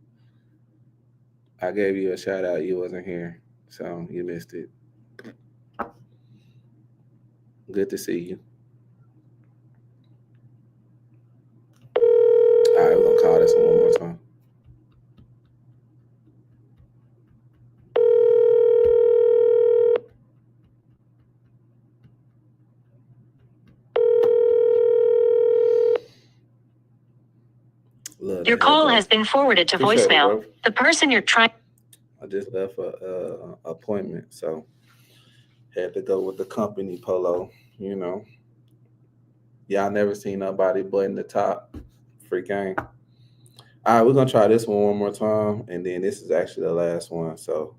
I gave you a shout out. You wasn't here, so you missed it. Good to see you. All right, we're going to call this one more time.
Your call has been forwarded to voicemail. The person you're trying.
I just left a appointment, so had to go with the company polo. You know, y'all never seen nobody button the top. Free game. All right, we're gonna try this one more time, and then this is actually the last one. So.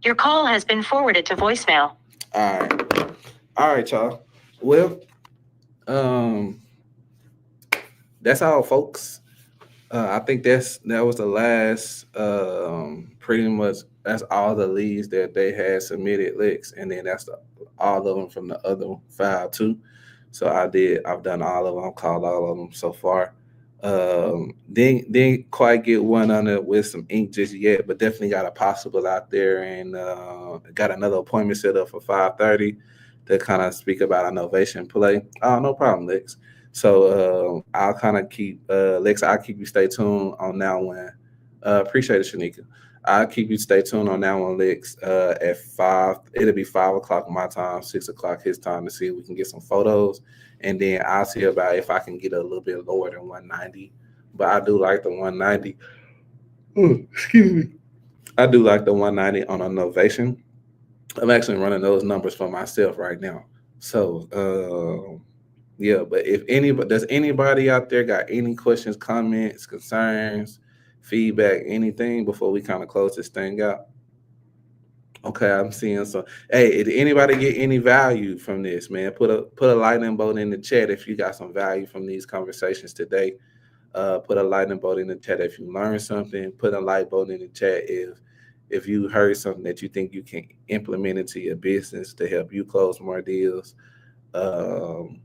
Your call has been forwarded to voicemail.
All right, y'all. Well, that's all, folks. I think that was the last. Pretty much, that's all the leads that they had submitted, Lex, and then that's all of them from the other file too. So I've done all of them. I've called all of them so far. Didn't quite get one on it with some ink just yet, but definitely got a possible out there, and got another appointment set up for 5:30 to kind of speak about a novation play. Oh, no problem, Lex. So I'll kind of keep Lex. I'll keep you stay tuned on that one. Appreciate it, Shanika. I'll keep you stay tuned on that one, Lex. At 5, it'll be 5 o'clock my time, 6 o'clock his time, to see if we can get some photos. And then I'll see about if I can get a little bit lower than 190. But I do like the 190. Excuse me. I do like the 190 on a novation. I'm actually running those numbers for myself right now. So, yeah, but does anybody out there got any questions, comments, concerns, feedback, anything before we kind of close this thing out? Okay, I'm seeing some. Hey, did anybody get any value from this, man? Put a lightning bolt in the chat if you got some value from these conversations today. Put a lightning bolt in the chat if you learned something. Put a light bolt in the chat if you heard something that you think you can implement into your business to help you close more deals. And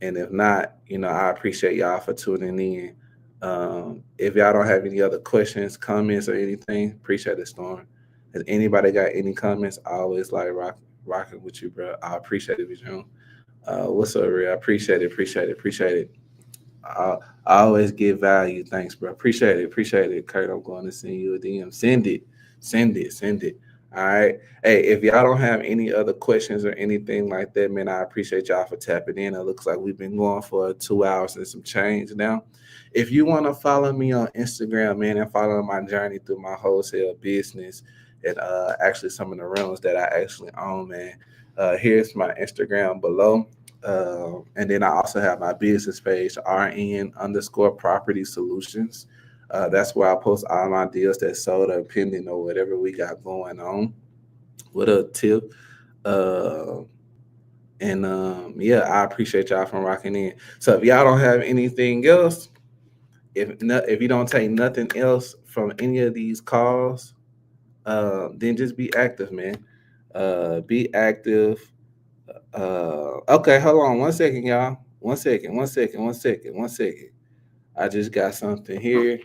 if not, I appreciate y'all for tuning in. If y'all don't have any other questions, comments, or anything, appreciate it, Storm. Has anybody got any comments? I always like rocking with you, bro. I appreciate it, June. What's up, Ray? I appreciate it. I always give value. Thanks, bro. Appreciate it. Kurt, I'm going to send you a DM. Send it. All right. Hey, if y'all don't have any other questions or anything like that, man, I appreciate y'all for tapping in. It looks like we've been going for 2 hours and some change now. If you want to follow me on Instagram, man, and follow my journey through my wholesale business and actually some of the rooms that I actually own, man, here's my Instagram below. And then I also have my business page, RN_Property Solutions. That's where I post all my deals that sold or pending or whatever we got going on with a tip. Yeah, I appreciate y'all from rocking in. So if y'all don't have anything else, if you don't take nothing else from any of these calls, then just be active, man. Be active. Okay, hold on 1 second, y'all. 1 second. I just got something here.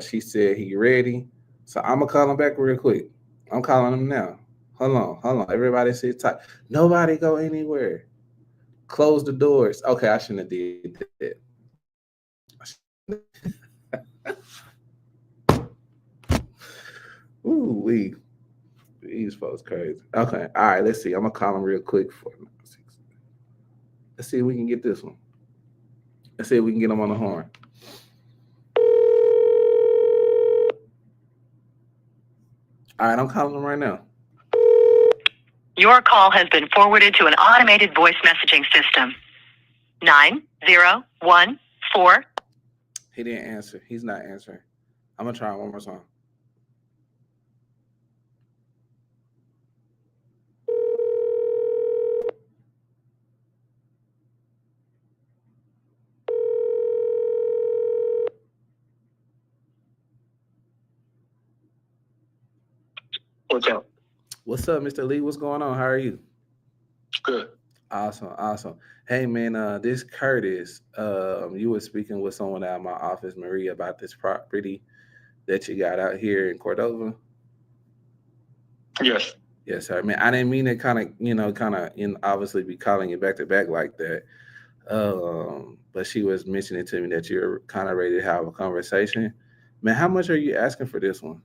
She said he ready. So I'm gonna call him back real quick. I'm calling him now. Hold on. Everybody sit tight. Nobody go anywhere. Close the doors. Okay, I shouldn't have did that. Ooh, these folks crazy. Okay, all right. Let's see. I'm gonna call them real quick for. Let's see if we can get this one. Let's see if we can get them on the horn. All right, I'm calling them right now.
Your call has been forwarded to an automated voice messaging system. 9014.
He didn't answer. He's not answering. I'm gonna try it one more time.
What's up?
What's up, Mr. Lee? What's going on? How are you?
Good.
Awesome. Hey, man, this Curtis, you were speaking with someone out of my office, Maria, about this property that you got out here in Cordova.
Yes.
Yes, sir. Man, I didn't mean to kind of obviously be calling you back to back like that. But she was mentioning to me that you're kind of ready to have a conversation. Man, how much are you asking for this one?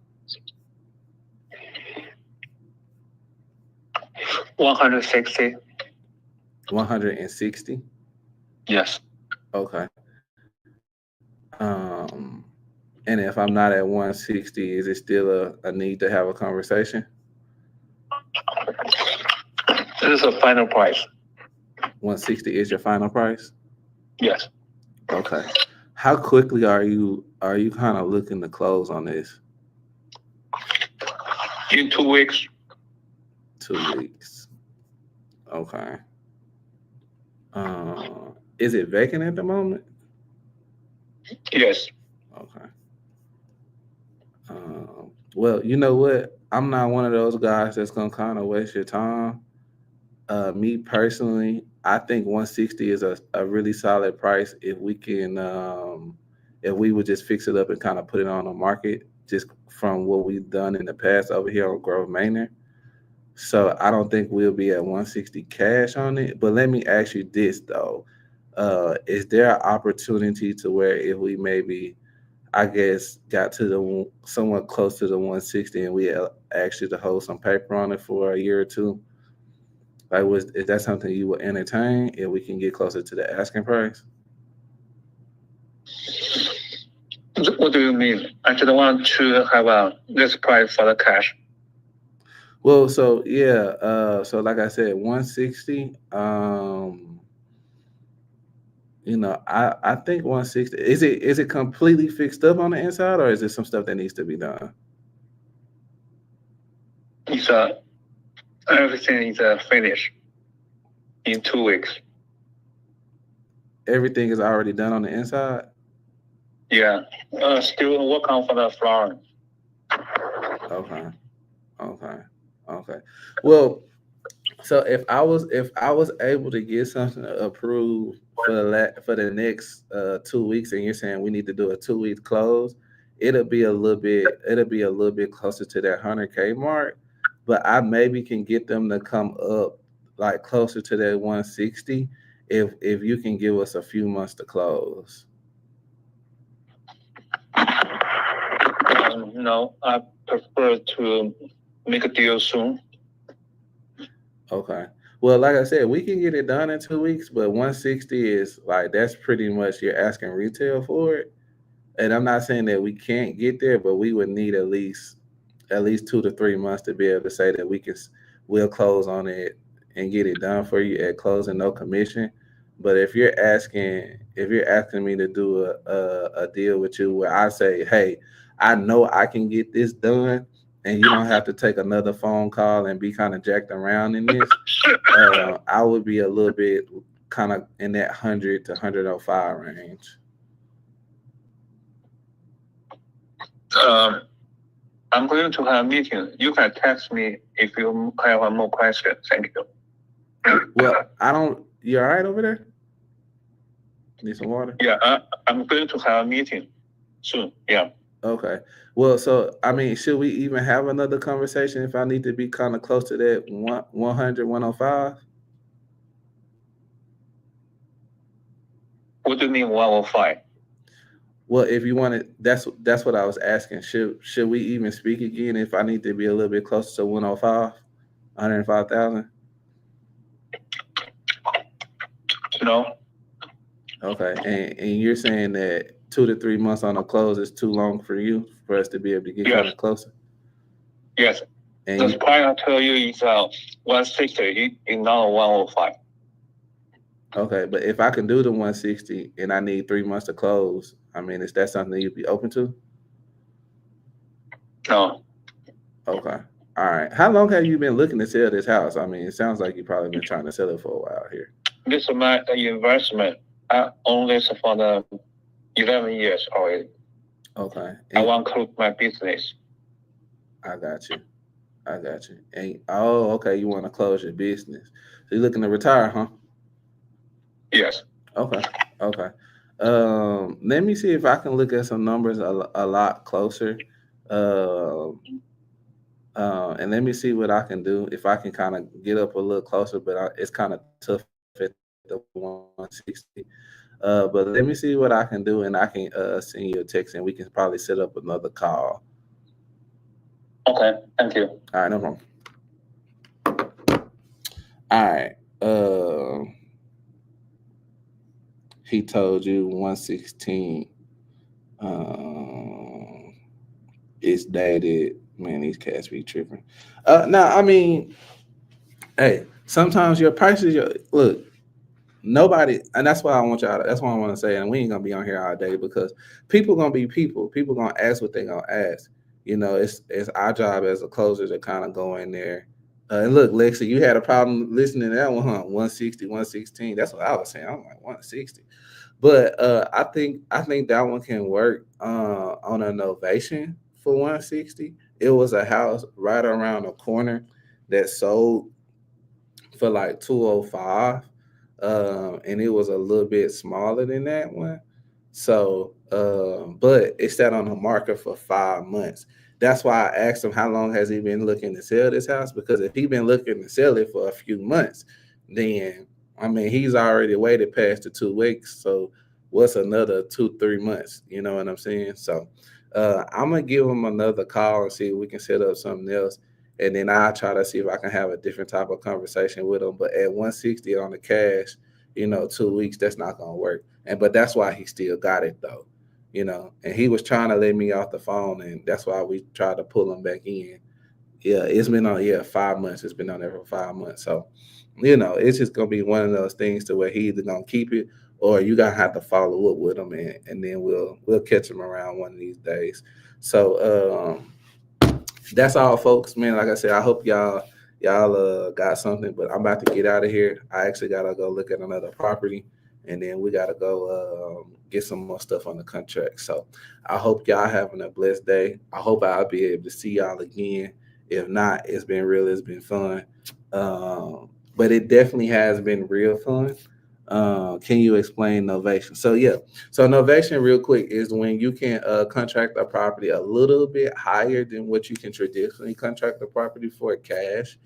160.
160?
Yes.
Okay. And if I'm not at 160, is it still a need to have a conversation?
This is a final price.
160 is your final price?
Yes.
Okay. How quickly are you kind of looking to close on this?
In 2 weeks.
2 weeks. Okay. Is it vacant at the moment?
Yes.
Okay. Well, you know what? I'm not one of those guys that's gonna kind of waste your time. Me personally, I think 160 is a really solid price if we can, if we would just fix it up and kind of put it on the market, just from what we've done in the past over here on Grove Manor. So I don't think we'll be at 160 cash on it. But let me ask you this though: is there an opportunity to where if we maybe, I guess, got to the somewhat close to the 160 and we asked you to hold some paper on it for a year or two? Like, is that something you would entertain if we can get closer to the asking price?
What do you mean? I just want to have this price for the cash.
Well, so yeah, so like I said, 160. I think 160. Is it completely fixed up on the inside, or is there some stuff that needs to be done?
It's everything is finished in 2 weeks.
Everything is already done on the inside?
Yeah. Still work on for the flooring.
Okay. Well, so if I was able to get something approved for the next 2 weeks, and you're saying we need to do a 2-week close, it'll be a little bit closer to that 100K mark. But I maybe can get them to come up like closer to that 160 if you can give us a few months to close.
No, I prefer to make a deal soon.
Okay. Well, like I said, we can get it done in 2 weeks, but 160 is like, that's pretty much you're asking retail for it. And I'm not saying that we can't get there, but we would need at least 2 to 3 months to be able to say that we'll close on it and get it done for you at closing, no commission. But if you're asking me to do a deal with you where I say, hey, I know I can get this done, and you don't have to take another phone call and be kind of jacked around in this, I would be a little bit kind of in that 100 to 105 range.
I'm going to have a meeting. You can text me if you have more questions. Thank you.
Well, you all right over there? Need some water?
Yeah, I'm going to have a meeting soon. Yeah.
Okay. Well, so, I mean, should we even have another conversation if I need to be kind of close to that 100, 105?
What do you mean 105?
Well, if you want it, that's what I was asking. Should we even speak again if I need to be a little bit closer to 105, 105,000?
No.
Okay, and you're saying that 2 to 3 months on a close is too long for you for us to be able to get kind of closer?
Yes.
And
The price I tell you is 160, is not 105.
okay, but if I can do the 160 and I need 3 months to close, I mean, is that something you'd be open to?
No.
Okay. All right. How long have you been looking to sell this house? I mean, it sounds like you've probably been trying to sell it for a while here.
This is my investment. I own this for the 11 years already.
Okay.
I want to close my business.
I got you. And okay, you want to close your business. So you're looking to retire, huh?
Yes.
Okay. Let me see if I can look at some numbers a lot closer. And let me see what I can do if I can kind of get up a little closer, but it's kind of tough at the 160. But let me see what I can do, and I can send you a text, and we can probably set up another call.
Okay, thank you.
All right, no problem. All right. He told you 116 is dated. Man, these cats be tripping. Now, I mean, hey, sometimes your prices, look, nobody, and that's why I want y'all, that's why I want to say, and we ain't gonna be on here all day because people gonna be people. People gonna ask what they gonna ask. You know, it's our job as a closer to kind of go in there. And look, Lexi, you had a problem listening to that one, huh? 160, 116. That's what I was saying. I'm like 160. But I think that one can work on a novation for 160. It was a house right around the corner that sold for like 205. And it was a little bit smaller than that one. So, but it sat on the market for 5 months. That's why I asked him how long has he been looking to sell this house? Because if he's been looking to sell it for a few months, then I mean he's already waited past the 2 weeks. So what's another 2-3 months? You know what I'm saying? So I'm gonna give him another call and see if we can set up something else. And then I'll try to see if I can have a different type of conversation with him. But at 160 on the cash, 2 weeks, that's not gonna work. But that's why he still got it though, and he was trying to let me off the phone, and that's why we tried to pull him back in. Yeah, it's been on 5 months. It's been on there for 5 months. So, it's just gonna be one of those things to where he either gonna keep it or you gotta have to follow up with him, and then we'll catch him around one of these days. So that's all, folks, man. Like I said, I hope y'all got something, but I'm about to get out of here. I actually gotta go look at another property, and then we gotta go get some more stuff on the contract. So I hope y'all having a blessed day. I hope I'll be able to see y'all again. If not, it's been real. It's been fun. But it definitely has been real fun. Can you explain novation? So novation real quick is when you can contract a property a little bit higher than what you can traditionally contract a property for cash,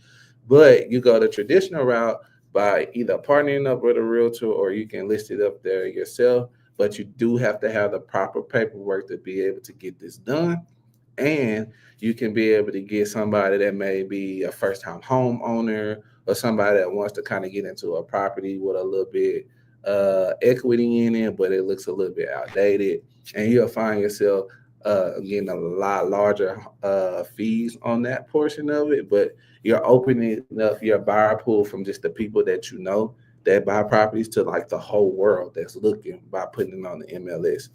but you go the traditional route by either partnering up with a realtor or you can list it up there yourself, but you do have to have the proper paperwork to be able to get this done. And you can be able to get somebody that may be a first-time homeowner or somebody that wants to kind of get into a property with a little bit equity in it, but it looks a little bit outdated. And you'll find yourself getting a lot larger fees on that portion of it, but you're opening up your buyer pool from just the people that you know that buy properties to like the whole world that's looking by putting it on the MLS.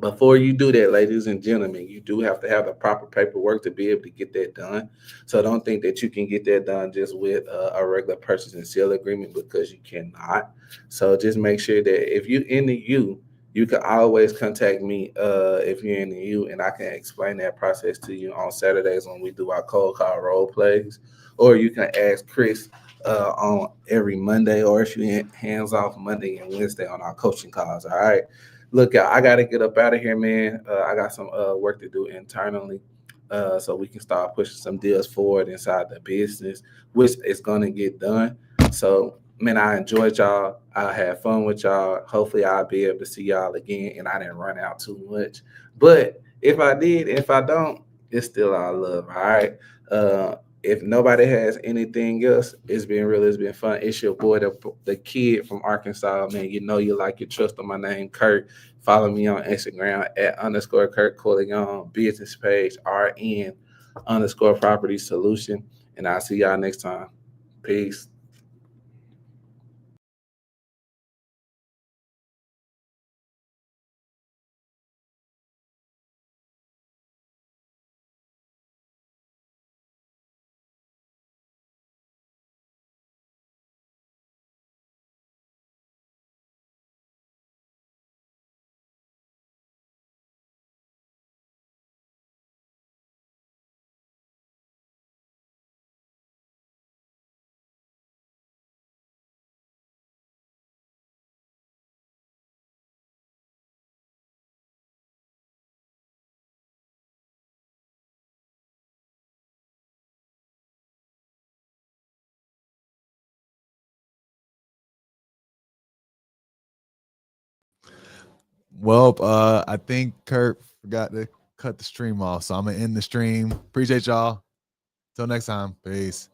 Before you do that, ladies and gentlemen, you do have to have the proper paperwork to be able to get that done. So don't think that you can get that done just with a regular purchase and sale agreement, because you cannot. So just make sure that if you're in the U, you can always contact me if you're in the U, and I can explain that process to you on Saturdays when we do our cold call role plays. Or you can ask Chris on every Monday, or if you're hands off Monday and Wednesday on our coaching calls. All right. Look, I got to get up out of here, man. I got some work to do internally so we can start pushing some deals forward inside the business, which is going to get done. So man, I enjoyed y'all. I had fun with y'all. Hopefully, I'll be able to see y'all again, and I didn't run out too much. But if I did, if I don't, it's still all love. All right. If nobody has anything else, it's been real. It's been fun. It's your boy, the kid from Arkansas, man. You know you like your trust on my name, Kurt. Follow me on Instagram at _Kurt Corleone, business page RN_property solution. And I'll see y'all next time. Peace.
Well, I think Kurt forgot to cut the stream off, so I'm gonna end the stream. Appreciate y'all. Till next time. Peace.